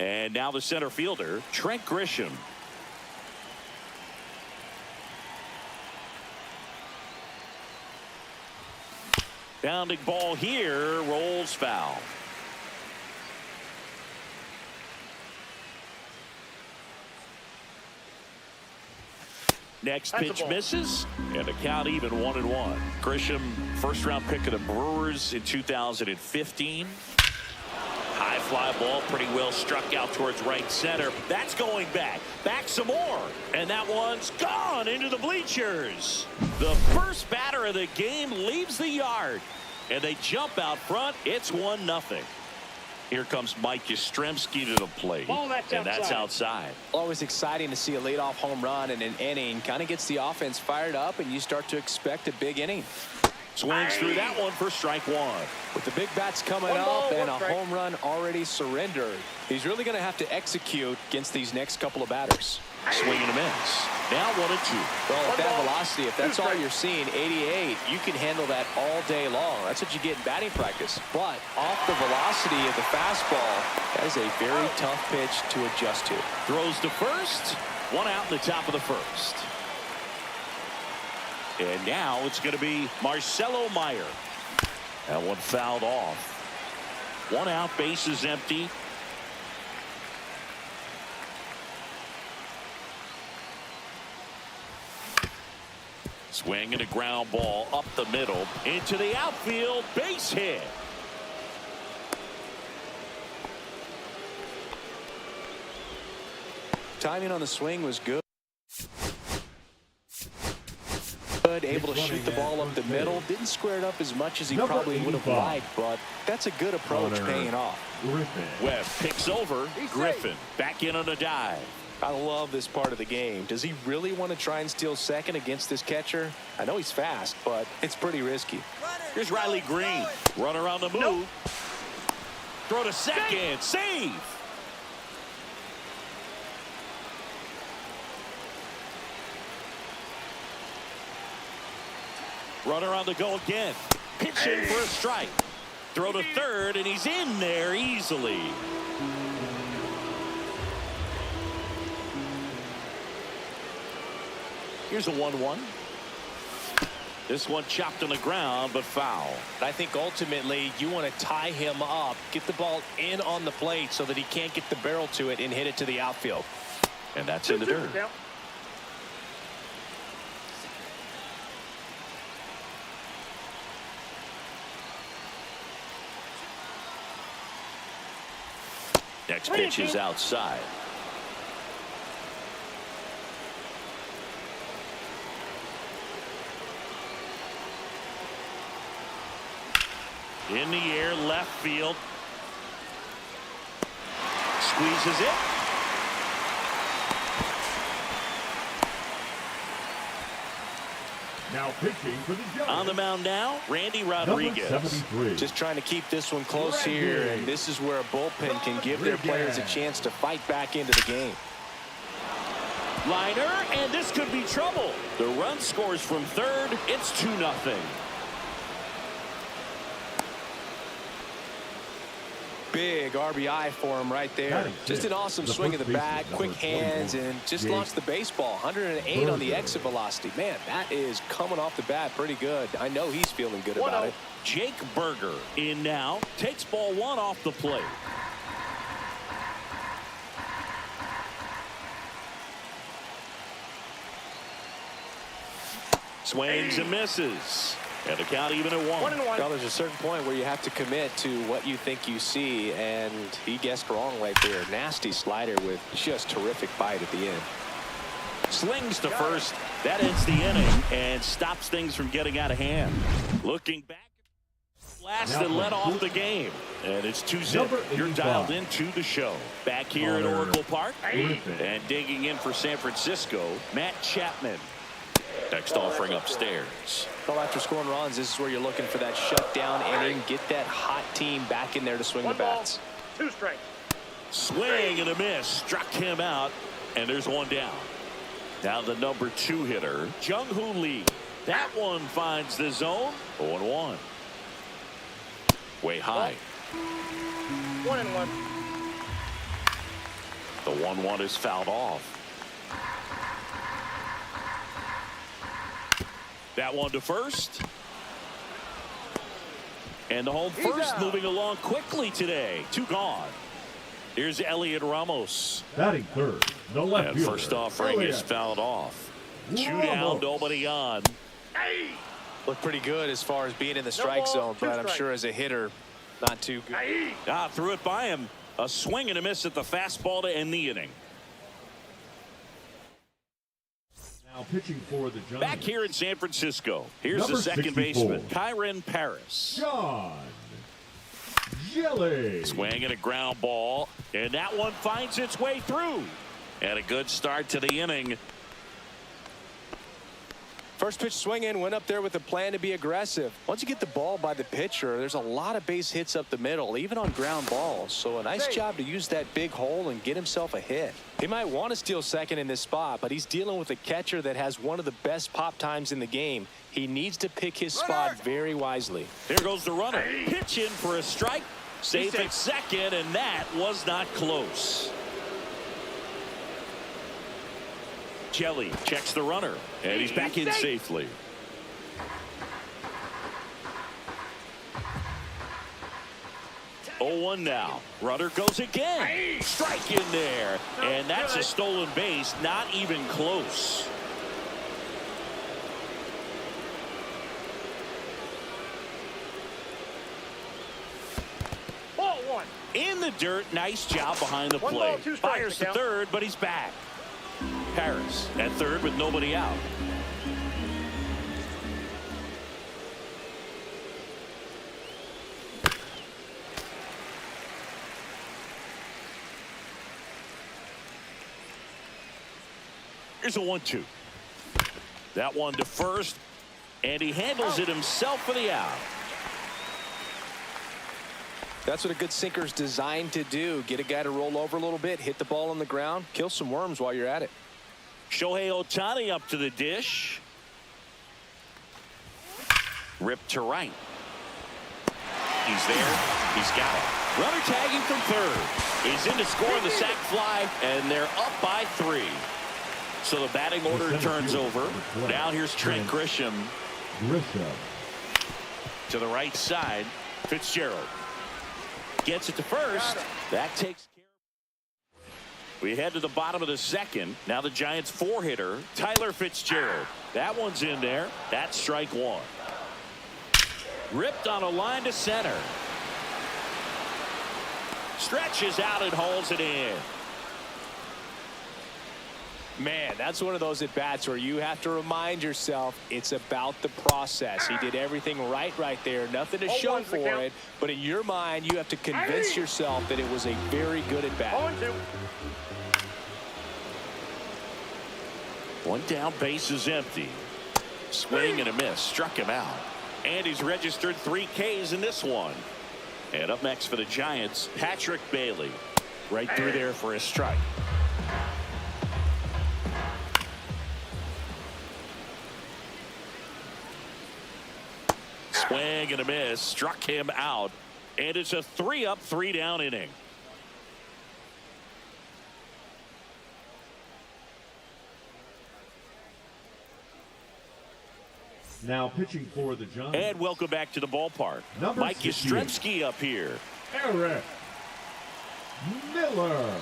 And now the center fielder, Trent Grisham. Bounding ball here, rolls foul. Next pitch misses, and the count even 1-1. Grisham, first round pick of the Brewers in 2015. High fly ball, pretty well struck out towards right center. That's going back some more, and that one's gone into the bleachers. The first batter of the game leaves the yard, and they jump out front. It's 1-0. Here comes Mike Yastrzemski to the plate, and that's outside. Always exciting to see a leadoff home run in an inning. Kind of gets the offense fired up, and you start to expect a big inning. Swings through that one for strike one. With the big bats coming up and a home run already surrendered, he's really going to have to execute against these next couple of batters. Swing and a miss. Now 1-2. Well, at that velocity, if that's all you're seeing, 88, you can handle that all day long. That's what you get in batting practice. But off the velocity of the fastball, that is a very tough pitch to adjust to. Throws to first. One out in the top of the first. And now it's going to be Marcelo Meyer. That one fouled off. One out, bases empty. Swing and a ground ball up the middle into the outfield, base hit. Timing on the swing was good. Able to shoot the ball up the middle. Didn't square it up as much as he probably would have liked, but that's a good approach paying off. Webb picks over Griffin. Back in on a dive. I love this part of the game. Does he really want to try and steal second against this catcher? I know he's fast, but it's pretty risky. Here's Riley Green. Runner on the move. Throw to second. Save. Runner on the go again. Pitching for a strike. Throw to third, and he's in there easily. Here's a 1-1. This one chopped on the ground, but foul. I think ultimately you want to tie him up, get the ball in on the plate so that he can't get the barrel to it and hit it to the outfield. And that's in the dirt. Next pitch is outside. In the air, left field. Squeezes it. Now pitching for the Giants. On the mound now, Randy Rodriguez. Number 73. Just trying to keep this one close here, and this is where a bullpen can give their players a chance to fight back into the game. Liner, and this could be trouble. The run scores from third. It's 2-0. Big RBI for him right there. Just an awesome swing of the bat, quick hands, and just launched the baseball. 108 on the exit velocity. Man, that is coming off the bat pretty good. I know he's feeling good about it. Jake Berger in now. Takes ball one off the plate. Swings and misses. And the count even at 1. 1-1. Well, there's a certain point where you have to commit to what you think you see, and he guessed wrong right there. Nasty slider with just terrific bite at the end. Slings to first. That ends the inning and stops things from getting out of hand. Looking back, last that led off the game. And it's 2-0. You're dialed into the show. Back here at Oracle Park. And digging in for San Francisco, Matt Chapman. Next offering upstairs. Well, after scoring runs, this is where you're looking for that shutdown inning. Get that hot team back in there to swing the bats. 2 strikes. Swing and a miss. Struck him out. And there's one down. Now the number 2 hitter, Jung-Hoo Lee. That one finds the zone. 0-1. Way high. 1-1. The 1-1 is fouled off. That one to first. And the home first moving along quickly today. 2 gone. Here's Elliot Ramos. Batting third. The left And fielder. first offering is fouled off. 2 down, nobody on. Looked pretty good as far as being in the strike zone, but I'm sure as a hitter, not too good. Threw it by him. A swing and a miss at the fastball to end the inning. Now pitching for the Giants. Back here in San Francisco. Here's Number the second 64. baseman, Kyron Paris. John Gilly. Swing and a ground ball. And that one finds its way through. And a good start to the inning. First pitch swinging, went up there with a plan to be aggressive. Once you get the ball by the pitcher, there's a lot of base hits up the middle, even on ground balls. So a nice job to use that big hole and get himself a hit. He might want to steal second in this spot, but he's dealing with a catcher that has one of the best pop times in the game. He needs to pick his spot very wisely. There goes the runner. Pitch in for a strike. Safe at second, and that was not close. Jelly checks the runner, and he's back in safely. 0-1 now. Runner goes again. Strike in there. And that's a stolen base. Not even close. Ball one. In the dirt. Nice job behind the One plate. ball, 2 strikes Fires to to count. third, but he's back. Harris at third with nobody out. Here's a 1-2. That one to first, and he handles it himself for the out. That's what a good sinker's designed to do. Get a guy to roll over a little bit, hit the ball on the ground, kill some worms while you're at it. Shohei Ohtani up to the dish. Ripped to right. He's there. He's got it. Runner tagging from third. He's in to score on the sac fly, and they're up by 3. So the batting order turns over. Now here's Trent Grisham. To the right side. Fitzgerald gets it to first. That takes care. We head to the bottom of the second. Now the Giants 4-hitter, Tyler Fitzgerald. That one's in there. That's strike 1. Ripped on a line to center. Stretches out and hauls it in. Man, that's one of those at-bats where you have to remind yourself it's about the process. He did everything right there. Nothing to show for it. But in your mind, you have to convince yourself that it was a very good at-bat. 0-2. One down, base is empty. Swing and a miss. Struck him out. And he's registered 3 Ks in this one. And up next for the Giants, Patrick Bailey. Right through there for a strike. Swing and a miss. Struck him out. And it's a 3-up, 3-down inning. Now pitching for the Giants. And welcome back to the ballpark. Number Mike 68. Yastrzemski up here. Eric Miller.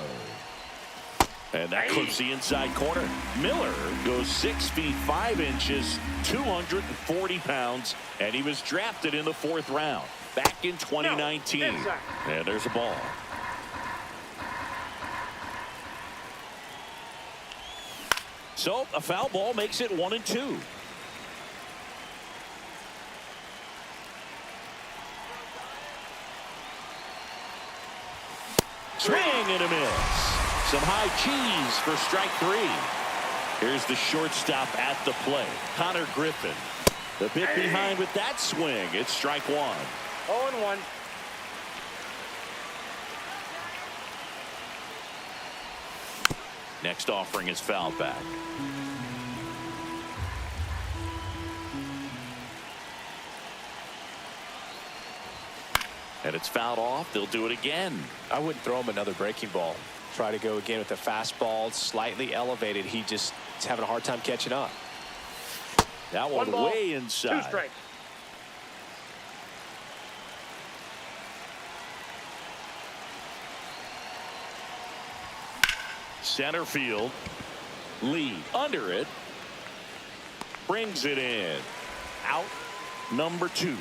And that clips the inside corner. Miller goes 6 feet 5 inches, 240 pounds, and he was drafted in the 4th round back in 2019. And there's a ball. So a foul ball makes it 1-2. Swing and a miss. Some high cheese for strike 3. Here's the shortstop at the plate, Connor Griffin. The bit behind with that swing. It's strike 1. 0-1. Next offering is foul back. And it's fouled off. They'll do it again. I wouldn't throw him another breaking ball. Try to go again with the fastball, slightly elevated. He just is having a hard time catching up. That one ball, way 2 inside. strikes. Center field. Lee under it. Brings it in. Out number 2.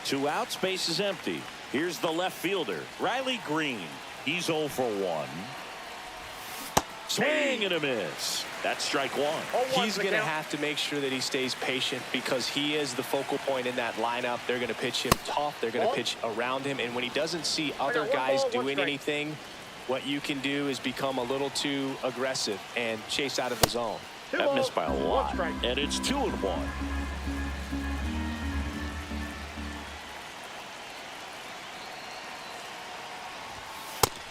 2 outs, base is empty. Here's the left fielder, Riley Green. He's 0 for 1. Swing and a miss. That's strike 1. He's going to have to make sure that he stays patient because he is the focal point in that lineup. They're going to pitch him tough. They're going to pitch around him. And when he doesn't see other guys doing anything, what you can do is become a little too aggressive and chase out of the zone. That missed by a lot. And it's 2-1.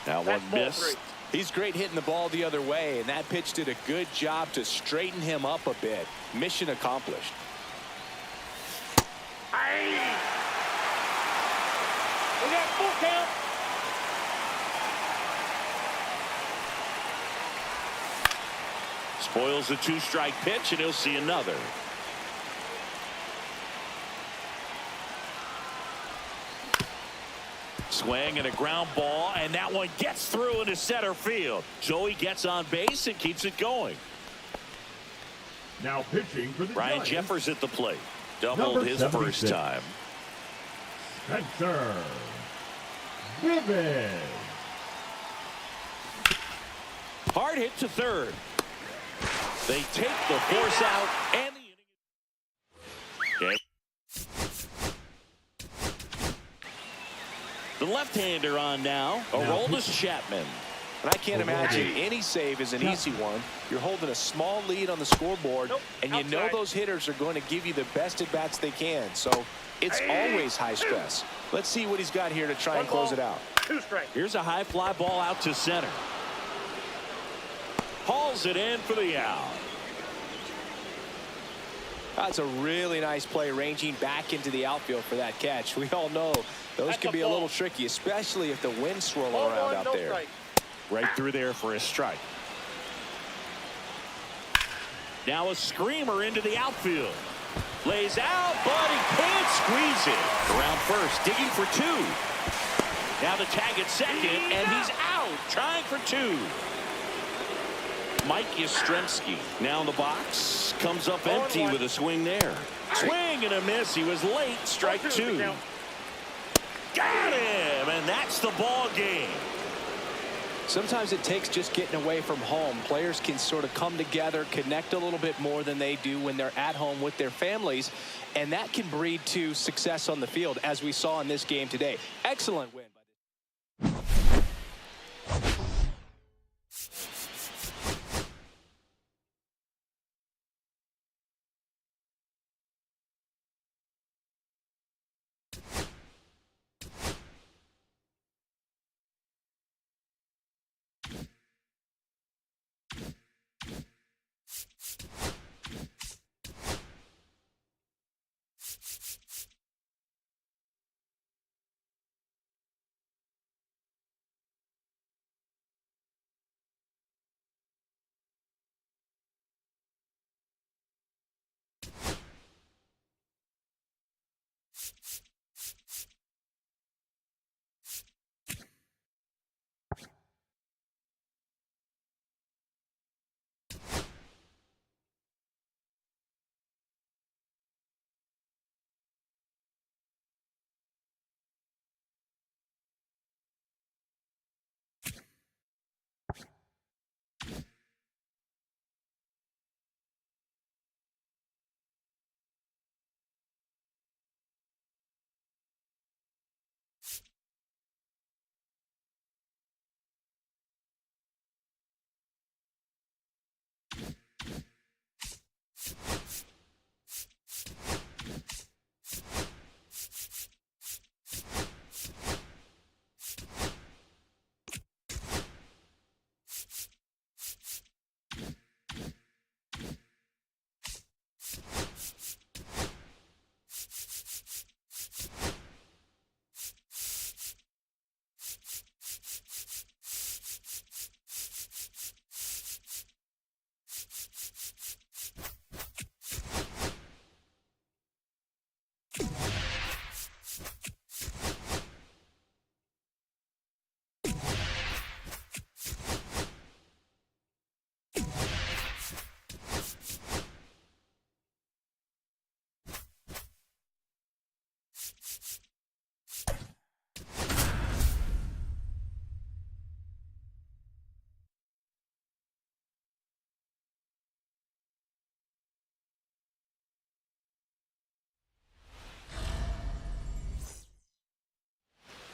Now one missed. He's great hitting the ball the other way, and that pitch did a good job to straighten him up a bit. Mission accomplished. We got full count. Spoils the 2-strike pitch, and he'll see another. Swing and a ground ball, and that one gets through into center field. Joey gets on base and keeps it going. Now pitching for the Ryan Giants, Jeffers at the plate. Doubled Number his 76. first time. Spencer Vivid. Hard hit to third. They take the force out, and the inning. Okay. The left-hander on now. Aroldis Chapman. And I can't imagine any save is an easy one. You're holding a small lead on the scoreboard, and you know those hitters are going to give you the best at-bats they can. So it's always high stress. Let's see what he's got here to try and close it out. 2 strikes. Here's a high fly ball out to center. Hauls it in for the out. That's a really nice play, ranging back into the outfield for that catch. We all know those can be a little tricky, especially if the wind's swirling around out there. Right through there for a strike. Now a screamer into the outfield. Lays out, but he can't squeeze it. Around first, digging for 2. Now the tag at second, and he's out, trying for 2. Mike Yastrzemski now in the box. Comes up empty with a swing there. Swing and a miss. He was late. Strike 2. Got him, and that's the ball game. Sometimes it takes just getting away from home. Players can sort of come together, connect a little bit more than they do when they're at home with their families, and that can breed to success on the field, as we saw in this game today. Excellent win.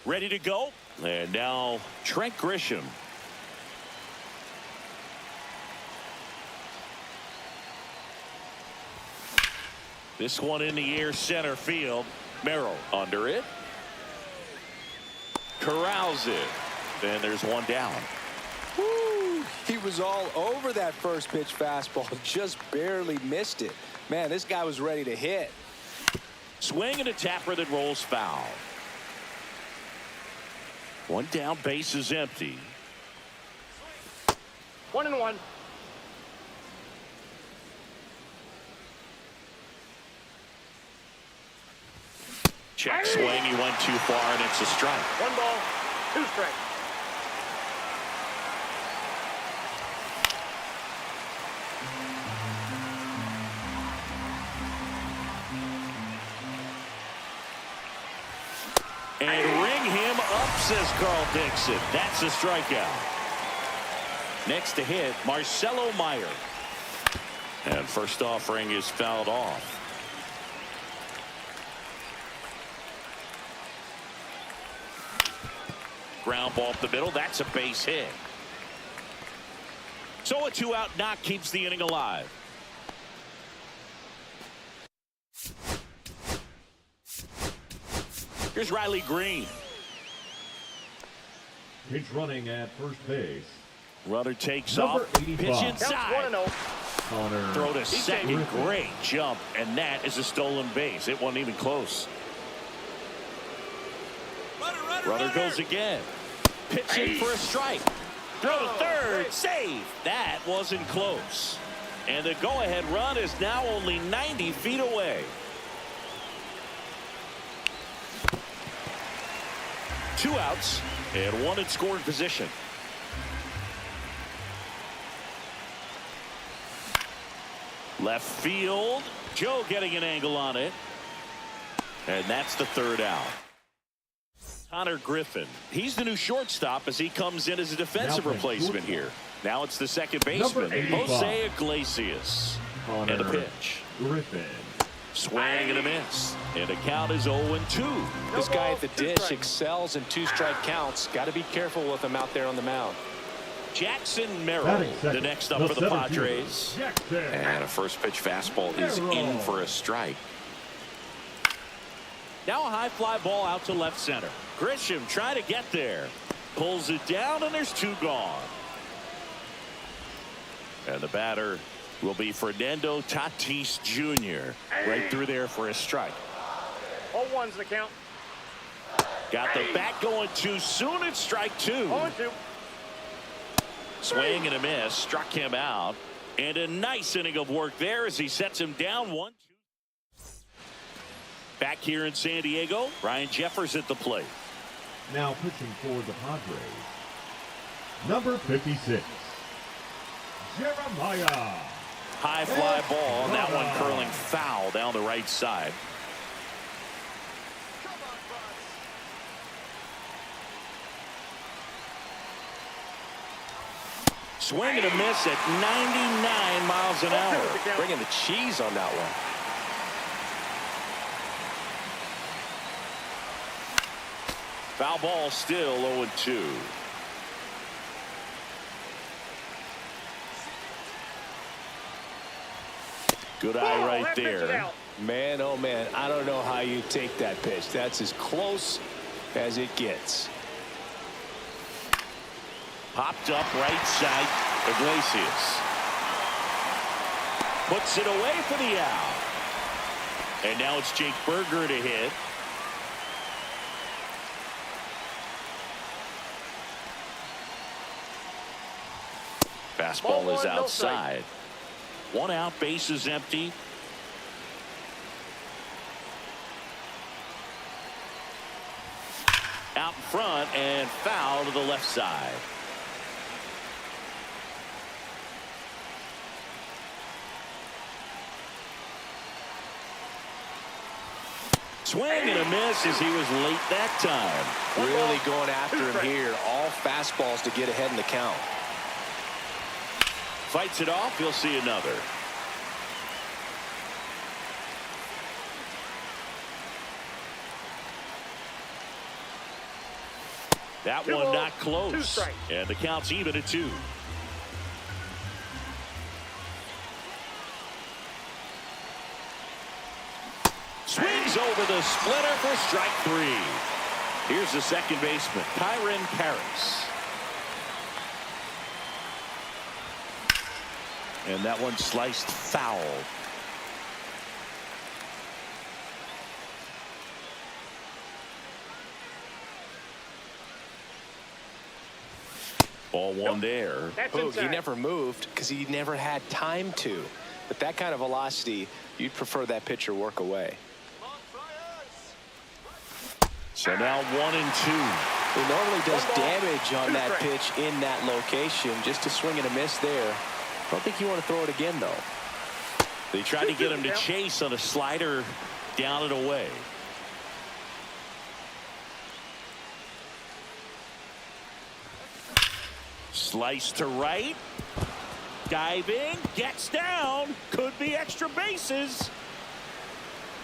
Ready to go. And now Trent Grisham. This one in the air, center field. Merrill under it. Corrals it. And there's one down. Woo! He was all over that first pitch fastball. Just barely missed it. Man, this guy was ready to hit. Swing and a tapper that rolls foul. One down, base is empty. 1-1. Check swing. He went too far, and it's a strike. 1 ball, 2 strikes. And ring him up, says Carl Dixon. That's a strikeout. Next to hit, Marcelo Meyer. And first offering is fouled off. Ground ball up the middle. That's a base hit. So a 2-out knock keeps the inning alive. Here's Riley Green. Pitch running at first base. Runner takes Number off. 85. Pitch inside. Counts 1-0. Connor. Throw to second. Griffin. Great jump. And that is a stolen base. It wasn't even close. Runner goes again. Pitching for a strike. Throw to third. Save. That wasn't close. And the go-ahead run is now only 90 feet away. 2 outs and 1 in scoring position. Left field. Joe getting an angle on it. And that's the 3rd out. Connor Griffin. He's the new shortstop as he comes in as a defensive replacement here. Now it's the second baseman, Jose Iglesias. Connor And a pitch. Griffin. Swing and a miss. And the count is 0-2. This guy at the dish excels in 2-strike counts. Got to be careful with him out there on the mound. Jackson Merrill, Batting the second, next up the for the center Padres. fielder, Jackson. And a first pitch fastball is in for a strike. Now a high fly ball out to left center. Grisham trying to get there. Pulls it down, and there's 2 gone. And the batter will be Fernando Tatis Jr. Right through there for a strike. 0-1's the count. Got the bat going too soon. It's strike 2. 0-2. Swing and a miss. Struck him out. And a nice inning of work there as he sets him down 1-2. Back here in San Diego, Ryan Jeffers at the plate. Now pitching for the Padres. Number 56. Jeremiah. High fly ball, and that one curling foul down the right side. Swing and a miss at 99 miles an hour. Bringing the cheese on that one. Foul ball still 0-2. Good eye right there. Man, oh man, I don't know how you take that pitch. That's as close as it gets. Popped up right side. Iglesias puts it away for the out. And now it's Jake Berger to hit. Fastball is outside. 1 out, base is empty. Out in front and foul to the left side. Swing and a miss as he was late that time. Really going after him here. All fastballs to get ahead in the count. Fights it off. He'll see another. That one not close. And the count's even at 2. Swings over the splitter for strike 3. Here's the second baseman, Kyron Paris. And that one sliced foul. Ball 1 there. He never moved because he never had time to. But that kind of velocity, you'd prefer that pitcher work away. So now 1-2. He normally does damage on that pitch in that location. Just a swing and a miss there. I don't think you want to throw it again, though. They tried to get him to chase on a slider down and away. Slice to right. Diving. Gets down. Could be extra bases.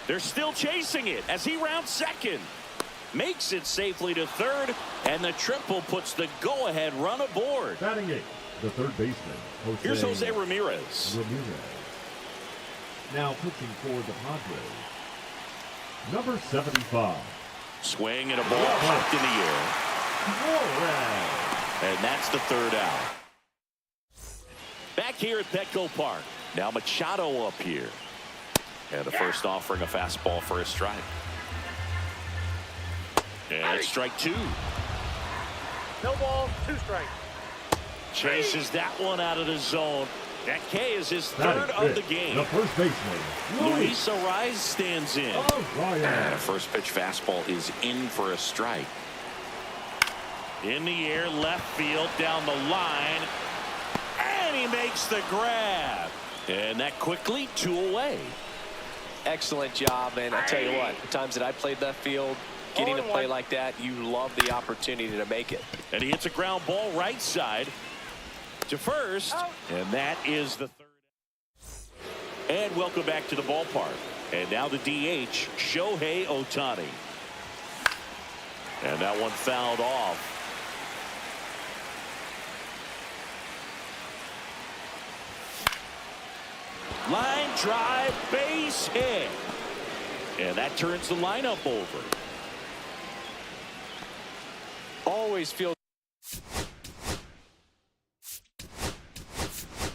They're still chasing it as he rounds second. Makes it safely to third. And the triple puts the go-ahead run aboard. Batting eighth, the third baseman. Here's Jose Ramirez. Now pitching for the Padres, number 75. Swing and a ball popped in the air. And that's the third out. Back here at Petco Park. Now Machado up here. And the first offering a fastball for a strike. And it's strike two. No ball, 2 strikes. Chases that one out of the zone. That K is his third of the game. The first baseman, Luis Ariz stands in. And a first pitch fastball is in for a strike. In the air, left field, down the line. And he makes the grab. And that quickly 2 away. Excellent job, and I tell you what, the times that I played left field, getting a play like that, you love the opportunity to make it. And he hits a ground ball right side to first, and that is the third. And welcome back to the ballpark. And now the DH, Shohei Ohtani. And that one fouled off. Line drive, base hit. And that turns the lineup over. Always feels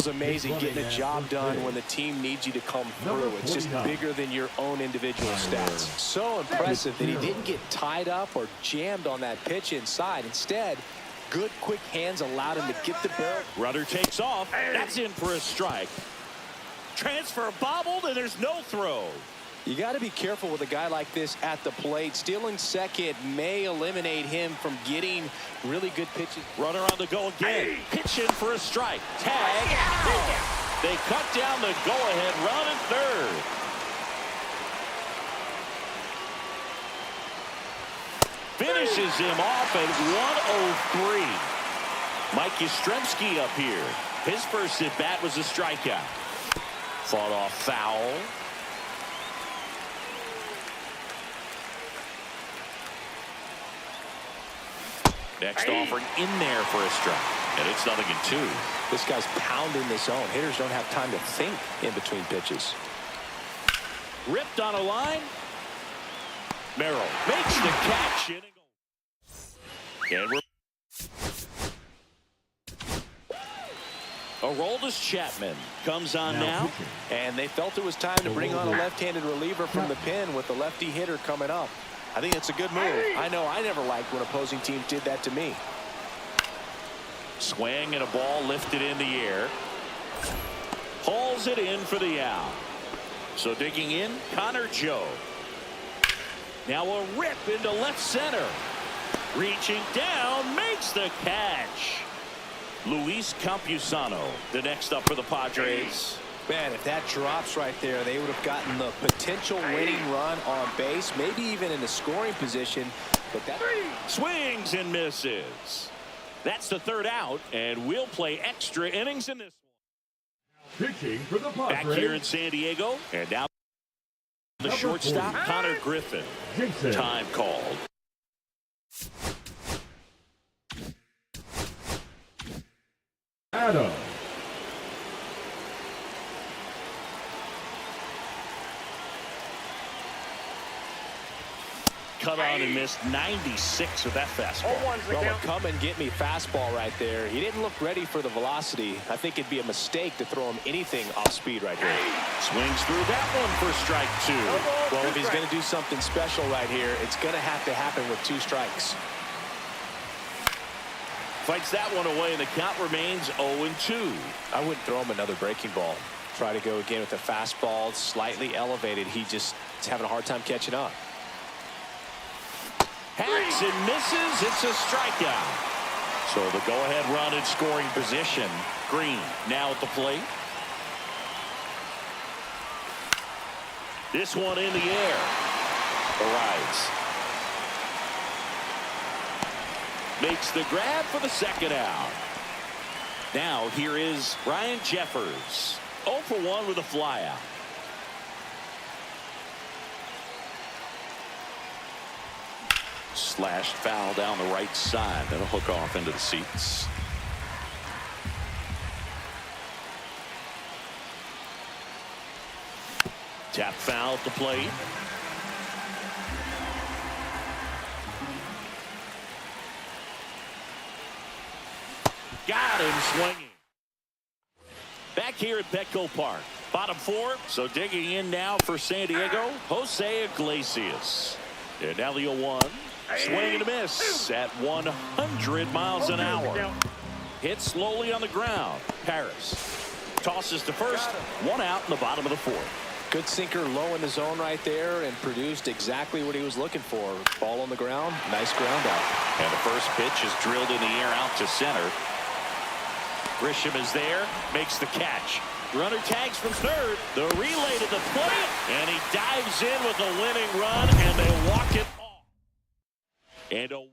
amazing getting the job done when the team needs you to come through. It's just bigger than your own individual stats. So impressive that he didn't get tied up or jammed on that pitch inside. Instead, good quick hands allowed him to get the barrel. Rudder takes off. That's in for a strike. Transfer bobbled, and there's no throw. You got to be careful with a guy like this at the plate. Stealing second may eliminate him from getting really good pitches. Runner on the go again. Pitch in for a strike. Tag. They cut down the go-ahead run at third. Finishes him off at 103. Mike Yastrzemski up here. His first at bat was a strikeout. Fought off foul. Next offering in there for a strike. And it's 0-2. This guy's pounding the zone. Hitters don't have time to think in between pitches. Ripped on a line. Merrill makes the catch. And we're Aroldis Chapman comes on now. And they felt it was time to bring on a left-handed reliever from the pen with the lefty hitter coming up. I think it's a good move. I know I never liked when opposing teams did that to me. Swing and a ball lifted in the air. Hauls it in for the out. So digging in, Connor Joe. Now a rip into left center. Reaching down, makes the catch. Luis Campusano, the next up for the Padres. Man, if that drops right there, they would have gotten the potential winning run on base, maybe even in the scoring position. But that swings and misses. That's the third out, and we'll play extra innings in this one. Pitching for the Padres. Back here in San Diego, and now the shortstop, Connor Griffin. Time called. Adam. Cut on and missed 96 with that fastball. Well, a come and get me fastball right there. He didn't look ready for the velocity. I think it'd be a mistake to throw him anything off speed right here. Swings through that one for strike 2. Well, if he's going to do something special right here, it's going to have to happen with 2 strikes. Fights that one away, and the count remains 0-2. I wouldn't throw him another breaking ball. Try to go again with the fastball, slightly elevated. He's having a hard time catching up. Hacks and misses. It's a strikeout. So the go-ahead run in scoring position. Green now at the plate. This one in the air. Arrives. Makes the grab for the second out. Now here is Ryan Jeffers. 0 for 1 with a flyout. Slashed foul down the right side. That'll hook off into the seats. Tap foul at the plate. Got him swinging. Back here at Petco Park. Bottom 4. So digging in now for San Diego, Jose Iglesias. And now the 0-1. Swing and a miss at 100 miles an hour. Hit slowly on the ground. Paris tosses to first. 1 out in the bottom of the 4th. Good sinker low in the zone right there and produced exactly what he was looking for. Ball on the ground. Nice ground out. And the first pitch is drilled in the air out to center. Grisham is there. Makes the catch. Runner tags from third. The relay to the plate. And he dives in with a winning run. And they walk it off. And a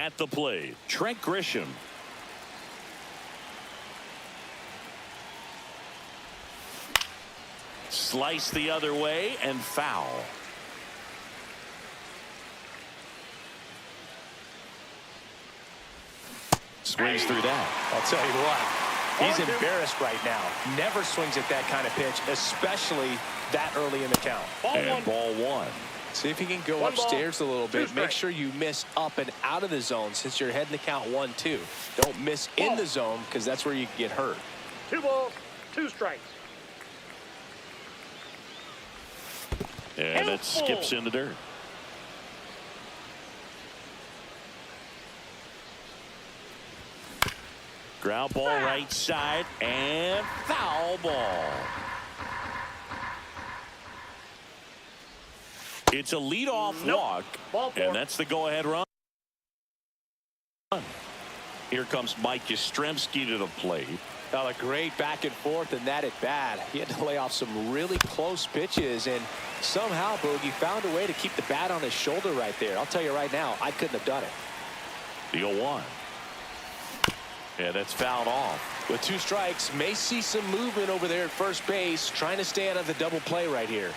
at the plate, Trent Grisham. Slice the other way and foul. Swings through that. I'll tell you what, he's embarrassed right now. Never swings at that kind of pitch, especially that early in the count. Ball 1. See if you can go upstairs a little bit. Make sure you miss up and out of the zone since you're heading the count 1-2. Don't miss in the zone because that's where you can get hurt. 2 balls, 2 strikes. And it skips in the dirt. Ground ball right side and foul ball. It's a leadoff walk, and that's the go-ahead run. Here comes Mike Yastrzemski to the plate. A great back and forth in that at bat. He had to lay off some really close pitches, and somehow Boogie found a way to keep the bat on his shoulder right there. I'll tell you right now, I couldn't have done it. The 0-1. Yeah, that's fouled off. With 2 strikes, may see some movement over there at first base, trying to stay out of the double play right here.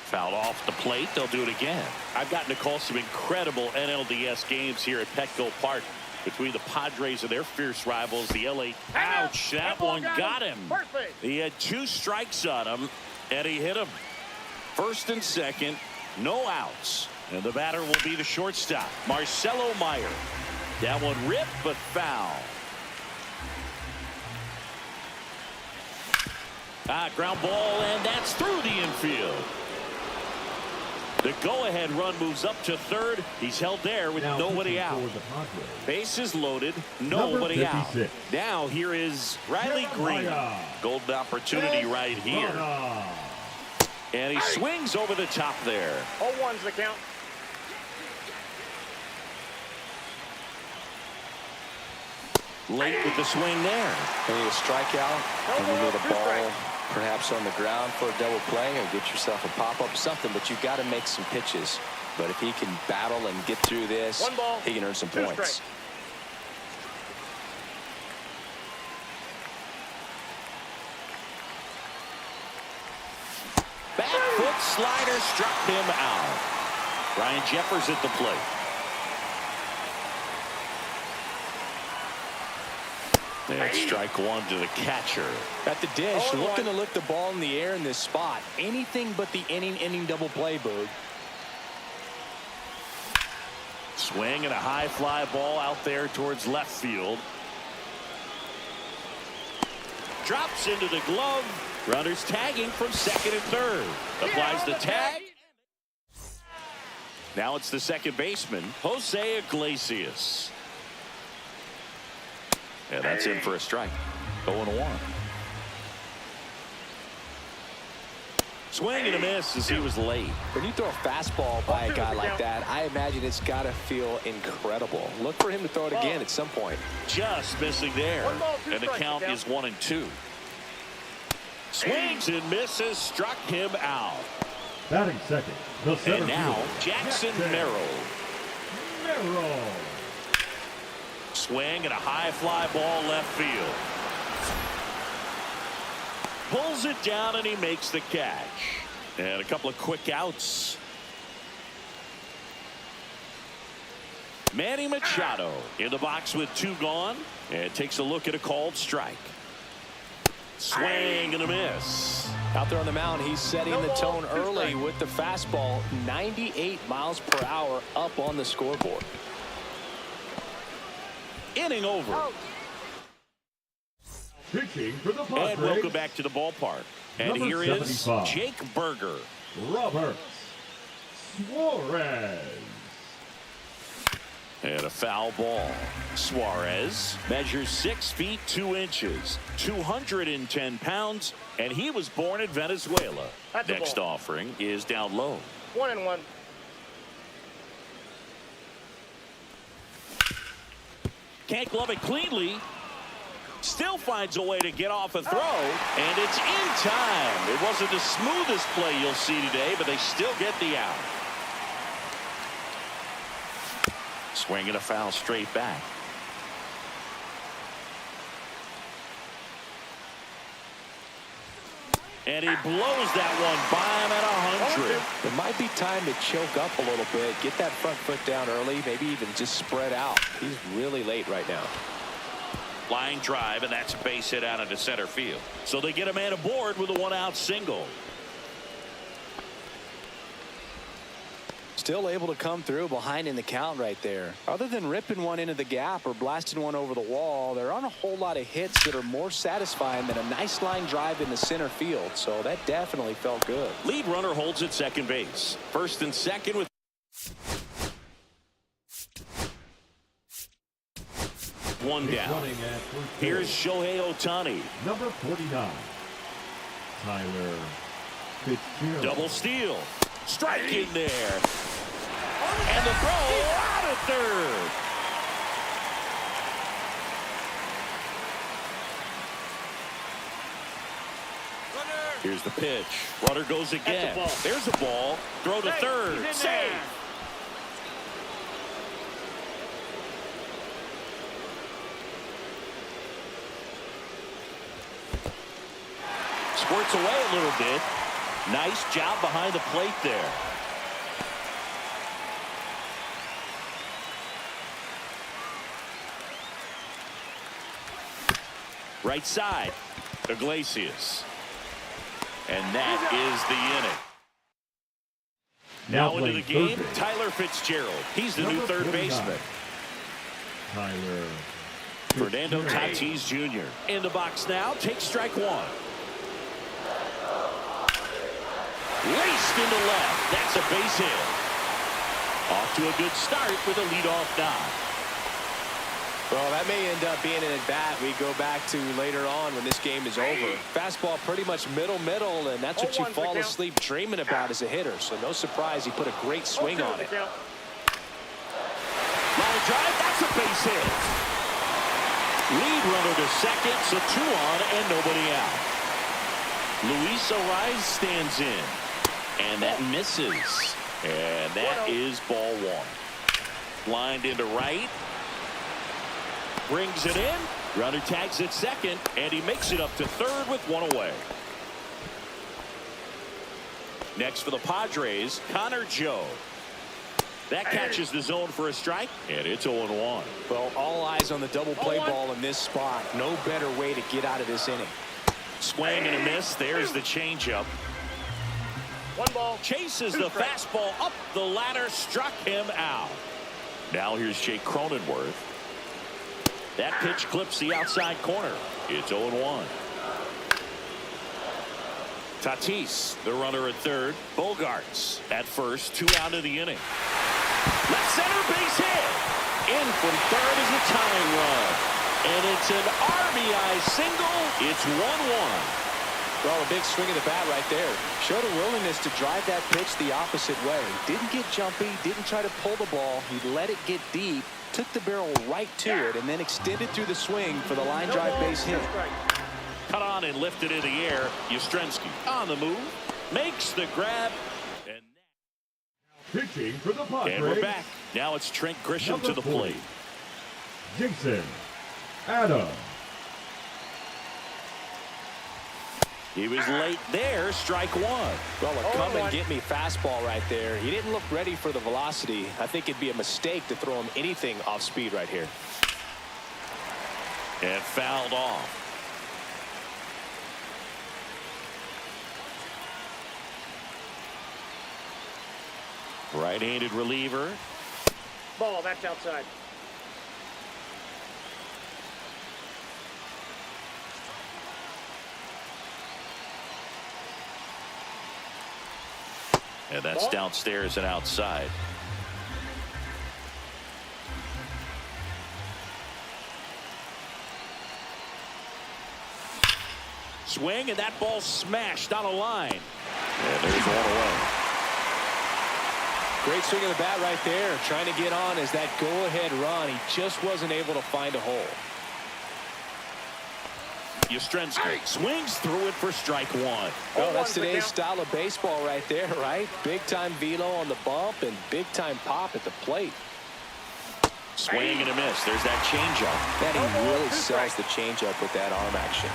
Fouled off the plate. They'll do it again. I've gotten to call some incredible NLDS games here at Petco Park between the Padres and their fierce rivals, the LA. Ouch, that one got him. He had 2 strikes on him, and he hit him. First and second, no outs. And the batter will be the shortstop, Marcelo Meyer. That one ripped, but foul. Ground ball, and that's through the infield. The go-ahead run moves up to third. He's held there with nobody out. Bases loaded, nobody out. Now here is Riley Green. Golden opportunity right here. And he swings over the top there. 0-1's the count. Late with the swing there. You need a strikeout. And you need a ball perhaps on the ground for a double play or get yourself a pop-up something, but you've got to make some pitches. But if he can battle and get through this, 1 ball, he can earn some 2 points. strikes. Back foot slider struck him out. Ryan Jeffers at the plate. And strike one to the catcher. At the dish, 0-1. looking to lift the ball in the air in this spot. Anything but the inning double play, Boog. Swing and a high fly ball out there towards left field. Drops into the glove. Runners tagging from second and third. Applies the tag. Now it's the second baseman, Jose Iglesias. And that's in for a strike. 0-1. Swing and a miss as he was late. When you throw a fastball by a guy like that, I imagine it's got to feel incredible. Look for him to throw it again at some point. Just missing there. 1 ball, 2 And the strikes, count is 1-2. Swings and misses, struck him out. Batting second, the center And now fielder, Jackson Merrill. Merrill. Swing and a high fly ball left field. Pulls it down and he makes the catch. And a couple of quick outs. Manny Machado in the box with 2 gone. And takes a look at a called strike. Swing and a miss. Out there on the mound, he's setting No the ball, tone 2 early strikes. with the fastball. 98 miles per hour up on the scoreboard. Inning over. Pitching for the Padres, And welcome back to the ballpark. And Number here is 75. Jake Berger. Robert Suarez. And a foul ball. Suarez measures 6 feet 2 inches, 210 pounds, and he was born in Venezuela. That's a Next ball. offering is down low. 1-1. Can't glove it cleanly. Still finds a way to get off a throw, and it's in time. It wasn't the smoothest play you'll see today, but they still get the out. Swinging a foul straight back. And he blows that one by him at 100. It might be time to choke up a little bit, get that front foot down early, maybe even just spread out. He's really late right now. Line drive, and that's a base hit out into center field. So they get a man aboard with a 1-out single. Still able to come through behind in the count right there. Other than ripping one into the gap or blasting one over the wall, there aren't a whole lot of hits that are more satisfying than a nice line drive in the center field. So that definitely felt good. Lead runner holds at second base. First and second with one He's down. running at first Here's base. Shohei Ohtani. Number 49. Tyler Fitzgerald. Double steal. Strike in there. And the throw out at third. Here's the pitch. Runner goes again. ball. There's a ball. Throw to Hey, third. he's in Save. there. Squirts away a little bit. Nice job behind the plate there. Right side, Iglesias. And that is the inning. Now into the playing game, third base, Tyler Fitzgerald. He's the new Number third 49. baseman. Tyler Fernando Fitzgerald. Tatis Jr. in the box now. Takes strike one. Laced into left. That's a base hit. Off to a good start with a leadoff knock. Well, that may end up being an at-bat we go back to later on when this game is over. Fastball pretty much middle, and that's what you 0-1 fall the count. asleep dreaming about as a hitter. So no surprise he put a great swing 0-2 on the it. count. Line drive. That's a base hit. Lead runner to second, so 2 on and nobody out. Luis Ariz stands in, and that misses. And that is ball one. Lined into right. Brings it in. Runner tags at second, and he makes it up to third with one away. Next for the Padres, Connor Joe. That catches the zone for a strike, and it's 0-1. Well, all eyes on the double play ball in this spot. No better way to get out of this inning. Swing and a miss. There's the changeup. One ball. Chases the fastball up the ladder, struck him out. Now here's Jake Cronenworth. That pitch clips the outside corner. It's 0-1. Tatis, the runner at third. Bogarts at first. 2 out of the inning. Left center base hit. In from third is a tying run. And it's an RBI single. It's 1-1. Well, a big swing of the bat right there. Showed a willingness to drive that pitch the opposite way. Didn't get jumpy, didn't try to pull the ball. He let it get deep, took the barrel right to it, and then extended through the swing for the line drive base hit. Cut on and lifted in the air. Yastrzemski on the move. Makes the grab. And Pitching for the Padres. And we're back. Now it's Trent Grisham to the plate. Jason Adams. He was late there. Strike one. Well, a come and get me fastball right there. He didn't look ready for the velocity. I think it'd be a mistake to throw him anything off speed right here. And fouled off. Right-handed reliever. Ball, that's outside. And that's downstairs and outside. Swing, and that ball smashed on a line. And there's one away. Great swing of the bat right there. Trying to get on as that go-ahead run. He just wasn't able to find a hole. Yastrzemski swings through it for strike one. Oh, that's today's style of baseball right there, right? Big-time velo on the bump and big-time pop at the plate. Swing and a miss. There's that changeup. That he really sells the changeup with that arm action.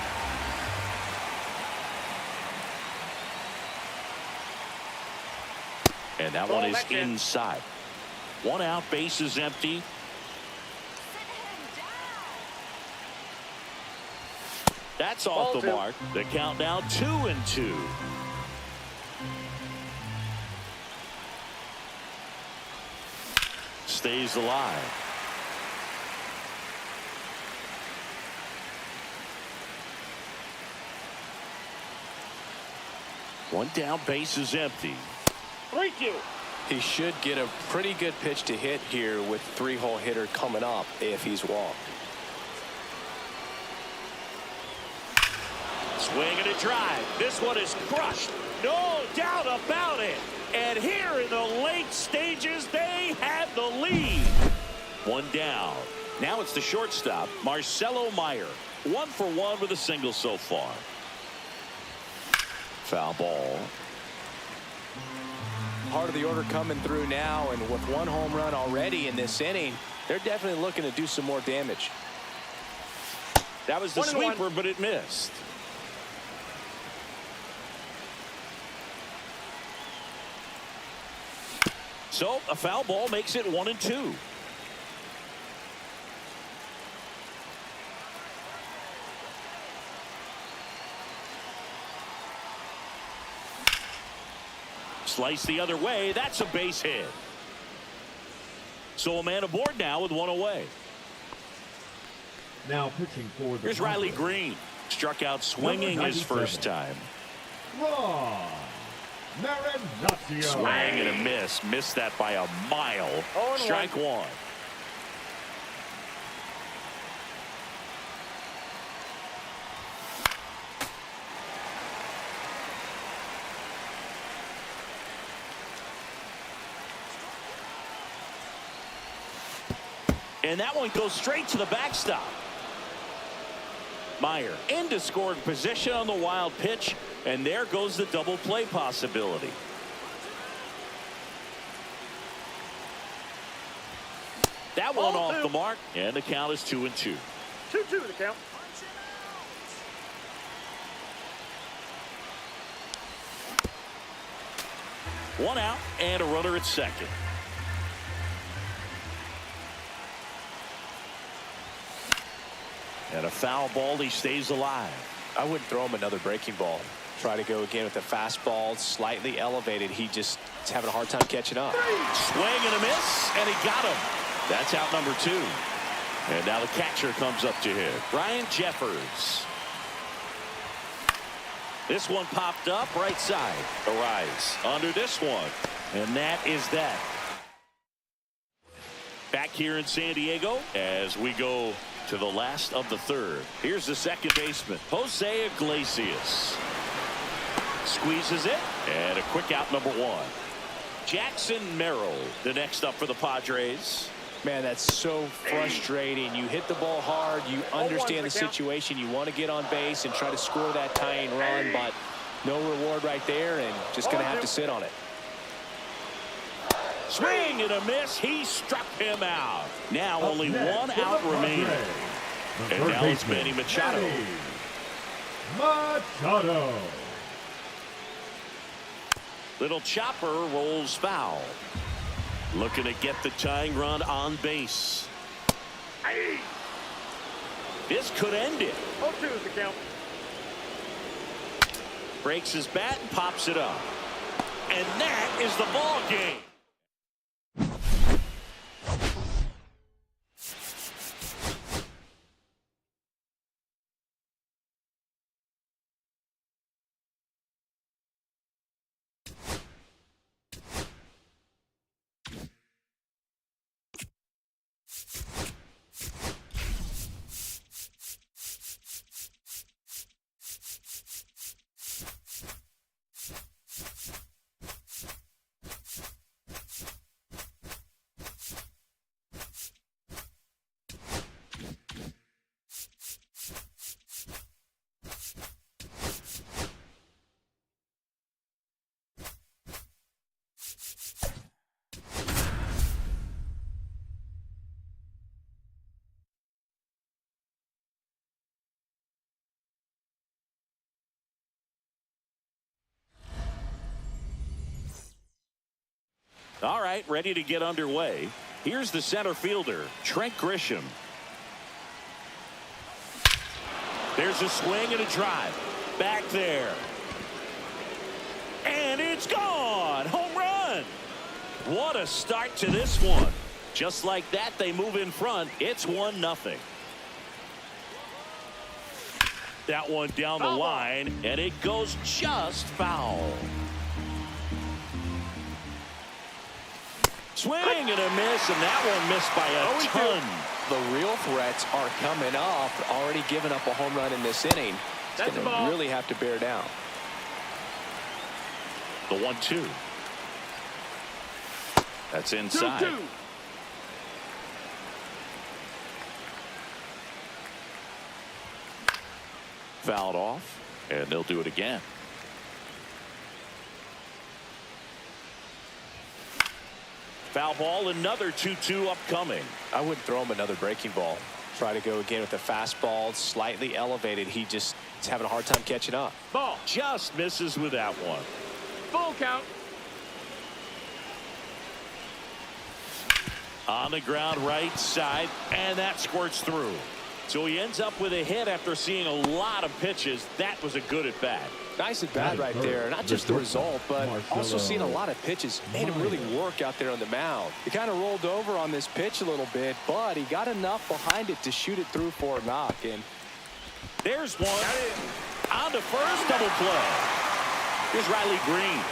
And that one is inside. 1 out, base is empty. That's off the mark. The count now 2-2. Stays alive. One down, base is empty. 3-2. He should get a pretty good pitch to hit here with 3-hole hitter coming up if he's walked. Swing and a drive. This one is crushed. No doubt about it. And here in the late stages, they have the lead. One down. Now it's the shortstop, Marcelo Meyer. 1 for 1 with a single so far. Foul ball. Part of the order coming through now, and with 1 home run already in this inning, they're definitely looking to do some more damage. That was the sweeper, but it missed. So a foul ball makes it 1-2. Slice the other way. That's a base hit. So a man aboard now with 1 away. Now pitching for the Here's Riley Green. Struck out swinging his first time. Ron Marinaccio. Swing and a miss. Missed that by a mile. Strike one. And that one goes straight to the backstop. Meyer into scoring position on the wild pitch, and there goes the double play possibility. That one Ball off two. the mark, and the count is 2-2. 2-2 the count. One out and a runner at second. And a foul ball. He stays alive. I wouldn't throw him another breaking ball. Try to go again with the fastball slightly elevated. He just is having a hard time catching up. Swing and a miss, and he got him. That's out number 2. And now the catcher comes up to hit. Ryan Jeffers. This one popped up right side. Arise under this one. And that is that. Back here in San Diego as we go to the last of the third. Here's the second baseman, Jose Iglesias. Squeezes it, and a quick out number 1. Jackson Merrill, the next up for the Padres. Man, that's so frustrating. You hit the ball hard. You understand the situation. You want to get on base and try to score that tying run, but no reward right there, and just going to have to sit on it. Swing and a miss. He struck him out. Now only one out remaining. And now it's Manny Machado. Machado. Little chopper rolls foul. Looking to get the tying run on base. This could end it. 0-2 is the count. Breaks his bat and pops it up. And that is the ball game. All right, ready to get underway. Here's the center fielder, Trent Grisham. There's a swing and a drive. Back there. And it's gone. Home run. What a start to this one. Just like that, they move in front. It's 1-0. That one down the line, and it goes just foul. Swing and a miss, and that one missed by a ton. The real threats are coming up. Already given up a home run in this inning. It's going to really have to bear down. The 1-2. That's inside. 2-2. Fouled off, and they'll do it again. Foul ball, another 2-2 upcoming. I wouldn't throw him another breaking ball. Try to go again with the fastball slightly elevated. He just is having a hard time catching up. Ball. Just misses with that one. Full count. On the ground right side, and that squirts through. So he ends up with a hit after seeing a lot of pitches. That was a good at bat. Nice at bat right there. Not just the result, but also seeing a lot of pitches. Made him really work out there on the mound. He kind of rolled over on this pitch a little bit, but he got enough behind it to shoot it through for a knock. And there's one. On to first, double play. Here's Riley Green.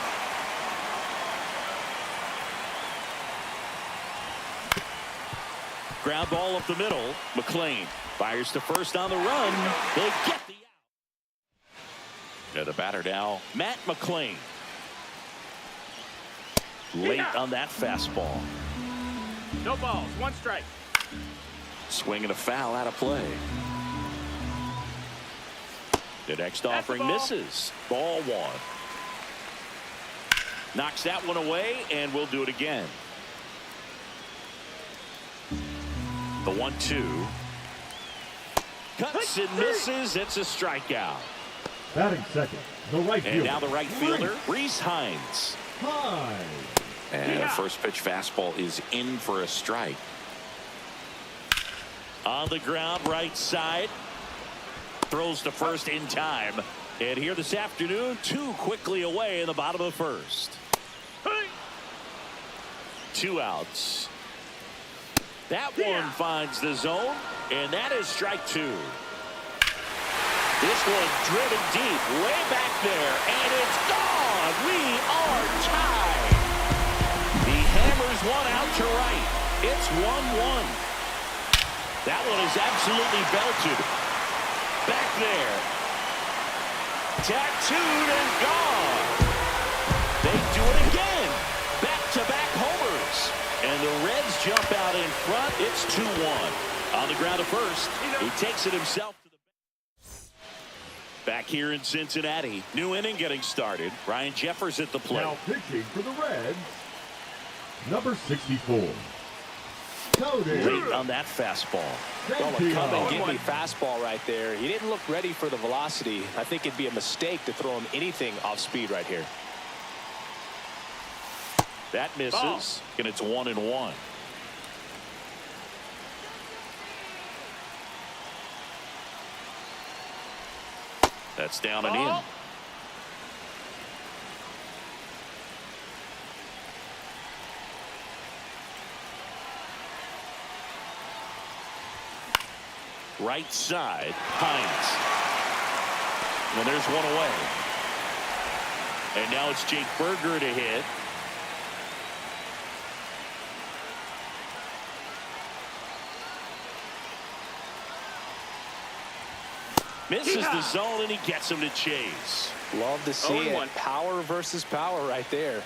Ground ball up the middle. McLean fires to first on the run. They get the out. And the batter now, Matt McLean. Late on that fastball. No balls. 1 strike. Swing and a foul out of play. The next offering misses. Ball 1. Knocks that one away, and we'll do it again. The 1-2. Cuts and misses. It's a strikeout. Batting second, the right And fielder. now the right fielder, Reese Hines. High. And the first pitch fastball is in for a strike. On the ground, right side. Throws to first in time. And here this afternoon, 2 quickly away in the bottom of the first. 2 outs. That one finds the zone, and that is strike 2. This one driven deep, way back there, and it's gone. We are tied. He hammers one out to right. It's 1-1. That one is absolutely belted. Back there. Tattooed and gone. They do it again. Back-to-back homers. And the Reds jump out in front. It's 2-1. On the ground at first. He takes it himself to the bench. Back here in Cincinnati. New inning getting started. Ryan Jeffers at the plate. Now pitching for the Reds, number 64. Cody. Late on that fastball. Well, a come and give me fastball right there. He didn't look ready for the velocity. I think it'd be a mistake to throw him anything off speed right here. That misses. And it's 1-1. That's down and in. Right side, Hines. And there's one away. And now it's Jake Berger to hit. Misses the zone, and he gets him to chase. Love to see it. 0-1. Power versus power right there.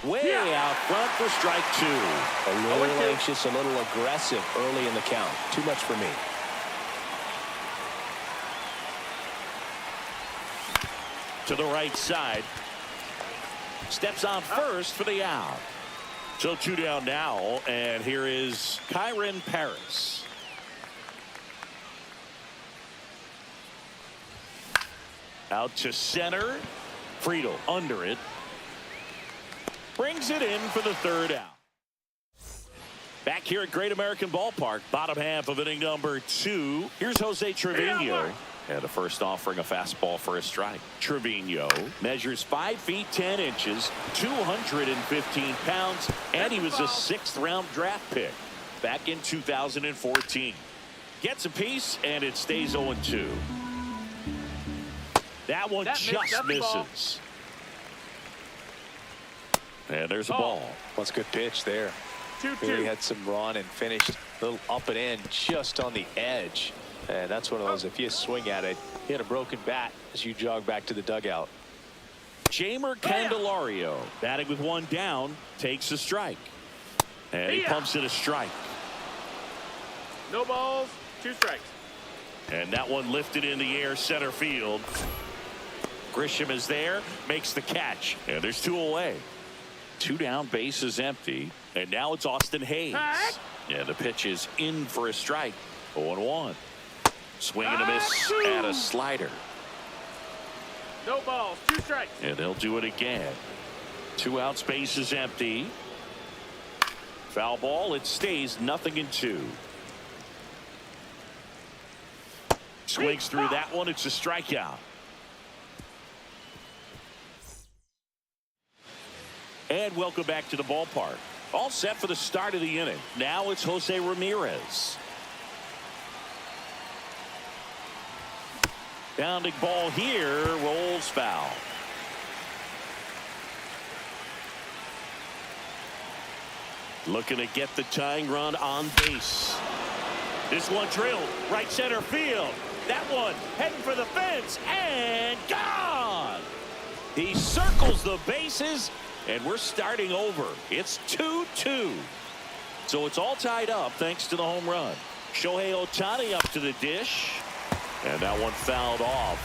Way out front for strike 2. A little anxious, a little aggressive early in the count. Too much for me. To the right side. Steps on first for the out. So 2 down now, and here is Kyron Paris. Out to center. Friedel under it. Brings it in for the 3rd out. Back here at Great American Ballpark, bottom half of inning number 2. Here's Jose Trevino. And the first offering a fastball for a strike. Trevino measures 5 feet 10 inches, 215 pounds, and he was a 6th-round draft pick back in 2014. Gets a piece, and it stays 0-2. That one just misses. And there's a ball. What's a good pitch there. 2-2. Really had some run and finished a little up and in just on the edge. And that's one of those, if you swing at it, hit a broken bat as you jog back to the dugout. Jamer Candelario, batting with 1 down, takes a strike. And he pumps it a strike. No balls, 2 strikes. And that one lifted in the air center field. Grisham is there, makes the catch. And there's 2 away. 2 down, base is empty. And now it's Austin Hayes. Yeah, the pitch is in for a strike. 0-1. Swing and a miss and a slider. No balls, 2 strikes. And they'll do it again. 2 outs, base is empty. Foul ball, it stays 0-2. Swings through that one, it's a strikeout. And welcome back to the ballpark. All set for the start of the inning. Now it's Jose Ramirez. Bounding ball here, rolls foul. Looking to get the tying run on base. This one drilled, right center field. That one heading for the fence, and gone! He circles the bases, and we're starting over. It's 2-2. So it's all tied up thanks to the home run. Shohei Ohtani up to the dish. And that one fouled off.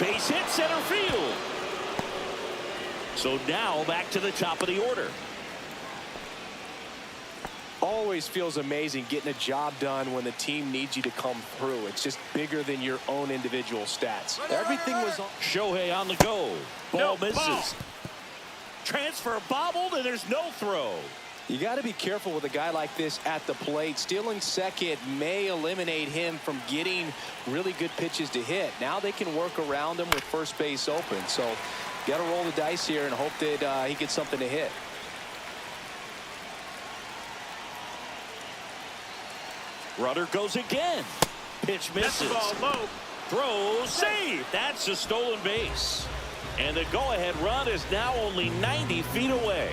Base hit center field. So now back to the top of the order. Always feels amazing getting a job done when the team needs you to come through. It's just bigger than your own individual stats. Everything was on. Shohei on the go. Ball misses. Ball. Transfer bobbled, and there's no throw. You got to be careful with a guy like this at the plate. Stealing second may eliminate him from getting really good pitches to hit. Now they can work around him with first base open. So got to roll the dice here and hope that he gets something to hit. Runner goes again. Pitch misses. That's the ball low. Throw, save. That's a stolen base. And the go-ahead run is now only 90 feet away.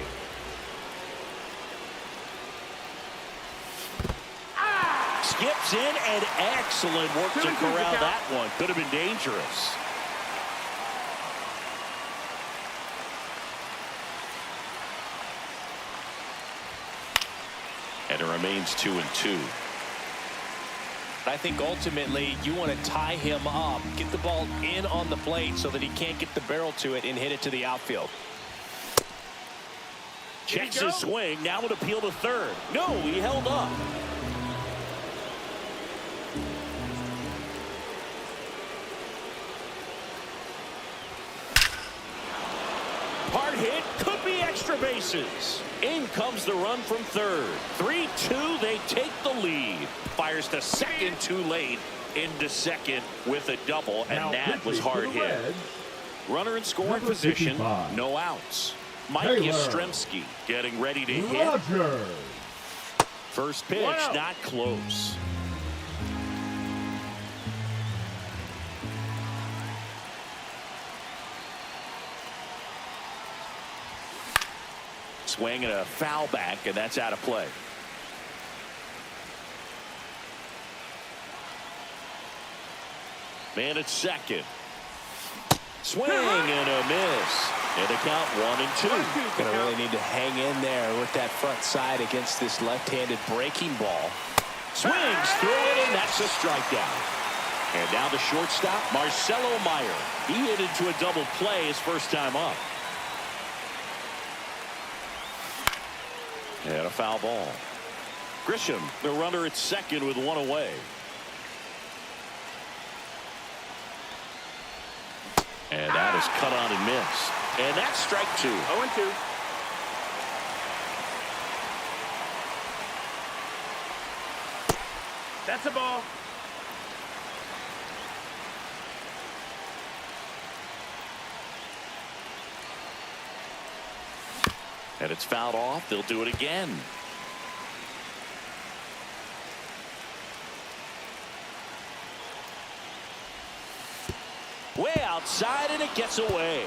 Skips in, and excellent work to corral that one. Could have been dangerous. And it remains 2-2. I think ultimately you want to tie him up, get the ball in on the plate so that he can't get the barrel to it and hit it to the outfield. Checks his swing. Now an appeal to third. No, he held up. Hard hit. Could be extra bases. In comes the run from third. 3-2. They take the lead. Fires to second too late. Into second with a double, and Now that was hard hit. Reds, Runner in scoring number position. 55. No outs. Mike Taylor. Yastrzemski getting ready to hit. Rogers. First pitch, Wow. not close. Swing and a foul back, and that's out of play. Man at second. Swing and a miss. And the count 1-2. Gonna really need to hang in there with that front side against this left-handed breaking ball. Swings through it, and that's a strikeout. And now the shortstop, Marcelo Meyer. He hit into a double play his first time up. And a foul ball. Grisham, the runner at second with one away. And that is cut on and missed. And that's strike two. 0-2. That's a ball. And it's fouled off. They'll do it again. Way outside, and it gets away.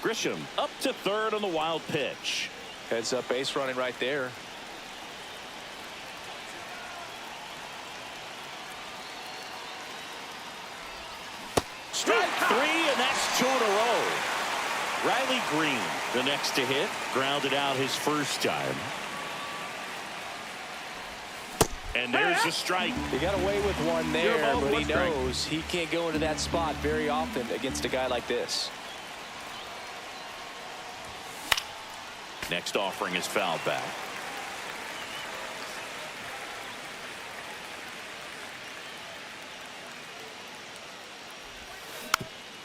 Grisham up to third on the wild pitch. Heads up base running right there. Strike three, and that's two in a row. Riley Green, the next to hit, grounded out his first time. And there's a strike. He got away with one there, ball, but he one strike. knows he can't go into that spot very often against a guy like this. Next offering is fouled back.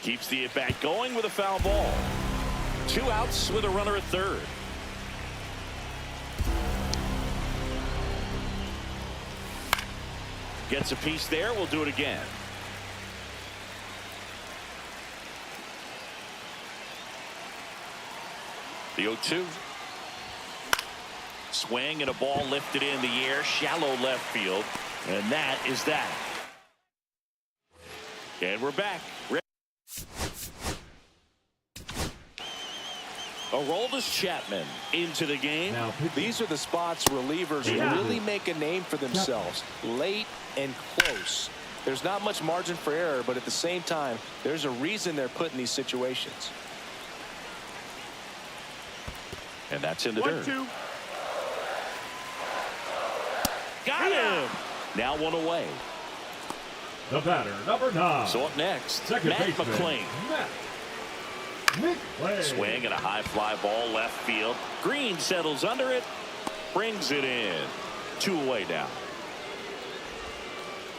Keeps the at-bat going with a foul ball. Two outs with a runner at third. Gets a piece there. We'll do it again. The 0-2. Swing and a ball lifted in the air. Shallow left field. And that is that. And we're back. Aroldis Chapman into the game. Now pitching. These are the spots relievers really make a name for themselves. Late and close. There's not much margin for error, but at the same time, there's a reason they're put in these situations. And that's in the dirt. 1-2. Got him. Now one away. The batter, number 9. So up next, Second Matt baseman, McLean. Matt McLean. Swing and a high fly ball left field. Green settles under it, brings it in. 2 away now.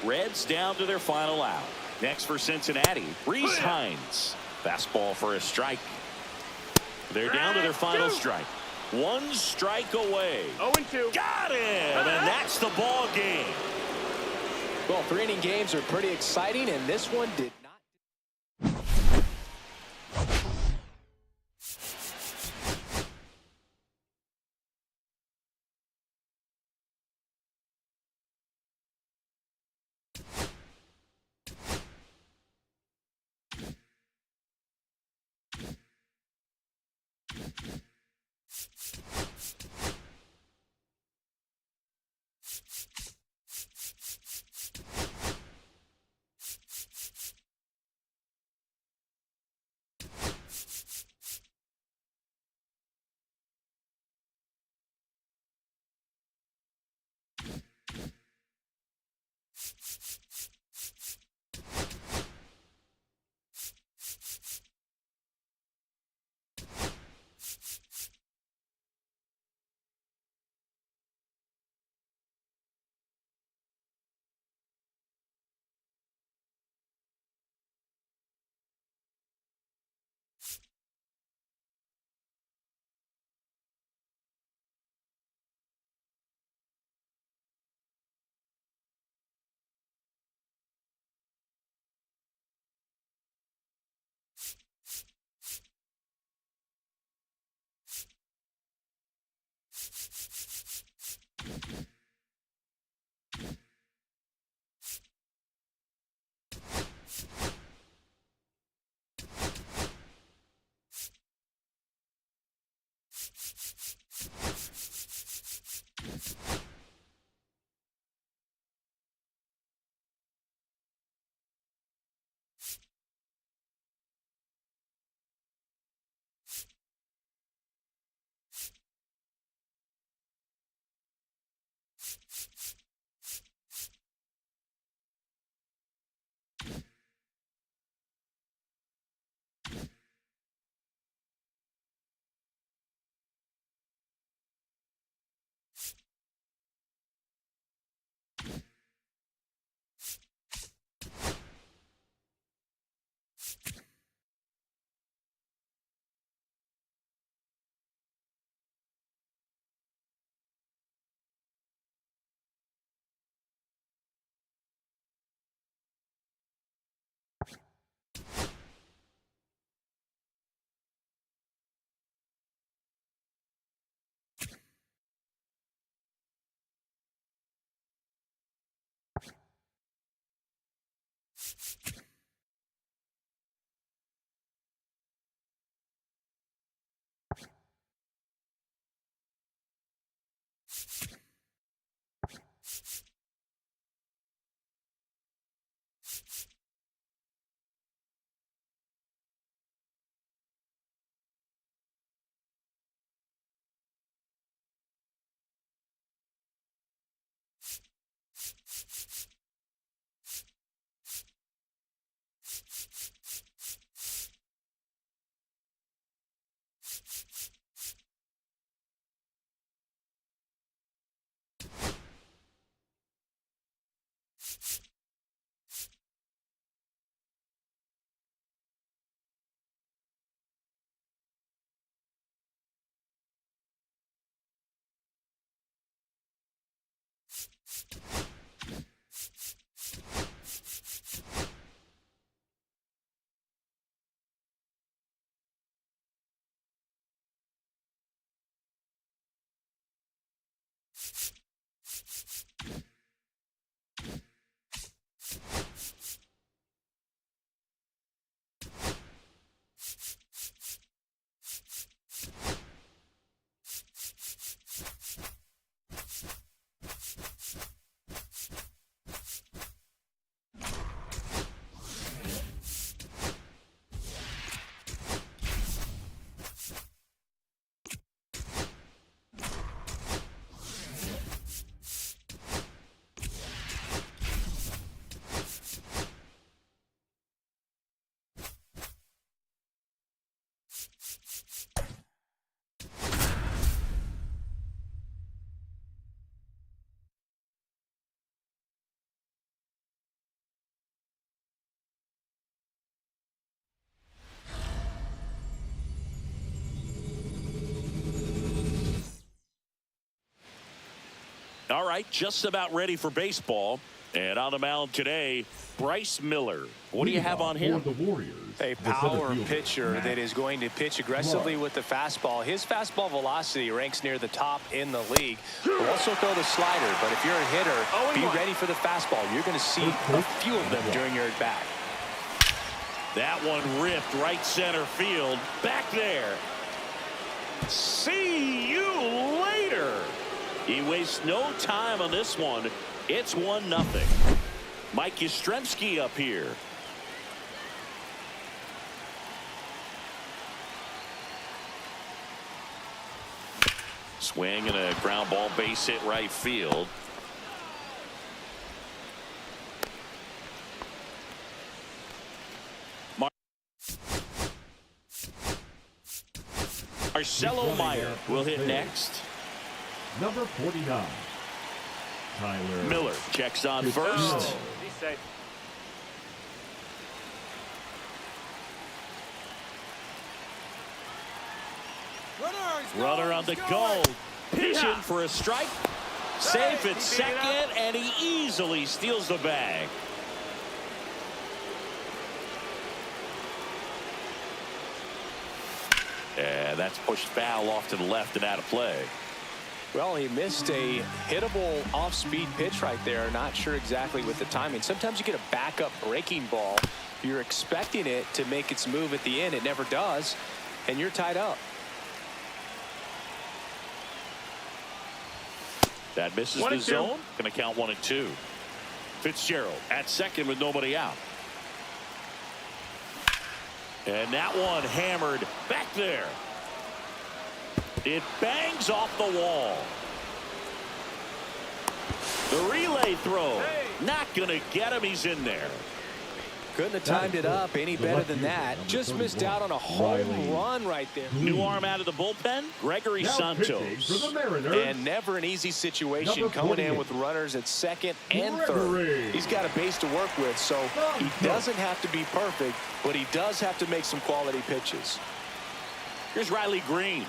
Reds down to their final out. Next for Cincinnati, Reese Hines. Fastball for a strike. They're down to their final strike. 1 strike away. 0-2. Got him, and that's the ball game. Well, 3-inning games are pretty exciting, and this one did not. All right, just about ready for baseball. And on the mound today, Bryce Miller. What do you have on him? For the Warriors, A the power center fielder, pitcher Matt that is going to pitch aggressively with the fastball. His fastball velocity ranks near the top in the league. He'll also throw the slider, but if you're a hitter, be ready for the fastball. You're going to see a few of them during your at-bat. That one ripped right center field. Back there. See you later. He wastes no time on this one. It's 1-0. Mike Yastrzemski up here. Swing and a ground ball, base hit right field. Marcelo Meyer will hit next. Number 49, Tyler Miller checks on first. He's safe. Runner on the go. Pitching for a strike. Safe at second, and he easily steals the bag. And that's pushed foul off to the left and out of play. Well, he missed a hittable off-speed pitch right there. Not sure exactly with the timing. Sometimes you get a backup breaking ball. You're expecting it to make its move at the end. It never does, and you're tied up. That misses the zone. Going to count 1-2. Fitzgerald at second with nobody out. And that one hammered back there. It bangs off the wall. The relay throw. Not going to get him. He's in there. Couldn't have timed it up any better than that. Just missed out on a home run right there. New arm out of the bullpen, Gregory Santos. And never an easy situation coming in with runners at second and third. He's got a base to work with, so he doesn't have to be perfect, but he does have to make some quality pitches. Here's Riley Green.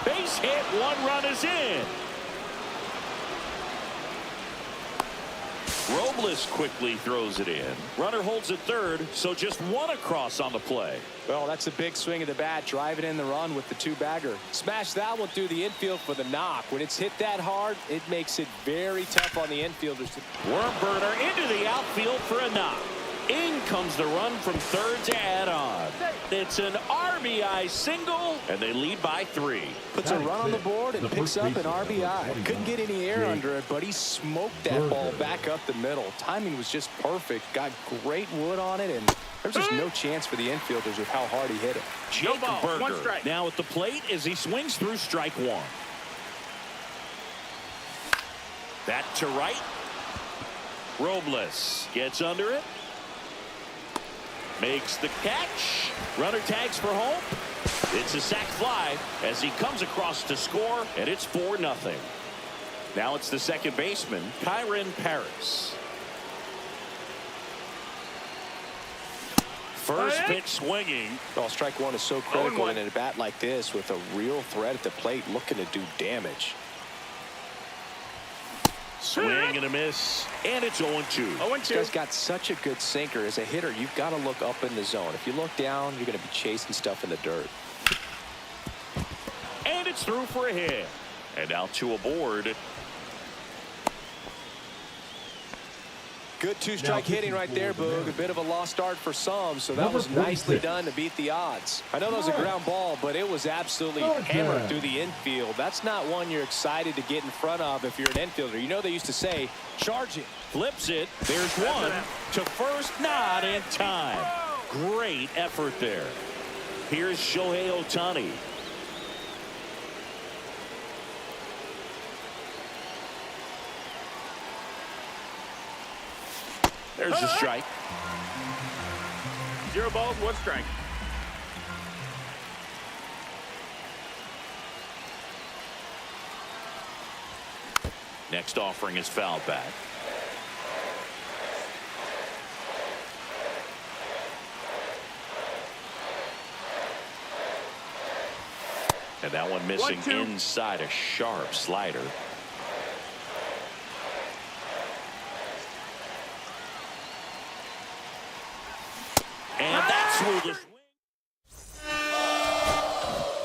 Base hit, 1 run is in. Robles quickly throws it in. Runner holds it third, so just 1 across on the play. Well, that's a big swing of the bat, driving in the run with the 2-bagger. Smash that one through the infield for the knock. When it's hit that hard, it makes it very tough on the infielders. Worm burner into the outfield for a knock. In comes the run from third to add on. It's an RBI single, and they lead by 3. Puts a run on the board and picks up an RBI. Couldn't get any air under it, but he smoked that ball back up the middle. Timing was just perfect. Got great wood on it, and there's just no chance for the infielders with how hard he hit it. Jake Burger now at the plate as he swings through strike 1. That to right. Robles gets under it. Makes the catch. Runner tags for home. It's a sac fly as he comes across to score, and it's 4-0. Now it's the second baseman, Kyron Paris. First pitch swinging. Well, strike 1 is so critical in a bat like this with a real threat at the plate looking to do damage. Swing and a miss, and it's 0-2. This guy's got such a good sinker. As a hitter, you've got to look up in the zone. If you look down, you're going to be chasing stuff in the dirt. And it's through for a hit. And now 2 aboard. Good 2-strike hitting right there, Boog. A bit of a lost start for some, so that was nicely done to beat the odds. I know that was a ground ball, but it was absolutely hammered through the infield. That's not one you're excited to get in front of if you're an infielder. You know they used to say, charge it. Flips it. There's one to first, not in time. Great effort there. Here's Shohei Ohtani. There's a strike. 0 balls, 1 strike. Next offering is fouled back. And that one missing 1-2. inside a sharp slider. And that's where the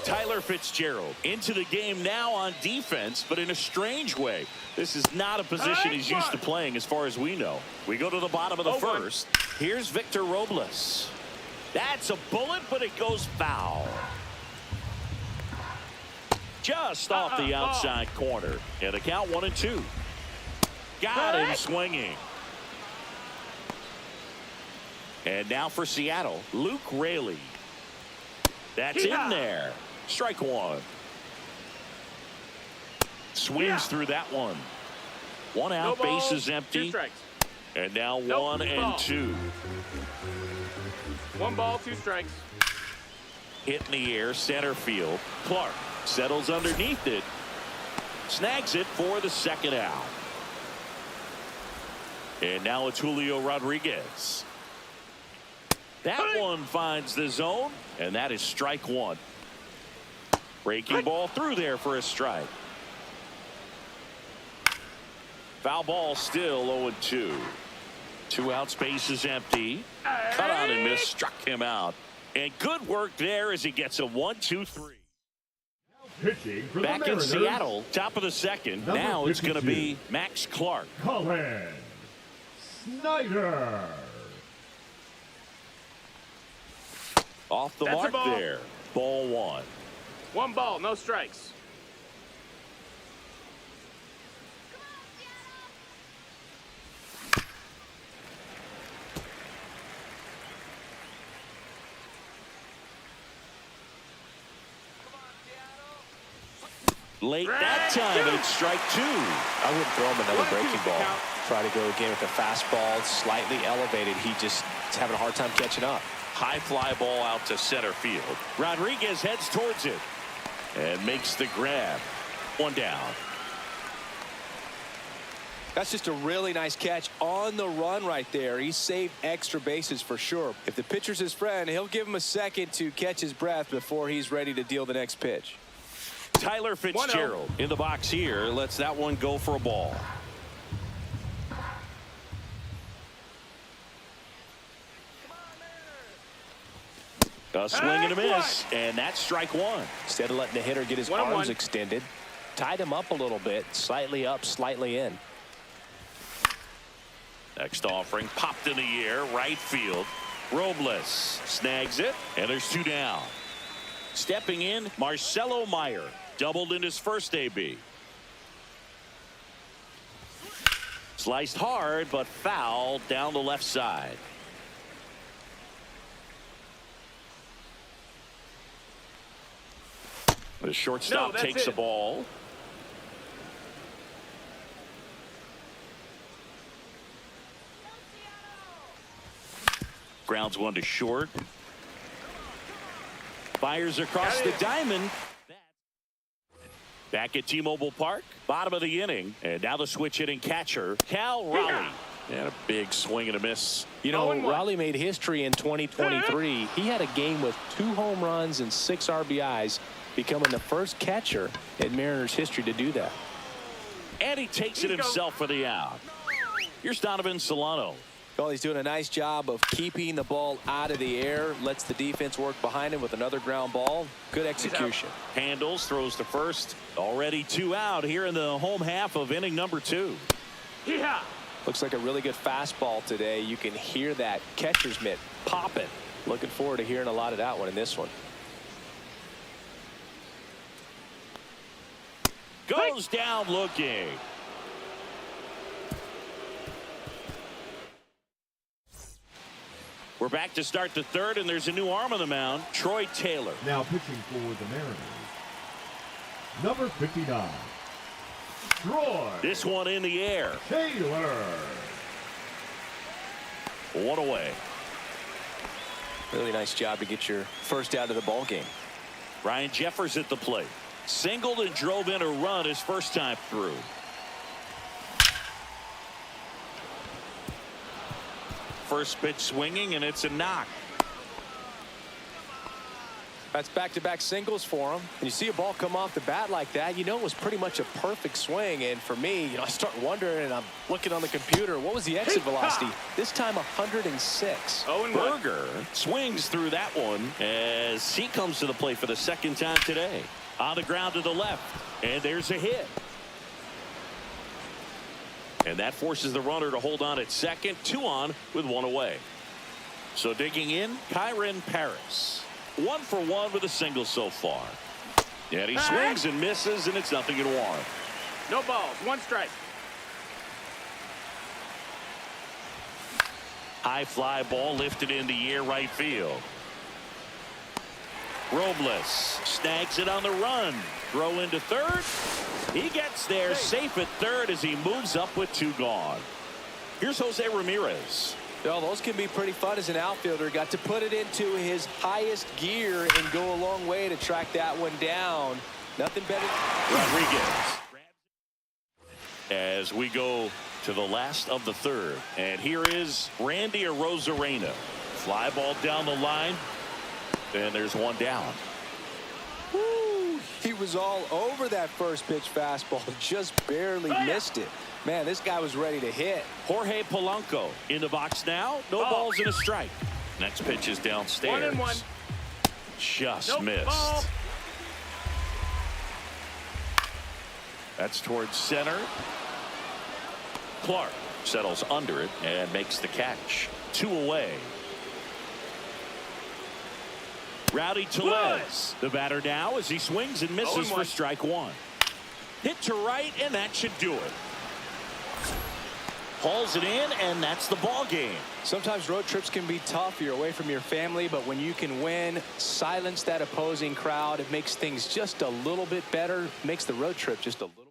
Tyler Fitzgerald into the game now on defense, but in a strange way. This is not a position he's used to playing as far as we know. We go to the bottom of the first. Here's Victor Robles. That's a bullet, but it goes foul. Just off the outside corner. And the count 1-2. Got him swinging. And now for Seattle, Luke Raley. That's in there. Strike one. Swings through that one. One out, base is empty. 2 strikes. And now 1-2. 1 ball, 2 strikes. Hit in the air, center field. Clark settles underneath it. Snags it for the second out. And now it's Julio Rodriguez. That one finds the zone, and that is strike one. Breaking ball through there for a strike. Foul ball still 0-2. 2 outs, base is empty. Cut on and miss, struck him out. And good work there as he gets a 1-2-3. Pitching for Back the in Mariners, Seattle, top of the second. Number Now it's going to 52. be Max Clark. Colin Snyder. Off the That's a mark ball. there. Ball 1. 1 ball, no strikes. Late that time, and it's strike 2. I wouldn't throw him another breaking ball. Try to go again with the fastball slightly elevated. He just is having a hard time catching up. High fly ball out to center field. Rodriguez heads towards it and makes the grab. 1 down. That's just a really nice catch on the run right there. He saved extra bases for sure. If the pitcher's his friend, he'll give him a second to catch his breath before he's ready to deal the next pitch. Tyler Fitzgerald in the box here lets that one go for a ball. A swing and a miss, and that's strike 1. Instead of letting the hitter get his arms extended, tied him up a little bit, slightly up, slightly in. Next offering popped in the air, right field. Robles snags it, and there's 2 down. Stepping in, Marcelo Meyer, doubled in his first AB. Sliced hard, but foul down the left side. The shortstop takes the ball. Grounds one to short. Fires across the diamond. Back at T-Mobile Park, bottom of the inning, and now the switch hitting catcher, Cal Raleigh. And a big swing and a miss. You know, Raleigh made history in 2023. He had a game with 2 home runs and 6 RBIs, becoming the first catcher in Mariners history to do that. And he takes it himself for the out. Here's Donovan Solano. Well, he's doing a nice job of keeping the ball out of the air, lets the defense work behind him with another ground ball. Good execution. Handles, throws to first. Already 2 out here in the home half of inning number 2. Yeah. Looks like a really good fastball today. You can hear that catcher's mitt popping. Looking forward to hearing a lot of that one in this one. Goes down looking. We're back to start the third, and there's a new arm on the mound, Troy Taylor. Now pitching for the Mariners, number 59, Troy. This one in the air. Taylor. 1 away. Really nice job to get your first out of the ball game. Ryan Jeffers at the plate. Singled and drove in a run his first time through. First pitch swinging, and it's a knock. That's back-to-back singles for him. And you see a ball come off the bat like that, you know it was pretty much a perfect swing. And for me, I start wondering, and I'm looking on the computer, what was the exit velocity? This time 106. Berger swings through that one as he comes to the plate for the second time today. On the ground to the left, and there's a hit. And that forces the runner to hold on at second. 2 on with 1 away. So digging in, Kyren Paris. 1 for 1 with a single so far. And he swings and misses, and it's 0-1. No balls. 1 strike. High fly ball lifted in the air right field. Robles snags it on the run. Throw into third. He gets there safe at third as he moves up with 2 gone. Here's Jose Ramirez. Well, those can be pretty fun as an outfielder. Got to put it into his highest gear and go a long way to track that one down. Nothing better. Rodriguez. As we go to the last of the third. And here is Randy Arozarena. Fly ball down the line. And there's 1 down. Woo, he was all over that first pitch fastball. Just barely missed it. Man, this guy was ready to hit. Jorge Polanco in the box now. No balls and a strike. Next pitch is downstairs. 1-1. Just missed. Ball. That's towards center. Clark settles under it and makes the catch. 2 away. Rowdy Tellez, the batter now as he swings and misses for strike 1. Hit to right, and that should do it. Hauls it in, and that's the ball game. Sometimes road trips can be tough. You're away from your family, but when you can win, silence that opposing crowd, it makes things just a little bit better, makes the road trip just a little bit.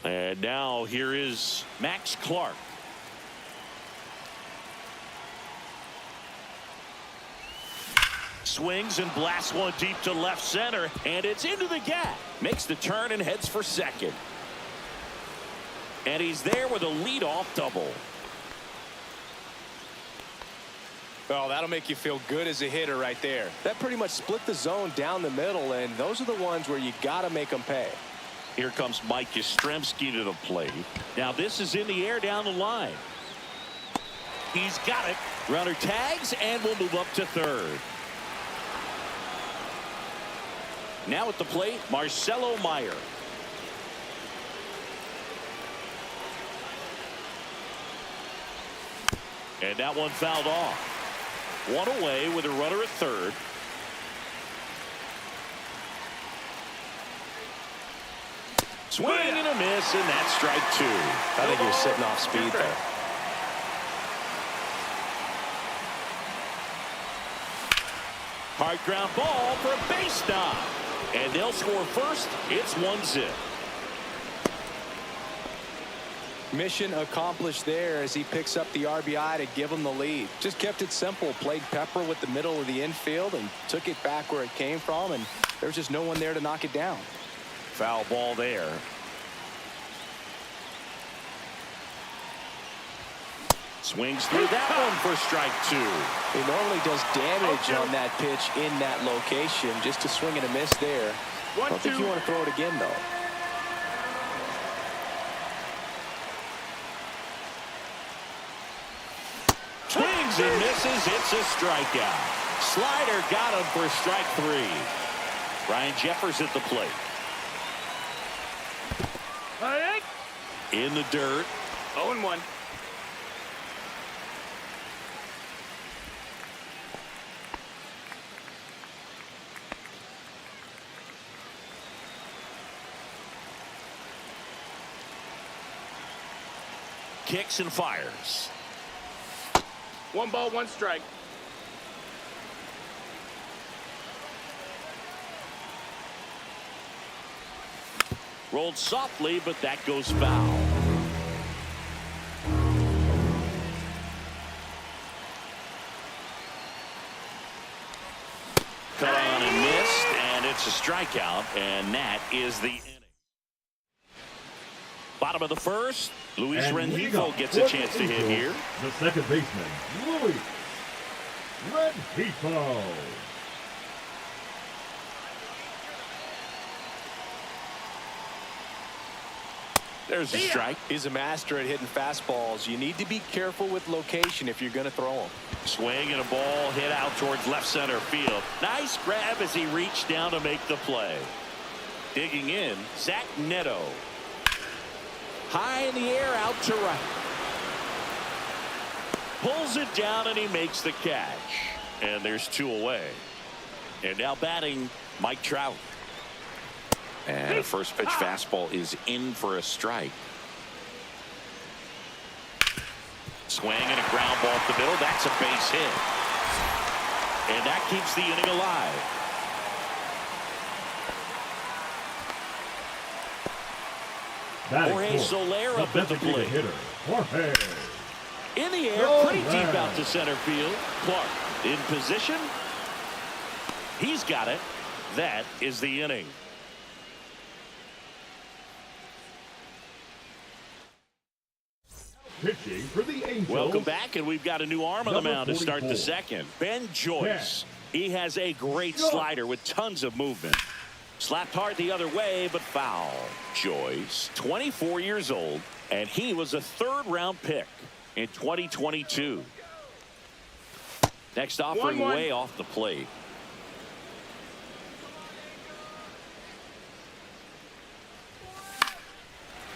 And now here is Max Clark. Swings and blasts one deep to left center, and it's into the gap. Makes the turn and heads for second. And he's there with a leadoff double. Well, that'll make you feel good as a hitter right there. That pretty much split the zone down the middle, and those are the ones where you got to make them pay. Here comes Mike Yastrzemski to the plate. Now this is in the air down the line. He's got it. Runner tags and will move up to third. Now at the plate, Marcelo Meyer. And that one fouled off. 1 away with a runner at third. Swing and a miss, and that's strike 2. I think he was sitting off speed there. Hard ground ball for a base stop. And they'll score first. It's 1-0. Mission accomplished there as he picks up the RBI to give him the lead. Just kept it simple. Played Pepper with the middle of the infield and took it back where it came from, and there's just no one there to knock it down. Foul ball there. Swings through that one for strike 2. He normally does damage on that pitch in that location. Just a swing and a miss there. I don't think you want to throw it again, though. Swings and misses. It's a strikeout. Slider got him for strike 3. Ryan Jeffers at the plate. In the dirt. 0-1. Kicks and fires. 1 ball, 1 strike. Rolled softly, but that goes foul. Cut on and missed, and it's a strikeout, and that is the inning. Bottom of the first, Luis Rengifo gets a chance to hit here. The second baseman, Luis Rengifo. There's a strike. He's a master at hitting fastballs. You need to be careful with location if you're going to throw them. Swing and a ball hit out towards left center field. Nice grab as he reached down to make the play. Digging in, Zach Neto. High in the air out to right. Pulls it down and he makes the catch. And there's 2 away. And now batting, Mike Trout. And a first pitch fastball is in for a strike. Swing and a ground ball up the middle. That's a base hit. And that keeps the inning alive. Jorge Soler up at the plate. Hitter, Jorge. In the air, pretty deep out to center field. Clark in position. He's got it. That is the inning. Pitching for the Angels. Welcome back, and we've got a new arm on the mound to start the 44. second. Ben Joyce. He has a great slider with tons of movement. Slapped hard the other way, but foul. Joyce, 24 years old, and he was a 3rd-round pick in 2022. Next offering 1-1. way off the plate.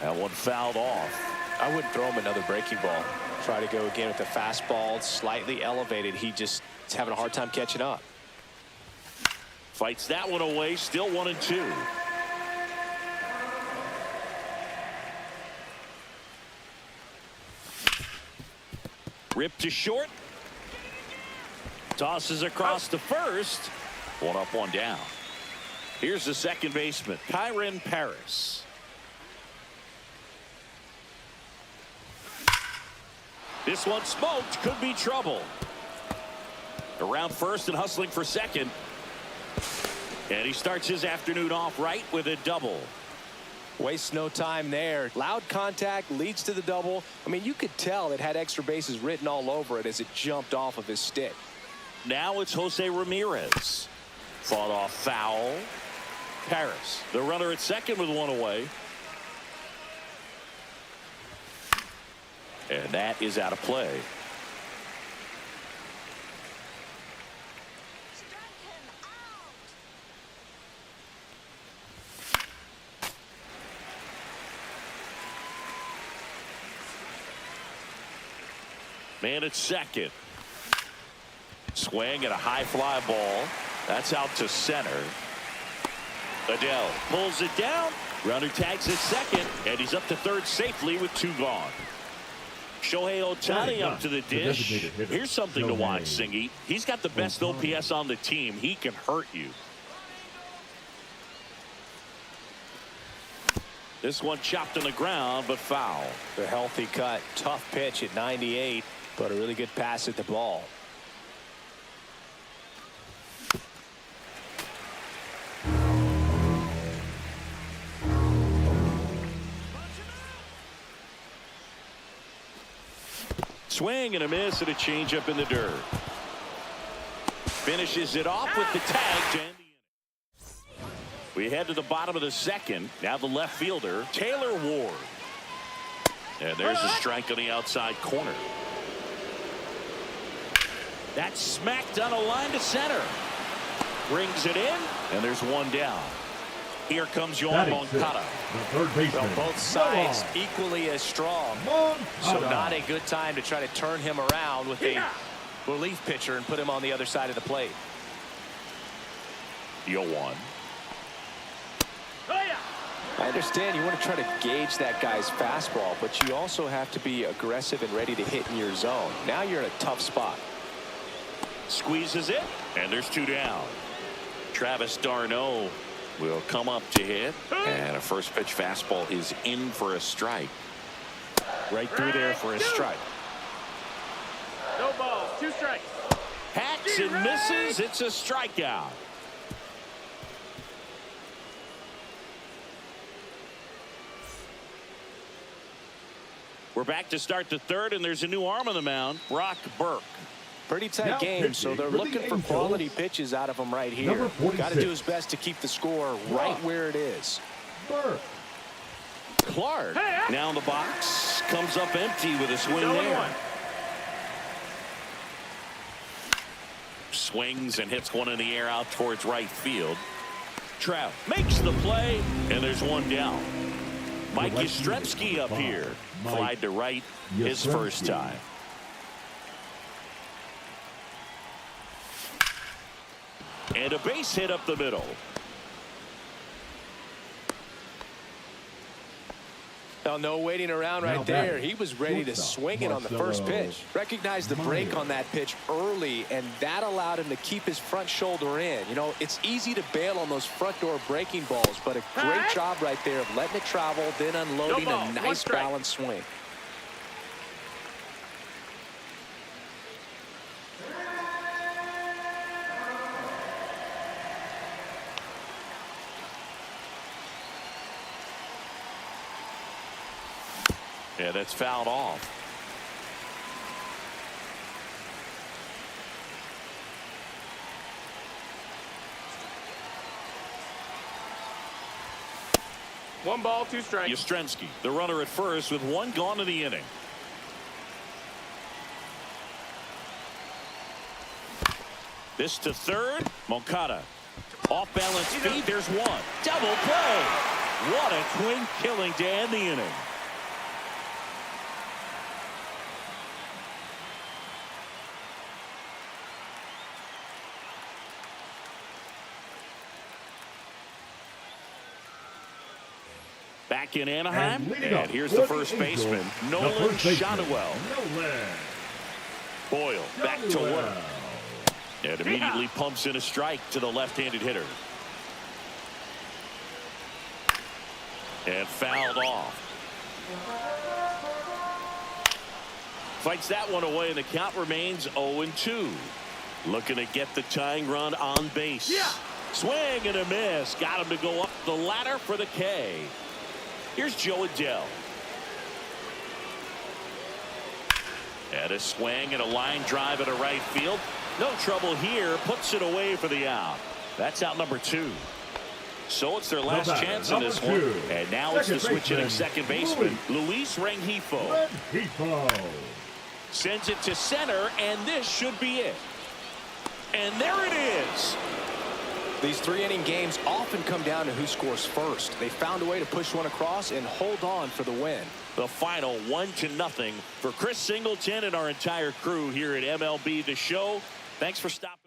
That one fouled off. I wouldn't throw him another breaking ball. Try to go again with the fastball. It's slightly elevated. He just is having a hard time catching up. Fights that one away. Still 1-2. Ripped to short. Tosses across to first. 1 up, 1 down. Here's the second baseman, Kyren Paris. This one smoked. Could be trouble. Around first and hustling for second. And he starts his afternoon off right with a double. Wastes no time there. Loud contact leads to the double. I mean, you could tell it had extra bases written all over it as it jumped off of his stick. Now it's Jose Ramirez. Fought off foul. Paris, the runner at second with 1 away. And that is out of play. Man at second. Swing at a high fly ball. That's out to center. Adele pulls it down. Runner tags at second, and he's up to third safely with 2 gone. Shohei Ohtani up to the dish. Here's something to watch, Singy. He's got the best OPS on the team. He can hurt you. This one chopped on the ground, but foul. The healthy cut. Tough pitch at 98, but a really good pass at the ball. Swing and a miss and a changeup in the dirt. Finishes it off with the tag to end the inning. We head to the bottom of the second. Now the left fielder, Taylor Ward. And there's a strike on the outside corner. That's smacked on a line to center. Brings it in, and there's one down. Here comes Yoan Moncada. The third baseman. Well, both sides equally as strong. So not a good time to try to turn him around with a relief pitcher and put him on the other side of the plate. Yoan. I understand you want to try to gauge that guy's fastball, but you also have to be aggressive and ready to hit in your zone. Now you're in a tough spot. Squeezes it, and there's two down. Travis d'Arnaud will come up to hit. And a first pitch fastball is in for a strike. Right through there for a strike. No balls, 2 strikes. Hacks and misses. It's a strikeout. We're back to start the third, and there's a new arm on the mound, Brock Burke. Pretty tight Now game, so they're pitching for the looking for Angels, quality pitches out of him right here. number 46. Got to do his best to keep the score right where it is. Burke. Clark now in the box, comes up empty with a swing there. 0-1. Swings and hits one in the air out towards right field. Trout makes the play, and there's one down. Mike Yastrzemski up here. Flied to right his first time. And a base hit up the middle. Now, no waiting around right Now there. batting, He was ready to shortstop, swing it on the first Marcelo pitch. Recognized the break Meyer. on that pitch early, and that allowed him to keep his front shoulder in. You know, it's easy to bail on those front door breaking balls, but a great job right there of letting it travel, then unloading No ball, a 1 nice strike. balanced swing. Yeah, that's fouled off. One ball, 2 strikes. Yastrzemski, the runner at first with one gone in the inning. This to third. Moncada. Off balance feed. There's one. Double play. What a twin killing to end the inning. Back in Anaheim, and here's the first baseman, Nolan Shotwell. Boyle back to work, and immediately pumps in a strike to the left-handed hitter. And fouled off. Fights that one away, and the count remains 0-2. Looking to get the tying run on base. Swing and a miss. Got him to go up the ladder for the K. Here's Joe Adell. And a swing and a line drive into right field. No trouble here. Puts it away for the out. That's out number 2. So it's their last chance in this one. And now it's the switch-hitting second baseman, Luis Rengifo. Sends it to center, and this should be it. And there it is. These 3-inning games often come down to who scores first. They found a way to push one across and hold on for the win. The final 1-0 for Chris Singleton and our entire crew here at MLB The Show. Thanks for stopping.